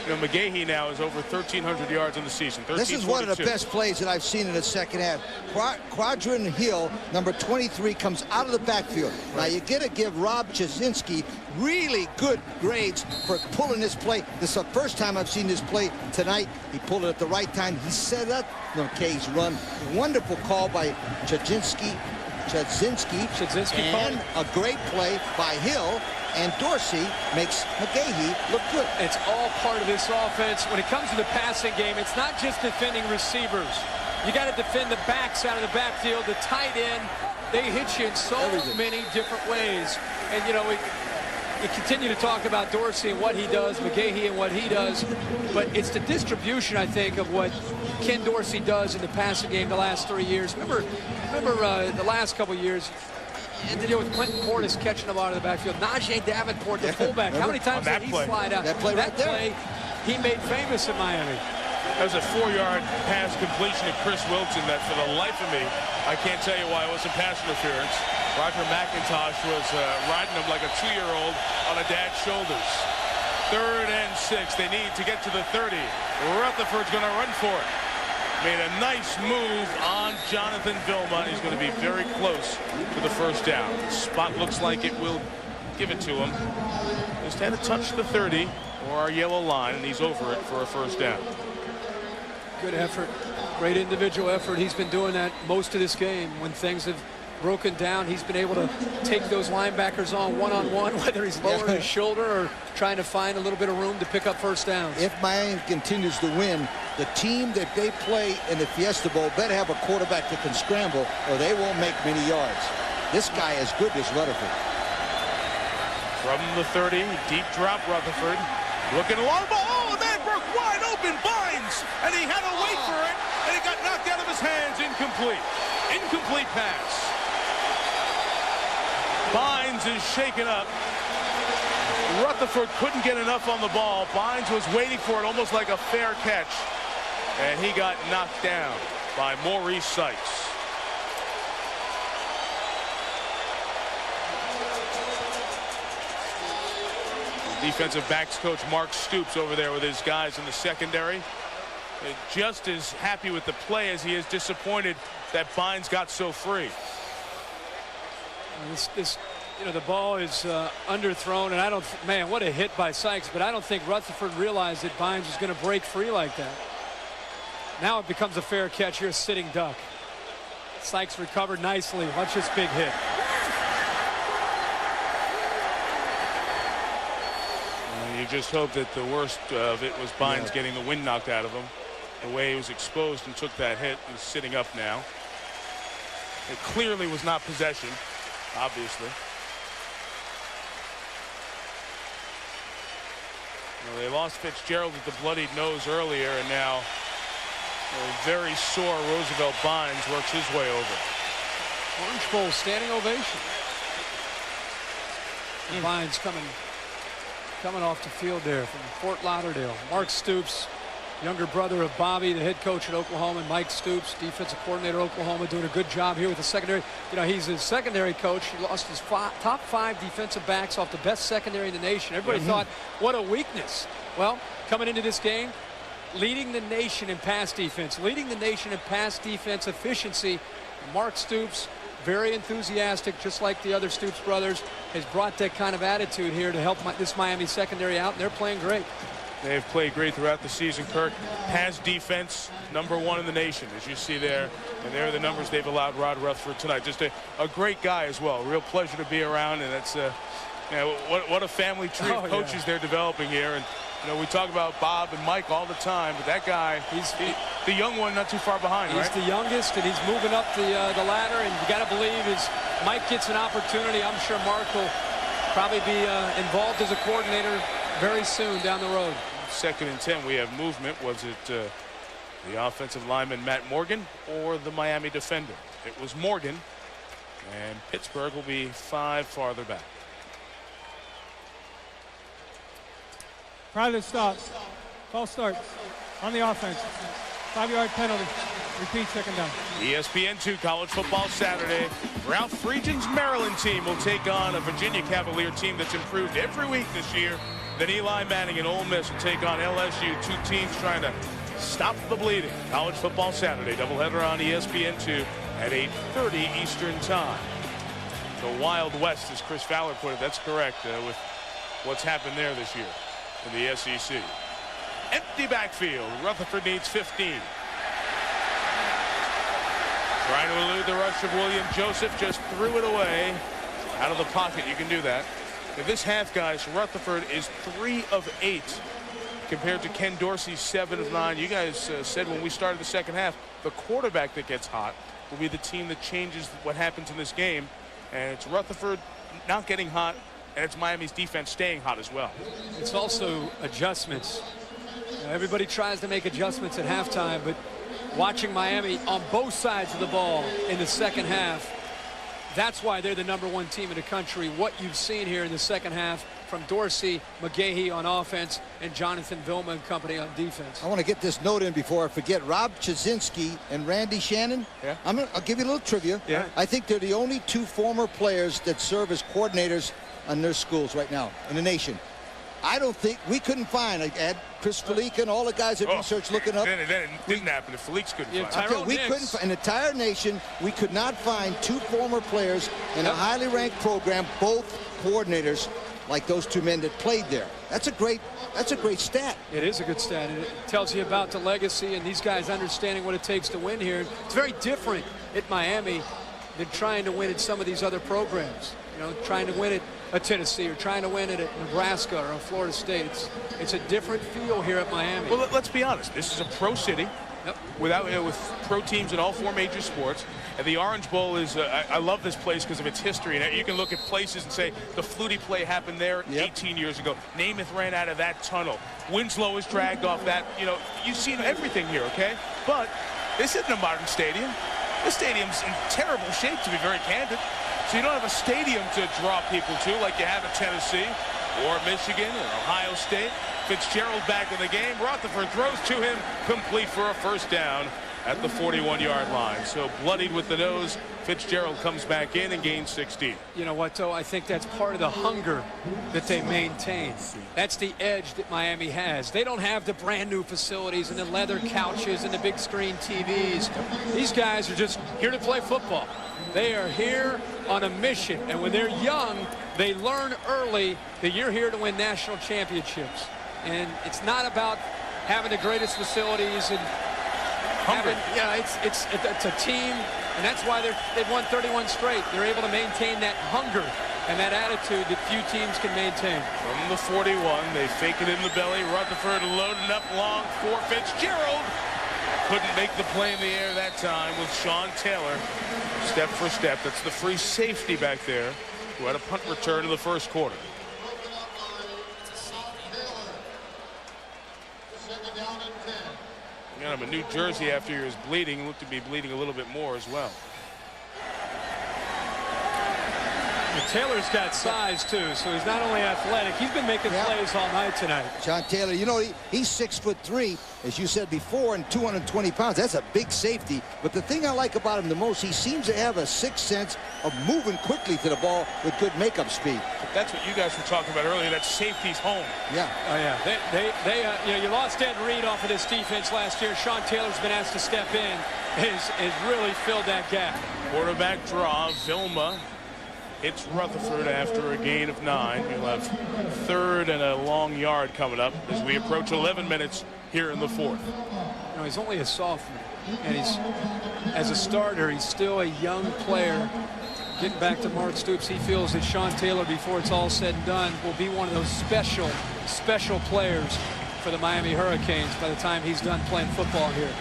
You know, McGahee now is over 1,300 yards in the season. This is one of the best plays that I've seen in the second half. Quadrin Hill, number 23, comes out of the backfield. Now, you got to give Rob Jasinski really good grades for pulling this play. This is the first time I've seen this play tonight. He pulled it at the right time. He set up McKay's run. Wonderful call by Jasinski, and a great play by Hill. And Dorsey makes McGahee look good. It's all part of this offense. When it comes to the passing game, it's not just defending receivers. You got to defend the backs out of the backfield, the tight end. They hit you in so many different ways. And, you know, we continue to talk about Dorsey and what he does, McGahee and what he does. But it's the distribution, I think, of what Ken Dorsey does in the passing game the last 3 years. Remember the last couple of years, and to deal with Clinton Portis catching him out of the backfield. Najee Davenport, the fullback. How many times did he slide out? That play he made famous in Miami. That was a 4-yard pass completion to Chris Wilson that, for the life of me, I can't tell you why it wasn't pass interference. Roger McIntosh was riding him like a 2-year-old on a dad's shoulders. 3rd and 6. They need to get to the 30. Rutherford's going to run for it. Made a nice move on Jonathan Vilma. He's going to be very close to the first down. The spot looks like it will give it to him. Just had to touch the 30 or our yellow line, and he's over it for a first down. Good effort. Great individual effort. He's been doing that most of this game. When things have broken down, he's been able to take those linebackers on one-on-one, whether he's lowering his shoulder or trying to find a little bit of room to pick up first downs. If Miami continues to win, the team that they play in the Fiesta Bowl better have a quarterback that can scramble, or they won't make many yards. This guy is good as Rutherford. From the 30, deep drop Rutherford. Looking long ball. Oh, and that broke wide open. Bynes, and he had to wait for it, and it got knocked out of his hands. Incomplete. Incomplete pass. Bynes is shaken up. Rutherford couldn't get enough on the ball. Bynes was waiting for it almost like a fair catch. And he got knocked down by Maurice Sykes. Defensive backs coach Mark Stoops over there with his guys in the secondary. Just as happy with the play as he is disappointed that Bynes got so free. You know, the ball is underthrown, and man, what a hit by Sykes, but I don't think Rutherford realized that Bynes was going to break free like that. Now it becomes a fair catch. You're a sitting duck. Sykes recovered nicely. Watch this big hit. You just hope that the worst of it was Bynes getting the wind knocked out of him. The way he was exposed and took that hit, he's sitting up now. It clearly was not possession, obviously. Well, they lost Fitzgerald with the bloodied nose earlier, and now a very sore Roosevelt Bynes works his way over. Orange Bowl standing ovation. Bynes coming off the field there from Fort Lauderdale. Mark Stoops, younger brother of Bobby, the head coach at Oklahoma, and Mike Stoops, defensive coordinator at Oklahoma, doing a good job here with the secondary. You know, he's his secondary coach. He lost his top 5 defensive backs off the best secondary in the nation. Everybody thought, what a weakness. Well, coming into this game, leading the nation in pass defense, leading the nation in pass defense efficiency. Mark Stoops, very enthusiastic, just like the other Stoops brothers, has brought that kind of attitude here to help this Miami secondary out, and they're playing great. They've played great throughout the season, Kirk. Pass defense, #1 in the nation, as you see there. And there are the numbers they've allowed Rod Rutherford tonight. Just a great guy as well. Real pleasure to be around, and that's you know, what a family tree of coaches they're developing here. And You know, we talk about Bob and Mike all the time, but that guy, he's the young one not too far behind, he's right? the youngest, and he's moving up the ladder, and you got to believe as Mike gets an opportunity, I'm sure Mark will probably be involved as a coordinator very soon down the road. 2nd and 10, we have movement. Was it the offensive lineman Matt Morgan or the Miami defender? It was Morgan, and Pittsburgh will be 5 farther back. Prior to the stop, false start on the offense. 5-yard penalty. Repeat, 2nd down. ESPN2 College Football Saturday. Ralph Friedgen's Maryland team will take on a Virginia Cavalier team that's improved every week this year. Then Eli Manning and Ole Miss will take on LSU. 2 teams trying to stop the bleeding. College Football Saturday. Doubleheader on ESPN2 at 8:30 Eastern Time. The Wild West, as Chris Fowler put it. That's correct with what's happened there this year in the SEC. Empty backfield. Rutherford needs 15. Trying to elude the rush of William Joseph. Just threw it away out of the pocket. You can do that. If this half, guys, Rutherford is 3 of 8 compared to Ken Dorsey's 7 of 9. You guys said when we started the second half, the quarterback that gets hot will be the team that changes what happens in this game. And it's Rutherford not getting hot, and it's Miami's defense staying hot as well. It's also adjustments. Everybody tries to make adjustments at halftime, but watching Miami on both sides of the ball in the second half, that's why they're the #1 team in the country. What you've seen here in the second half from Dorsey, McGahee on offense, and Jonathan Vilma and company on defense. I want to get this note in before I forget. Rob Chazinski and Randy Shannon. Yeah. I'll give you a little trivia. Yeah. I think they're the only 2 former players that serve as coordinators on their schools right now in the nation. I don't think we couldn't find. I had Chris Felica and all the guys at research looking up. Then it didn't happen if Felix couldn't find it. We couldn't find, in the entire nation, we could not find 2 former players in a highly ranked program, both coordinators like those 2 men that played there. That's a great stat. It is a good stat. It tells you about the legacy and these guys understanding what it takes to win here. It's very different at Miami than trying to win at some of these other programs. You know, trying to win at Tennessee or trying to win it at Nebraska or Florida State. It's a different feel here at Miami. Well, let's be honest. This is a pro city. Yep. With pro teams in all 4 major sports. And the Orange Bowl is, I love this place because of its history. And you can look at places and say the Flutie play happened there 18 years ago. Namath ran out of that tunnel. Winslow was dragged off that. You know, you've seen everything here, okay? But this isn't a modern stadium. This stadium's in terrible shape, to be very candid. So you don't have a stadium to draw people to like you have at Tennessee or Michigan or Ohio State. Fitzgerald back in the game. Rutherford throws to him, complete for a first down at the 41-yard line. So bloodied with the nose, Fitzgerald comes back in and gains 16. You know what, though? I think that's part of the hunger that they maintain. That's the edge that Miami has. They don't have the brand new facilities and the leather couches and the big screen TVs. These guys are just here to play football. They are here on a mission, and when they're young, they learn early that you're here to win national championships. And it's not about having the greatest facilities and having, it's a team, and that's why they've won 31 straight. They're able to maintain that hunger and that attitude that few teams can maintain. From the 41, they fake it in the belly. Rutherford loaded up long for Fitzgerald. Couldn't make the play in the air that time with Sean Taylor. Step for step. That's the free safety back there who had a punt return in the first quarter. Got him a New Jersey after he was bleeding. Looked to be bleeding a little bit more as well. Taylor's got size, too, so he's not only athletic, he's been making plays all night tonight. Sean Taylor, you know, he's 6'3", as you said before, and 220 pounds. That's a big safety. But the thing I like about him the most, he seems to have a sixth sense of moving quickly to the ball with good makeup speed. But that's what you guys were talking about earlier, that safety's home. Yeah. Oh, yeah. You know, you lost Ed Reed off of this defense last year. Sean Taylor's been asked to step in, has really filled that gap. Quarterback draw, Vilma hits Rutherford after a gain of 9. You'll have third and a long yard coming up as we approach 11 minutes here in the fourth. You know, he's only a sophomore, and as a starter, he's still a young player Getting back to Mark Stoops, he feels that Sean Taylor, before it's all said and done, will be one of those special players for the Miami Hurricanes by the time he's done playing football here.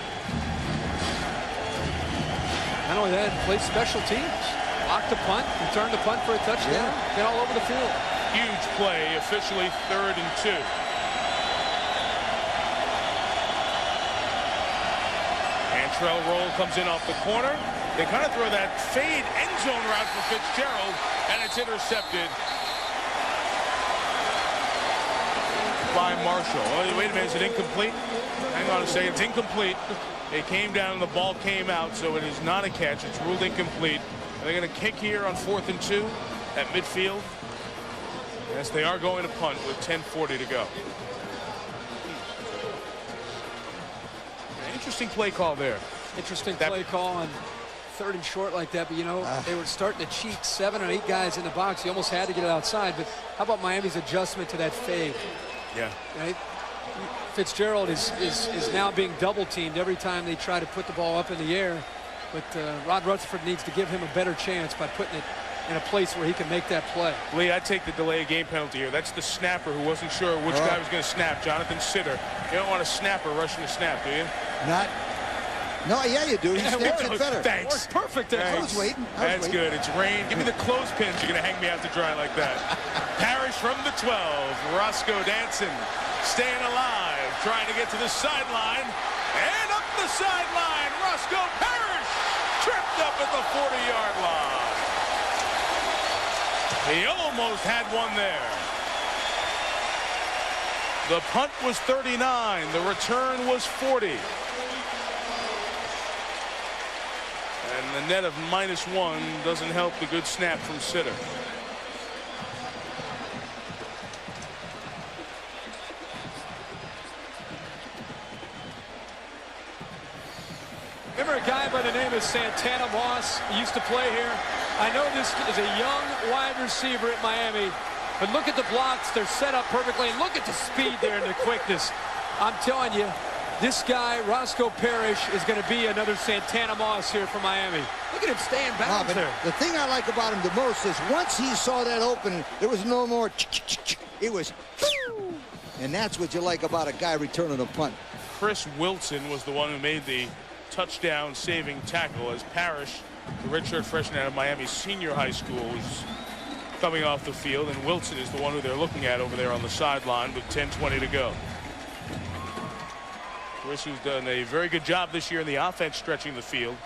Not only that, played special teams. Blocked the punt, returned the punt for a touchdown, been all over the field. Huge play, officially 3rd and 2. Cantrell roll comes in off the corner. They kind of throw that fade end zone route for Fitzgerald, and it's intercepted by Marshall. Oh, wait a minute, is it incomplete? Hang on a second, it's incomplete. It came down and the ball came out, so it is not a catch. It's ruled incomplete. They're going to kick here on 4th and 2 at midfield. Yes, they are going to punt with 10:40 to go. Interesting play call there. Interesting play call on 3rd and short like that, but you know, they were starting to cheat 7 or 8 guys in the box. He almost had to get it outside, but how about Miami's adjustment to that fade? Yeah. Right? Fitzgerald is now being double teamed every time they try to put the ball up in the air, but Rod Rutherford needs to give him a better chance by putting it in a place where he can make that play. Lee, I'd take the delay of game penalty here. That's the snapper who wasn't sure which guy was going to snap. Jonathan Sitter. You don't want a snapper rushing the snap, do you? Not. No, yeah, you do. He snaps it better. Thanks. Perfect. I was waiting. That's good. It's rain. Give me the clothespins. You're going to hang me out to dry like that. Parrish from the 12. Roscoe Danson staying alive, trying to get to the sideline. And up the sideline. Roscoe Parrish tripped up at the 40-yard line. He almost had one there. The punt was 39. The return was 40. And the net of -1 doesn't help the good snap from Sitter. Remember a guy by the name of Santana Moss? He used to play here. I know this is a young wide receiver at Miami, but look at the blocks. They're set up perfectly. And look at the speed there and the quickness. I'm telling you, this guy, Roscoe Parrish, is going to be another Santana Moss here for Miami. Look at him staying bounds there. The thing I like about him the most is once he saw that opening, there was no more. It was. And that's what you like about a guy returning a punt. Chris Wilson was the one who made the touchdown saving tackle as Parrish, the redshirt freshman out of Miami Senior High School, was coming off the field, and Wilson is the one who they're looking at over there on the sideline with 10:20 to go. Chris, who's done a very good job this year in the offense stretching the field.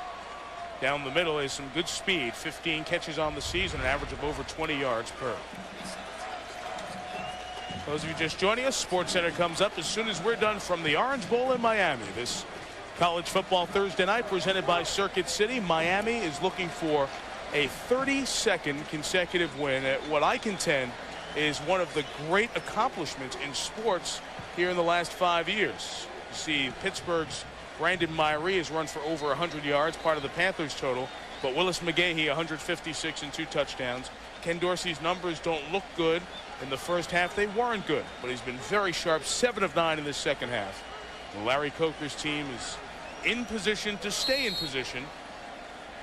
Down the middle is some good speed. 15 catches on the season, an average of over 20 yards per. Those of you just joining us, SportsCenter comes up as soon as we're done from the Orange Bowl in Miami. This college football Thursday night presented by Circuit City. Miami is looking for a 32nd consecutive win at what I contend is one of the great accomplishments in sports here in the last 5 years. You see Pittsburgh's Brandon Myrie has run for over 100 yards, part of the Panthers total, but Willis McGahee 156 and 2 touchdowns. Ken Dorsey's numbers don't look good. In the first half they weren't good, but he's been very sharp, 7 of 9 in the second half. Larry Coker's team is in position to stay in position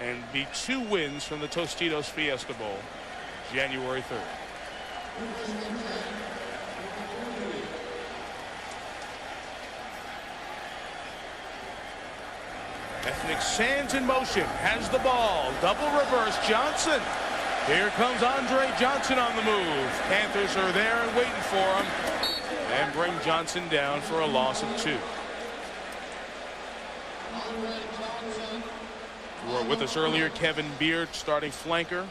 and be 2 wins from the Tostitos Fiesta Bowl, January 3rd. Ethnic Sands in motion, has the ball, double reverse, Johnson. Here comes Andre Johnson on the move. Panthers are there and waiting for him and bring Johnson down for a loss of 2. You were with us earlier, Kevin Beard, starting flanker,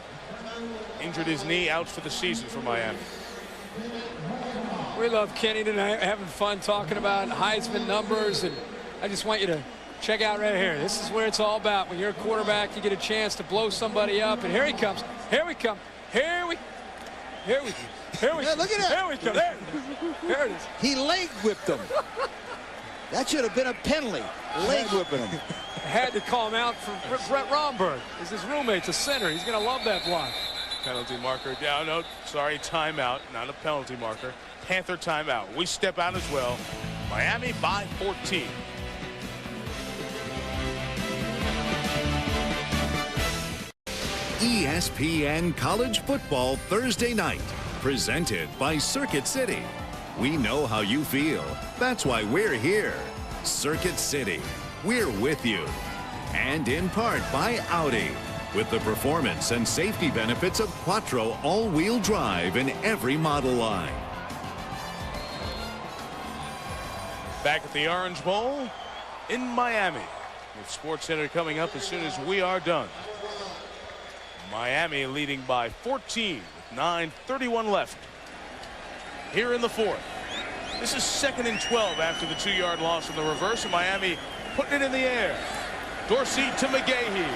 injured his knee, out for the season for Miami. We love Kenny tonight, having fun talking about Heisman numbers, and I just want you to check out right here. This is where it's all about. When you're a quarterback, you get a chance to blow somebody up, and here he comes. Here we come. Here we Yeah, look at that. Here we come. There it is. He leg whipped him. That should have been a penalty. Leg whipping him. Had to call him out for Brett Romberg. Is his roommate, the center. He's going to love that block. Penalty marker down. No, sorry, timeout. Not a penalty marker. Panther timeout. We step out as well. Miami by 14. ESPN College Football Thursday Night, presented by Circuit City. We know how you feel. That's why we're here. Circuit City, we're with you. And in part by Audi, with the performance and safety benefits of Quattro all-wheel drive in every model line. Back at the Orange Bowl in Miami, with SportsCenter coming up as soon as we are done. Miami leading by 14 with 9:31 left here in the fourth. This is 2nd and 12 after the 2-yard loss in the reverse, and Miami putting it in the air. Dorsey to McGahee.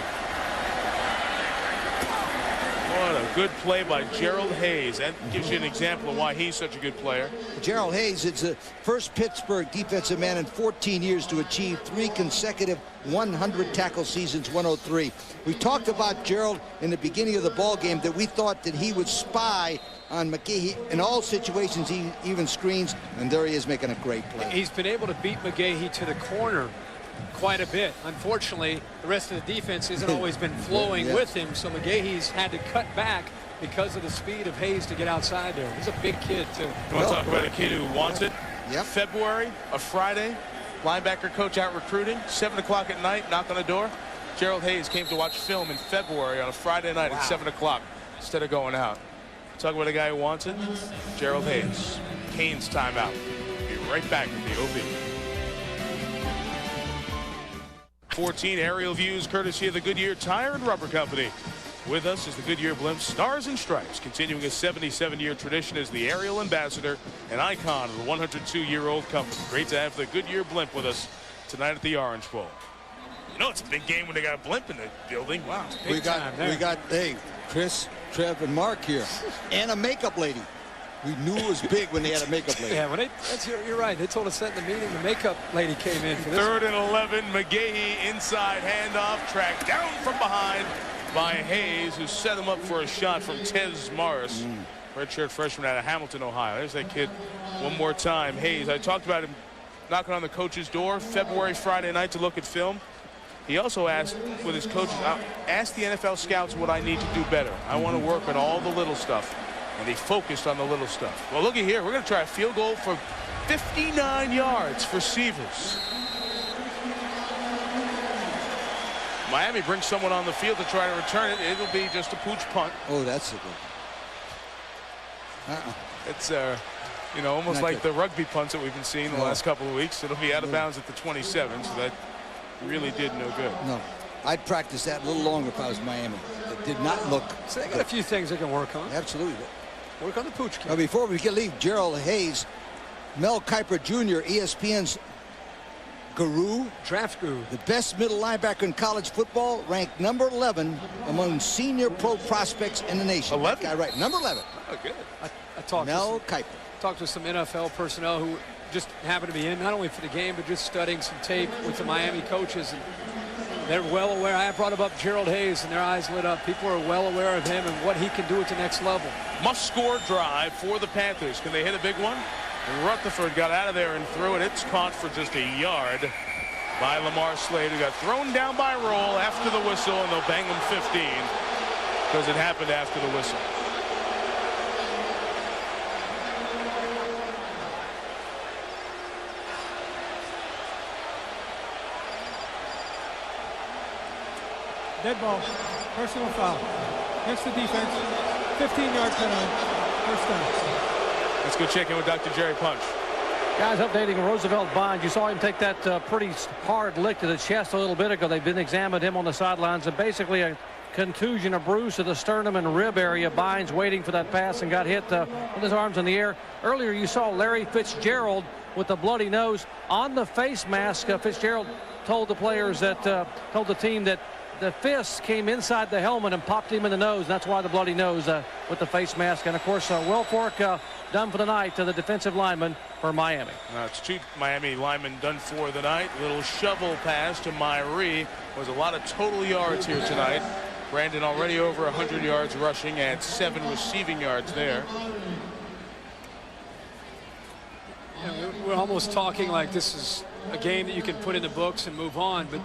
What a good play by Gerald Hayes. That gives you an example of why he's such a good player. Gerald Hayes is the first Pittsburgh defensive man in 14 years to achieve 3 consecutive 100 tackle seasons, 103. We talked about Gerald in the beginning of the ball game that we thought that he would spy on McGahee in all situations, even screens, and there he is making a great play. He's been able to beat McGahee to the corner quite a bit. Unfortunately, the rest of the defense hasn't always been flowing with him, so McGahee's had to cut back because of the speed of Hayes to get outside there. He's a big kid, too. You want to talk about a kid who wants it? Yep. February, a Friday, linebacker coach out recruiting, 7 o'clock at night, knock on the door. Gerald Hayes came to watch film in February on a Friday night at 7 o'clock instead of going out. Talk about a guy who wants it. Gerald Hayes. Canes timeout. Be right back with the OB. 14 aerial views courtesy of the Goodyear Tire and Rubber Company. With us is the Goodyear Blimp Stars and Stripes, continuing a 77-year tradition as the aerial ambassador and icon of the 102-year-old company. Great to have the Goodyear Blimp with us tonight at the Orange Bowl. You know, it's a big game when they got a blimp in the building. Wow. We got, hey, Chris, Trev, and Mark here, and a makeup lady. We knew it was big when they had a makeup lady. Yeah, you're right. They told us that in the meeting. The makeup lady came in for this. 3rd and 11. McGahee inside handoff, tracked down from behind by Hayes, who set him up for a shot from Tez Morris, redshirt freshman out of Hamilton, Ohio. There's that kid one more time. Hayes, I talked about him knocking on the coach's door February, Friday night to look at film. He also asked with his coaches, ask the NFL scouts what I need to do better. I want to work on all the little stuff. And he focused on the little stuff. Well, looky here. We're going to try a field goal for 59 yards for Severs. Miami brings someone on the field to try to return it. It'll be just a pooch punt. Oh, that's a good. It's, you know, almost Not like good. the rugby punts that we've been seeing the last couple of weeks. It'll be out of bounds at the 27, so that really did no good. No. I'd practice that a little longer if I was Miami. It did not look. So they got a few things they can work on. Absolutely. Work on the pooch kid. Now, before we can leave Gerald Hayes, Mel Kiper Jr., ESPN's guru, draft guru, the best middle linebacker in college football, ranked number 11 among senior pro prospects in the nation. 11? Guy, right, number 11. Oh, good. I talked Mel Kiper. Talked to some NFL personnel who just happened to be in, not only for the game, but just studying some tape with the Miami coaches. And they're well aware. I brought up Gerald Hayes, and their eyes lit up. People are well aware of him and what he can do at the next level. Must-score drive for the Panthers. Can they hit a big one? And Rutherford got out of there and threw it. It's caught for just a yard by Lamar Slade, who got thrown down by Roll after the whistle, and they'll bang him 15 because it happened after the whistle. Dead ball, personal foul. Against the defense, 15-yard penalty, first down. Let's go check in with Dr. Jerry Punch. Guys, updating Roosevelt Bonds. You saw him take that pretty hard lick to the chest a little bit ago. They've been examined him on the sidelines, and basically a contusion, a bruise to the sternum and rib area. Bonds waiting for that pass and got hit with his arms in the air. Earlier, you saw Larry Fitzgerald with the bloody nose on the face mask. Fitzgerald told the players that, told the team that the fist came inside the helmet and popped him in the nose. That's why the bloody nose with the face mask. And, of course, Will Fork done for the night to the defensive lineman for Miami. It's 2 Miami linemen done for the night. Little shovel pass to Myrie. Was a lot of total yards here tonight. Brandon already over 100 yards rushing and 7 receiving yards there. Yeah, we're almost talking like this is a game that you can put in the books and move on. But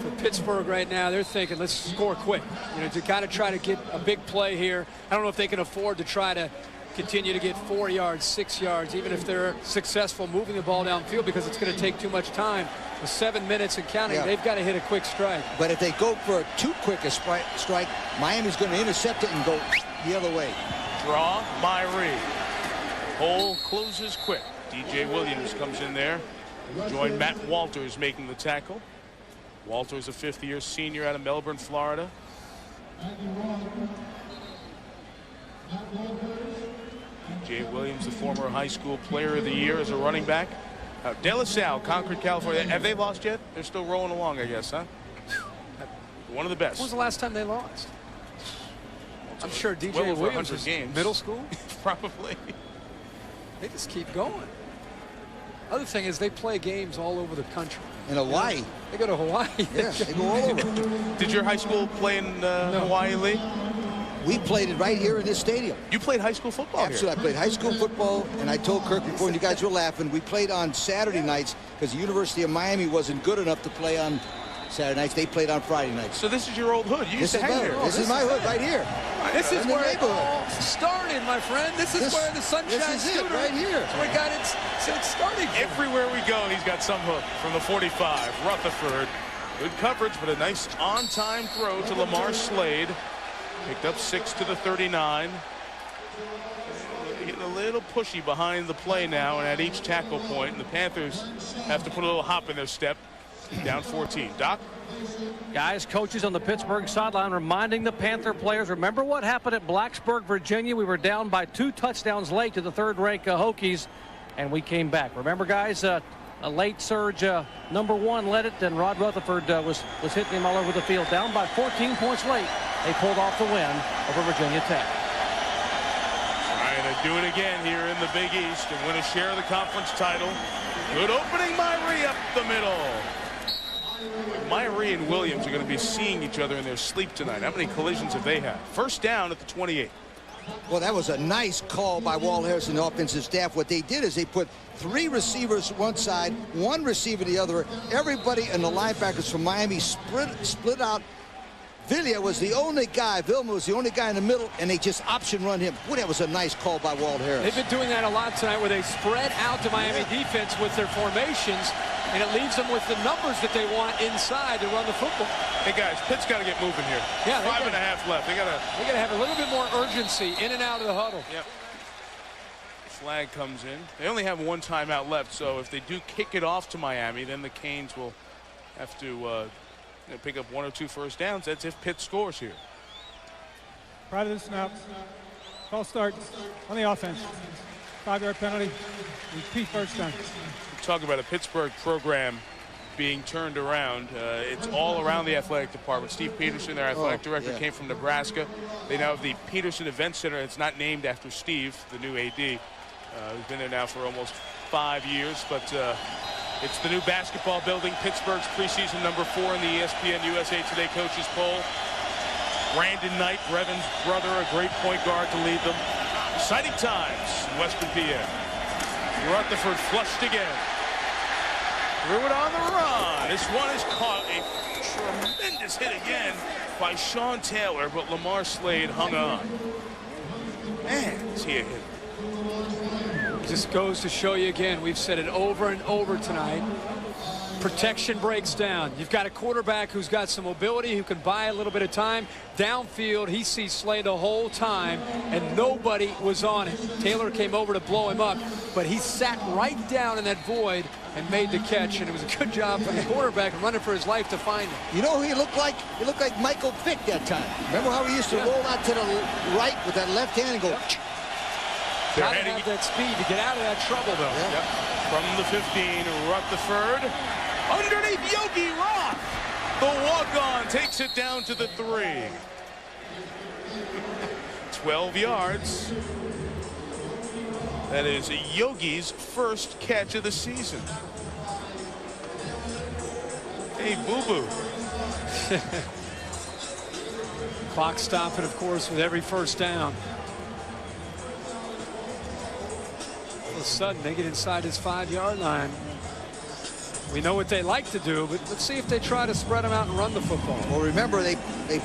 for Pittsburgh right now, they're thinking, let's score quick. You know, to kind of try to get a big play here. I don't know if they can afford to try to continue to get 4 yards, 6 yards, even if they're successful moving the ball downfield, because it's going to take too much time. With 7 minutes and counting, they've got to hit a quick strike. But if they go for too quick a strike, Miami's going to intercept it and go the other way. Draw, Myrie. Hole closes quick. DJ Williams comes in there. Join Matt Walters making the tackle. Walters, a fifth-year senior out of Melbourne, Florida. DJ Williams, the former high school player of the year as a running back. De La Salle, Concord, California. Have they lost yet? They're still rolling along, I guess, huh? One of the best. When was the last time they lost? I'm sure DJ well Williams was games. Middle school? Probably. They just keep going. Other thing is they play games all over the country. In Hawaii. They go to Hawaii. Yes, they go all over. Did your high school play in Hawaii League? We played it right here in this stadium. You played high school football Absolutely. here? I played high school football, and I told Kirk before, and you guys were laughing, we played on Saturday nights because the University of Miami wasn't good enough to play on Saturday nights. They played on Friday nights. So this is your old hood. You used to hang there. This is my hood right here. This is in the where it neighborhood. all started, my friend. This is where the Sunshine This is it right here. That's where it started. Everywhere we go, he's got some hook from the 45. Rutherford. Good coverage, but a nice on-time throw to Lamar Slade. Picked up 6 to the 39. Getting a little pushy behind the play now and at each tackle point. And the Panthers have to put a little hop in their step. Down 14. Doc? Guys, coaches on the Pittsburgh sideline reminding the Panther players, remember what happened at Blacksburg, Virginia? We were down by 2 touchdowns late to the third-ranked Hokies, and we came back. Remember, guys, a late surge, number 1 led it, and Rod Rutherford was hitting him all over the field. Down by 14 points late. They pulled off the win over Virginia Tech. Trying to do it again here in the Big East and win a share of the conference title. Good opening, Myrie up the middle. Myrie and Williams are going to be seeing each other in their sleep tonight. How many collisions have they had? First down at the 28. Well, that was a nice call by Walt Harris and the offensive staff. What they did is they put 3 receivers one side, 1 receiver the other. Everybody and the linebackers from Miami split out. Vilma was the only guy in the middle, and they just option run him. Boy, that was a nice call by Walt Harris. They've been doing that a lot tonight where they spread out the Miami defense with their formations, and it leaves them with the numbers that they want inside to run the football. Hey, guys, Pitt's got to get moving here. Yeah, 5.5 left. They got to have a little bit more urgency in and out of the huddle. Yep. Flag comes in. They only have 1 timeout left, so if they do kick it off to Miami, then the Canes will have to pick up 1 or 2 first downs. That's if Pitt scores here. Prior to the snap, call starts on the offense. 5-yard penalty. Repeat first down. Talk about a Pittsburgh program being turned around. It's all around the athletic department. Steve Peterson, their athletic director, came from Nebraska. They now have the Peterson Event Center. It's not named after Steve, the new AD. He's been there now for almost 5 years, but it's the new basketball building. Pittsburgh's preseason number 4 in the ESPN USA Today coaches poll. Brandon Knight, Revan's brother, a great point guard to lead them. Exciting times in Western PA. Rutherford flushed again. Threw it on the run. This one is caught. A tremendous hit again by Sean Taylor, but Lamar Slade hung on. Man, is he a hit. Just goes to show you again, we've said it over and over tonight. Protection breaks down. You've got a quarterback who's got some mobility, who can buy a little bit of time. Downfield, he sees Slade the whole time, and nobody was on it. Taylor came over to blow him up, but he sat right down in that void and made the catch, and it was a good job for the quarterback running for his life to find him. You know who he looked like? He looked like Michael Vick that time. Remember how he used to roll out to the right with that left hand and go... Got to have that speed to get out of that trouble, though. Yep. From the 15, Rutherford. Underneath Yogi Roth. The walk-on takes it down to the 3. 12 yards. That is Yogi's first catch of the season. Hey, boo-boo. Clock stopping, of course, with every first down. All of a sudden, they get inside his 5-yard line. We know what they like to do, but let's see if they try to spread them out and run the football. Well, remember, they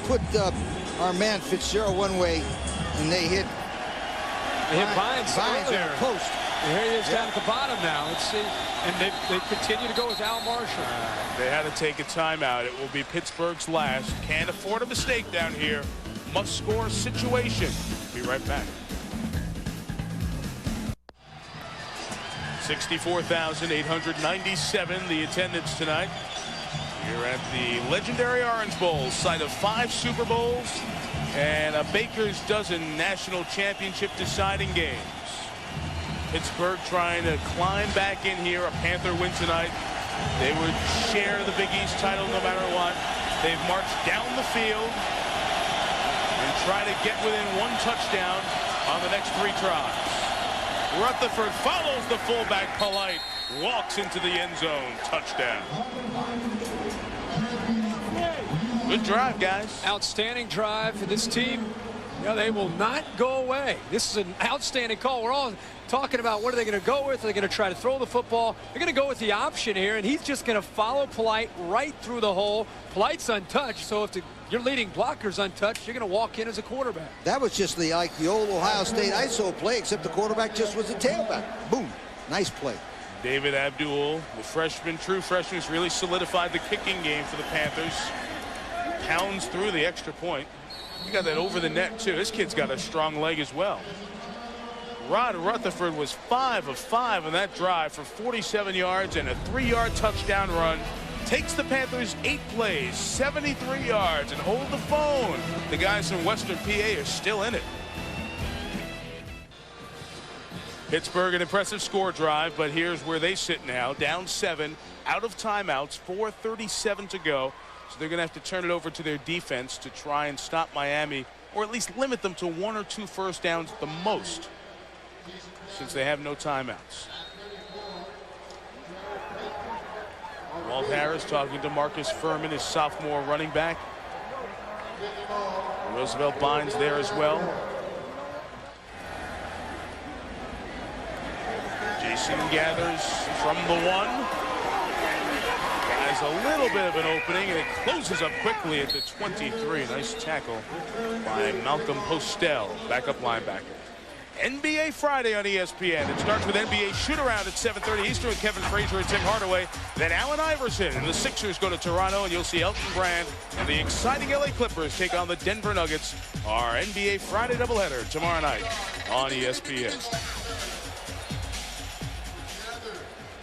put our man Fitzgerald one way, and they hit Bynes on the post. And here he is down at the bottom now. Let's see. And they continue to go with Al Marshall. They had to take a timeout. It will be Pittsburgh's last. Can't afford a mistake down here. Must-score situation. Be right back. 64,897 the attendance tonight here at the legendary Orange Bowl, site of 5 Super Bowls and a baker's dozen national championship deciding games. Pittsburgh trying to climb back in here. A Panther win tonight. They would share the Big East title no matter what. They've marched down the field and try to get within 1 touchdown on the next 3 tries. Rutherford follows the fullback. Polite walks into the end zone. Touchdown. Good drive, guys. Outstanding drive for this team. They will not go away. This is an outstanding call. We're all talking about what are they going to go with. Are they going to try to throw the football? They're going to go with the option here, and he's just going to follow Polite right through the hole. Polite's untouched, so if your leading blocker's untouched, you're going to walk in as a quarterback. That was just like the old Ohio State ISO play, except the quarterback just was a tailback. Boom. Nice play. David Abdul, the freshman, true freshman, has really solidified the kicking game for the Panthers. Pounds through the extra point. You got that over the net, too. This kid's got a strong leg as well. Rod Rutherford was 5 of 5 on that drive for 47 yards and a 3-yard touchdown run. Takes the Panthers 8 plays, 73 yards, and hold the phone. The guys from Western PA are still in it. Pittsburgh, an impressive score drive, but here's where they sit now. Down 7, out of timeouts, 4:37 to go. So they're going to have to turn it over to their defense to try and stop Miami, or at least limit them to 1 or 2 first downs at the most, since they have no timeouts. Walt Harris talking to Marcus Furman, his sophomore running back. Roosevelt Bynes there as well. Jason gathers from the 1. Has a little bit of an opening, and it closes up quickly at the 23. Nice tackle by Malcolm Postel, backup linebacker. NBA Friday on ESPN. It starts with NBA shoot-around at 7:30 Eastern with Kevin Frazier and Tim Hardaway. Then Allen Iverson and the Sixers go to Toronto, and you'll see Elton Brand and the exciting LA Clippers take on the Denver Nuggets. Our NBA Friday doubleheader tomorrow night on ESPN.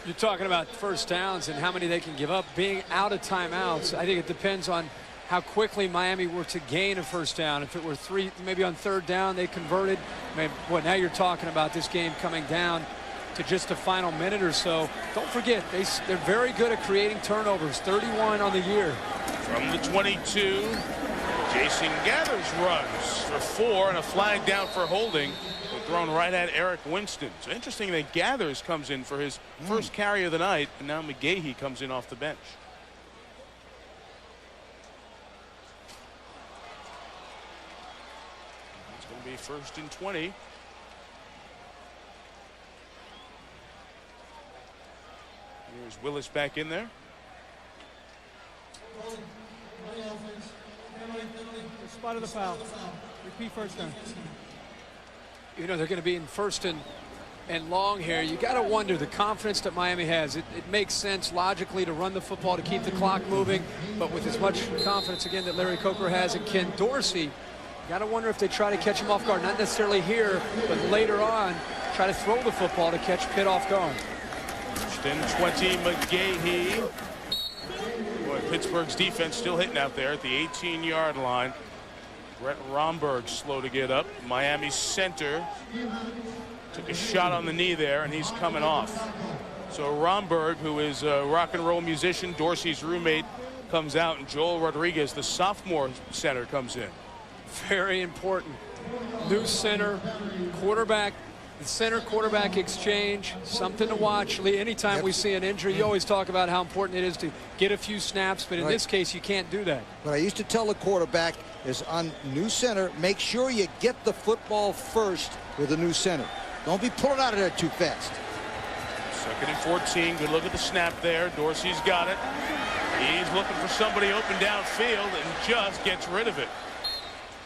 You're talking about first downs and how many they can give up being out of timeouts. I think it depends on how quickly Miami were to gain a first down. If it were 3, maybe on 3rd down, they converted. Now you're talking about this game coming down to just a final minute or so. Don't forget, they're very good at creating turnovers. 31 on the year. From the 22, Jason Gathers runs for 4 and a flag down for holding. Thrown right at Eric Winston. So interesting that Gathers comes in for his first carry of the night, and now McGahee comes in off the bench. It's going to be 1st and 20. Here's Willis back in there. Spot of the foul. Repeat first down. They're going to be in 1st and long here. You got to wonder the confidence that Miami has. It makes sense logically to run the football to keep the clock moving, but with as much confidence again that Larry Coker has and Ken Dorsey, you got to wonder if they try to catch him off guard. Not necessarily here, but later on, try to throw the football to catch Pitt off guard. 1st and 20, McGahee. Boy, Pittsburgh's defense still hitting out there at the 18-yard line. Brett Romberg slow to get up. Miami's center took a shot on the knee there, and he's coming off. So Romberg, who is a rock and roll musician, Dorsey's roommate, comes out, and Joel Rodriguez, the sophomore center, comes in. Very important. New center, quarterback, the center quarterback exchange, something to watch. Lee, anytime we see an injury, you always talk about how important it is to get a few snaps, but in this case, you can't do that. What I used to tell the quarterback is on new center, make sure you get the football first with a new center. Don't be pulling out of there too fast. Second and 14. Good look at the snap there. Dorsey's got it. He's looking for somebody open downfield and just gets rid of it.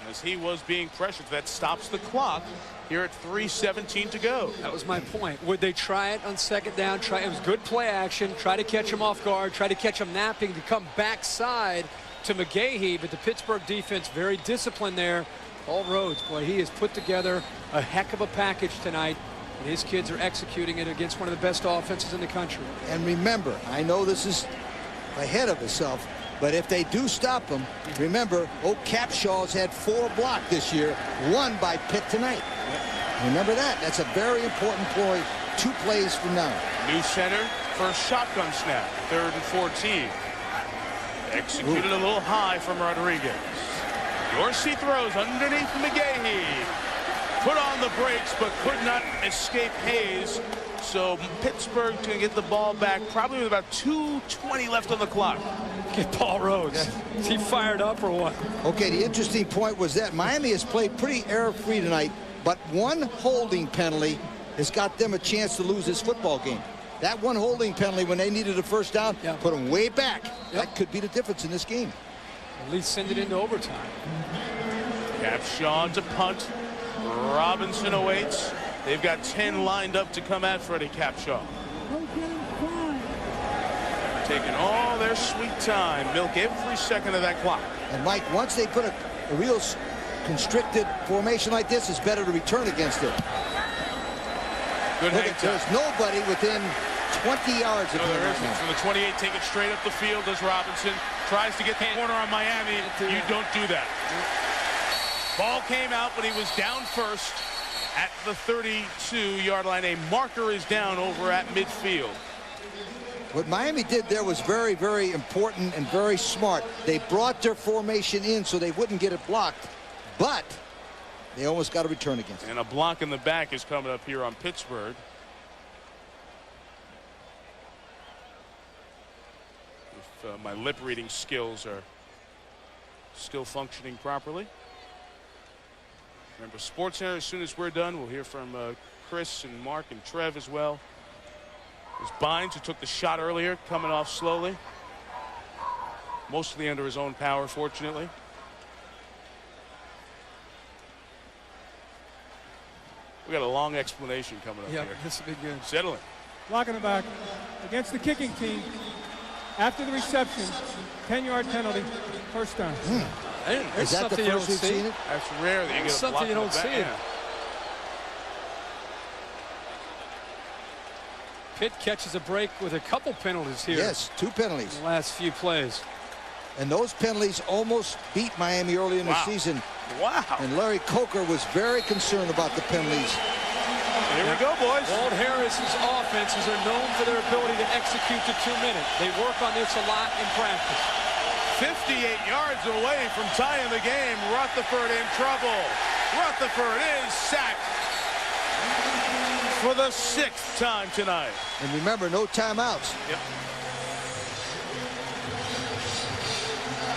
As he was being pressured, that stops the clock here at 3:17 to go. That was my point. Would they try it on second down? It was good play action. Try to catch him off guard. Try to catch him napping to come backside to McGahee. But the Pittsburgh defense very disciplined there. Paul Rhodes, boy, he has put together a heck of a package tonight. And his kids are executing it against one of the best offenses in the country. And remember, I know this is ahead of itself, but if they do stop him, remember, Capshaw's had 4 blocked this year, 1 by Pitt tonight. Remember that. That's a very important play 2 plays from now. New center for a shotgun snap. 3rd and 14. Executed a little high from Rodriguez. Dorsey throws underneath McGahee. Put on the brakes, but could not escape Hayes. So Pittsburgh to get the ball back probably with about 2:20 left on the clock. Get Paul Rhodes. Is he fired up or what? Okay, the interesting point was that Miami has played pretty error-free tonight, but 1 holding penalty has got them a chance to lose this football game. That 1 holding penalty when they needed a first down, put them way back. That could be the difference in this game. At least send it into overtime. Capshaw to punt. Robinson awaits. They've got 10 lined up to come at Freddie Capshaw. Taking all their sweet time. Milk every second of that clock. And Mike, once they put a real constricted formation like this, it's better to return against it. Good hang time. There's nobody within 20 yards of him. From the 28, take it straight up the field as Robinson tries to get the corner on Miami. You don't do that. Ball came out, but he was down first at the 32-yard line. A marker is down over at midfield. What Miami did there was very, very important and very smart. They brought their formation in so they wouldn't get it blocked, but they almost got a return against it. And a block in the back is coming up here on Pittsburgh. If my lip reading skills are still functioning properly. Remember, SportsCenter, as soon as we're done, we'll hear from Chris and Mark and Trev as well. There's Bynes, who took the shot earlier, coming off slowly. Mostly under his own power, fortunately. We got a long explanation coming up here. This will be good. Settling. Blocking the back against the kicking team. After the reception, 10-yard penalty, first down. Is that the first we've seen it? That's rare that you get a block something you in the don't see back. it. Pitt catches a break with a couple penalties here. Yes, 2 penalties. In the last few plays. And those penalties almost beat Miami early in the season. Wow. And Larry Coker was very concerned about the penalties. Here we go, boys. Walt Harris's offenses are known for their ability to execute to 2 minutes. They work on this a lot in practice. 58 yards away from tying the game. Rutherford in trouble. Rutherford is sacked for the 6th time tonight. And remember, no timeouts. Yep.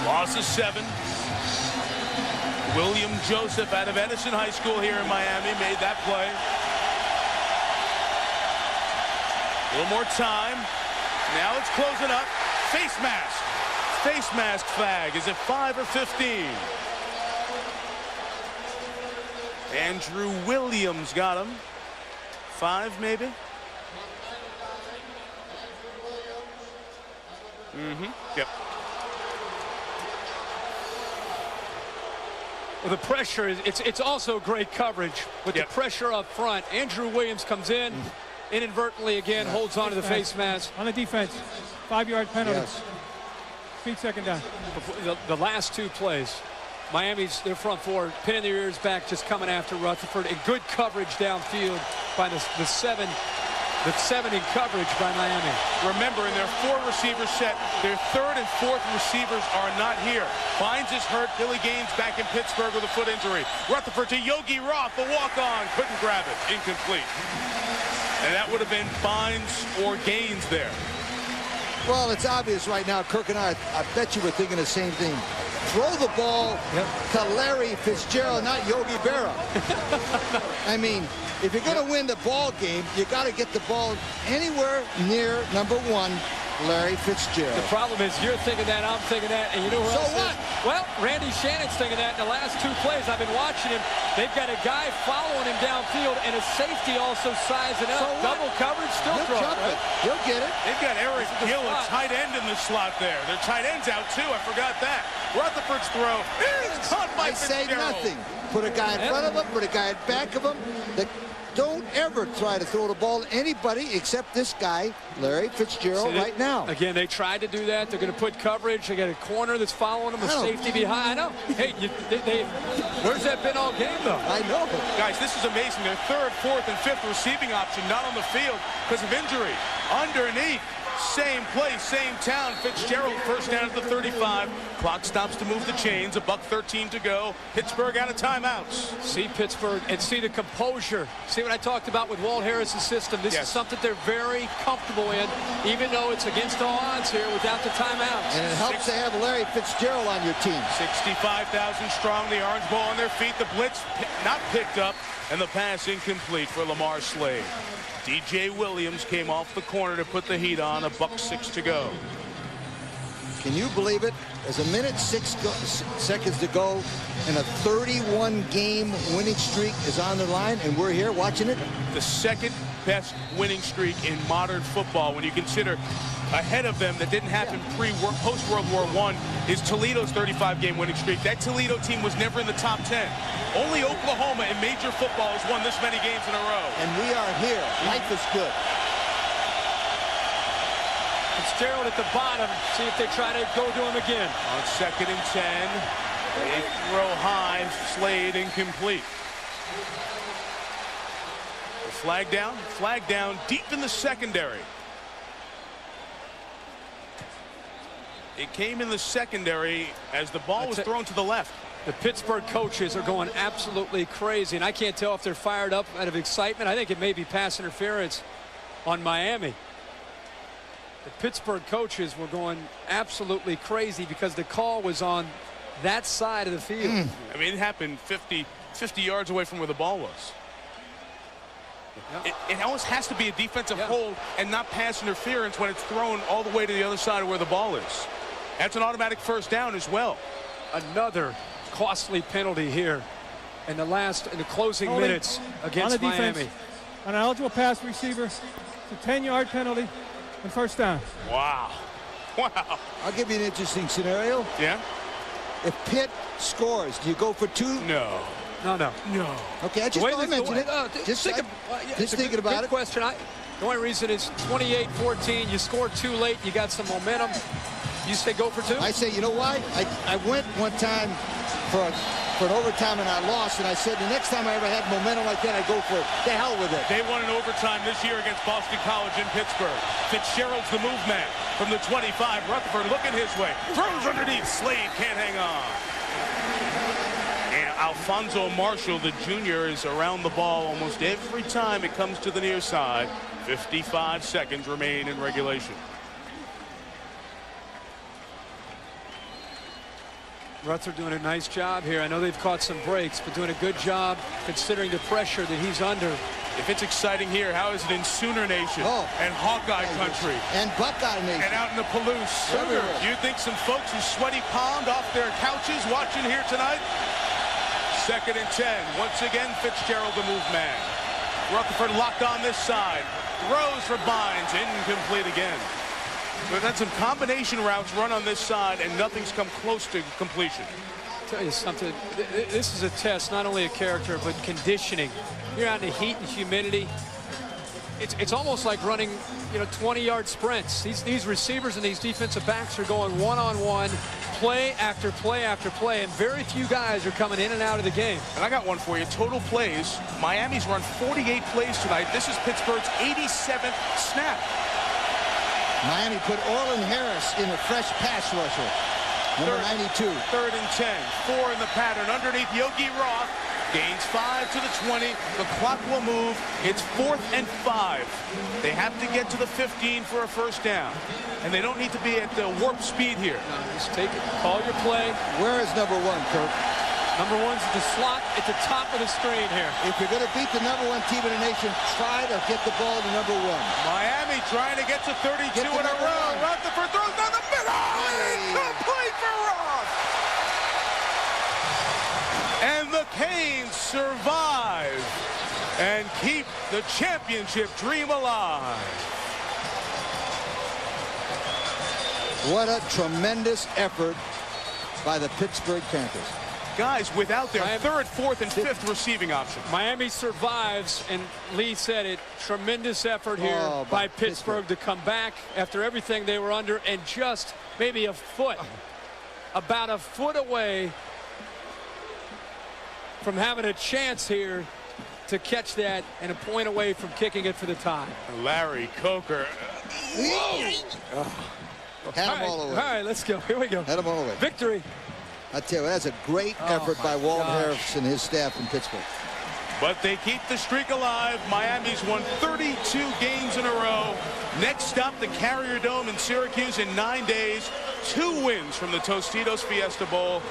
Loss of 7. William Joseph out of Edison High School here in Miami made that play. A little more time. Now it's closing up. Face mask. Face mask flag. Is it 5 or 15? Andrew Williams got him. 5 maybe? Yep. Well, the pressure, it's also great coverage with the pressure up front. Andrew Williams comes in, inadvertently again, holds on to the face mask. On the defense, 5-yard penalty. Yes. Speed second down. The last 2 plays, Miami's, their front 4, pinning their ears back, just coming after Rutherford. And good coverage downfield by the 7 in coverage by Miami. Remember, in their 4 receiver set, their 3rd and 4th receivers are not here. Bynes is hurt. Billy Gaines back in Pittsburgh with a foot injury. Rutherford to Yogi Roth, the walk-on. Couldn't grab it. Incomplete. And that would have been Bynes or Gaines there. Well, it's obvious right now, Kirk and I bet you were thinking the same thing. throw the ball to Larry Fitzgerald, not Yogi Berra. I mean, if you're going to win the ball game, you got to get the ball anywhere near number 1, Larry Fitzgerald. The problem is you're thinking that, I'm thinking that, and you know who so else what? is? Well, Randy Shannon's thinking that in the last 2 plays. I've been watching him. They've got a guy following him downfield and a safety also sizing up. So double coverage, still He'll throwing. jump it. He'll get it. They've got Eric Gill, a tight end in the slot there. Their tight end's out too. I forgot that. Rutherford's throw is caught by I say Fitzgerald. nothing. Put a guy in front of him, put a guy in back of him. Don't ever try to throw the ball to anybody except this guy, Larry Fitzgerald, right now. Again, they tried to do that. They're going to put coverage. They got a corner that's following them, a safety behind. I know. Hey, where's that been all game, though? I know. Guys, this is amazing. Their 3rd, 4th, and 5th receiving option not on the field because of injury. Underneath. Same place, same town. Fitzgerald first down at the 35. Clock stops to move the chains. $1:13 to go. Pittsburgh out of timeouts. See Pittsburgh and see the composure. See what I talked about with Walt Harris's system. This is something they're very comfortable in, even though it's against all odds here without the timeouts. And it helps to have Larry Fitzgerald on your team. 65,000 strong. The Orange Bowl on their feet. The blitz not picked up, and the pass incomplete for Lamar Slade. DJ Williams came off the corner to put the heat on. $1:06 to go. Can you believe it? There's a minute 6 seconds to go, and a 31-game winning streak is on the line, and we're here watching it. The second best winning streak in modern football, when you consider ahead of them that didn't happen post-World War I is Toledo's 35-game winning streak. That Toledo team was never in the top 10. Only Oklahoma in major football has won this many games in a row. And we are here. Life is good. Fitzgerald at the bottom. See if they try to go to him again. On 2nd and 10. They throw high. Slade incomplete. The flag down deep in the secondary. It came in the secondary as the ball was thrown to the left. The Pittsburgh coaches are going absolutely crazy, and I can't tell if they're fired up out of excitement. I think it may be pass interference on Miami. The Pittsburgh coaches were going absolutely crazy because the call was on that side of the field. I mean, it happened 50 yards away from where the ball was. It almost has to be a defensive hold and not pass interference when it's thrown all the way to the other side of where the ball is. That's an automatic first down as well. Another costly penalty here in the closing minutes against Miami. On an eligible pass receiver, it's a 10-yard penalty and first down. Wow. I'll give you an interesting scenario. Yeah? If Pitt scores, do you go for 2? No. Okay, I just thought I mentioned it. Just thinking about good it. Question. The only reason is 28-14. You score too late. You got some momentum. You say go for 2? I say, you know why? I went one time for an overtime and I lost, and I said the next time I ever had momentum like that, I go for it. The hell with it. They won an overtime this year against Boston College in Pittsburgh. Fitzgerald's the move man from the 25. Rutherford looking his way. Throws underneath. Slade can't hang on. And Alfonso Marshall, the junior, is around the ball almost every time it comes to the near side. 55 seconds remain in regulation. Rutherford doing a nice job here. I know they've caught some breaks, but doing a good job considering the pressure that he's under. If it's exciting here, how is it in Sooner Nation and Hawkeye country? And Buckeye Nation. And out in the Palouse. Do you think some folks who sweaty palmed off their couches watching here tonight? 2nd and 10. Once again, Fitzgerald the move man. Rutherford locked on this side. Throws for Bynes. Incomplete again. We've had some combination routes run on this side, and nothing's come close to completion. I'll tell you something. This is a test, not only of character, but conditioning. You're out in the heat and humidity. It's almost like running, 20-yard sprints. These receivers and these defensive backs are going one-on-one, play after play after play, and very few guys are coming in and out of the game. And I got one for you. Total plays. Miami's run 48 plays tonight. This is Pittsburgh's 87th snap. Miami put Orlin Harris in a fresh pass rusher. Number 92. 3rd and 10. 4 in the pattern. Underneath Yogi Roth. Gains 5 to the 20. The clock will move. It's 4th and 5. They have to get to the 15 for a first down. And they don't need to be at the warp speed here. No, just take it. Call your play. Where is number 1, Kirk? Number 1's the slot at the top of the screen here. If you're going to beat the number 1 team in the nation, try to get the ball to number 1. Miami trying to get to 32 in a row. Rutherford throws down the middle. Incomplete for Ross. And the Canes survive and keep the championship dream alive. What a tremendous effort by the Pittsburgh Panthers. Guys without their third, fourth, and fifth receiving option. Miami survives, and Lee said it. Tremendous effort here by Pittsburgh to come back after everything they were under, and just maybe about a foot away from having a chance here to catch that, and a point away from kicking it for the tie. Larry Coker. Had him all the way. All right, let's go. Here we go. Had him all the way. Victory. I tell you, that's a great effort by Walt Harris and his staff in Pittsburgh. But they keep the streak alive. Miami's won 32 games in a row. Next stop, the Carrier Dome in Syracuse in 9 days. 2 wins from the Tostitos Fiesta Bowl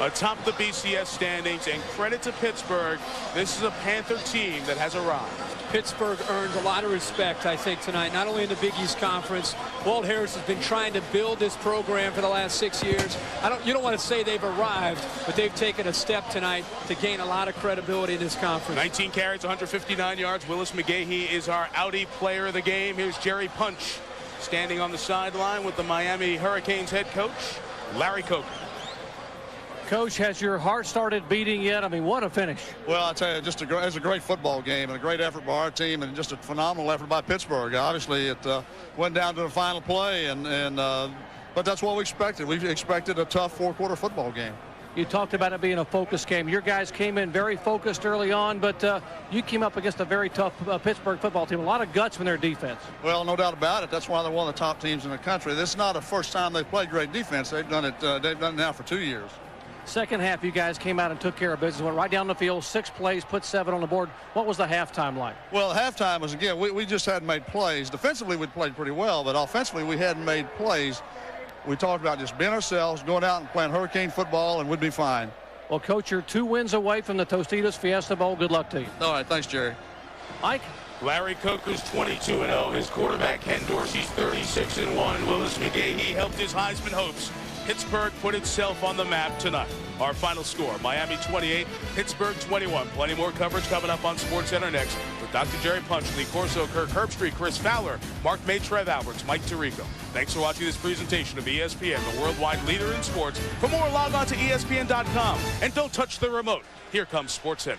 atop the BCS standings. And credit to Pittsburgh. This is a Panther team that has arrived. Pittsburgh earned a lot of respect, I think, tonight, not only in the Big East Conference. Walt Harris has been trying to build this program for the last 6 years. You don't want to say they've arrived, but they've taken a step tonight to gain a lot of credibility in this conference. 19 carries, 159 yards. Willis McGahee is our outie player of the game. Here's Jerry Punch standing on the sideline with the Miami Hurricanes head coach, Larry Coker. Coach, has your heart started beating yet? I mean, what a finish. Well, I tell you, it was a great football game and a great effort by our team, and just a phenomenal effort by Pittsburgh. Obviously, it went down to the final play, but that's what we expected. We expected a tough fourth-quarter football game. You talked about it being a focus game. Your guys came in very focused early on, but you came up against a very tough Pittsburgh football team. A lot of guts from their defense. Well, no doubt about it. That's why they're one of the top teams in the country. This is not the first time they've played great defense. They've done it now for 2 years. Second half, you guys came out and took care of business. Went right down the field, 6 plays, put 7 on the board. What was the halftime like? Well, halftime was, again, we just hadn't made plays. Defensively, we played pretty well, but offensively, we hadn't made plays. We talked about just being ourselves, going out and playing Hurricane football, and we'd be fine. Well, Coach, you're 2 wins away from the Tostitos Fiesta Bowl. Good luck to you. All right, thanks, Jerry. Mike? Larry Coker's 22-0. His quarterback, Ken Dorsey's 36-1. Willis McGahee helped his Heisman hopes. Pittsburgh put itself on the map tonight. Our final score, Miami 28, Pittsburgh 21. Plenty more coverage coming up on SportsCenter next with Dr. Jerry Punch, Lee Corso, Kirk Herbstreit, Chris Fowler, Mark May, Trev Alberts, Mike Tirico. Thanks for watching this presentation of ESPN, the worldwide leader in sports. For more, log on to ESPN.com. And don't touch the remote. Here comes SportsCenter.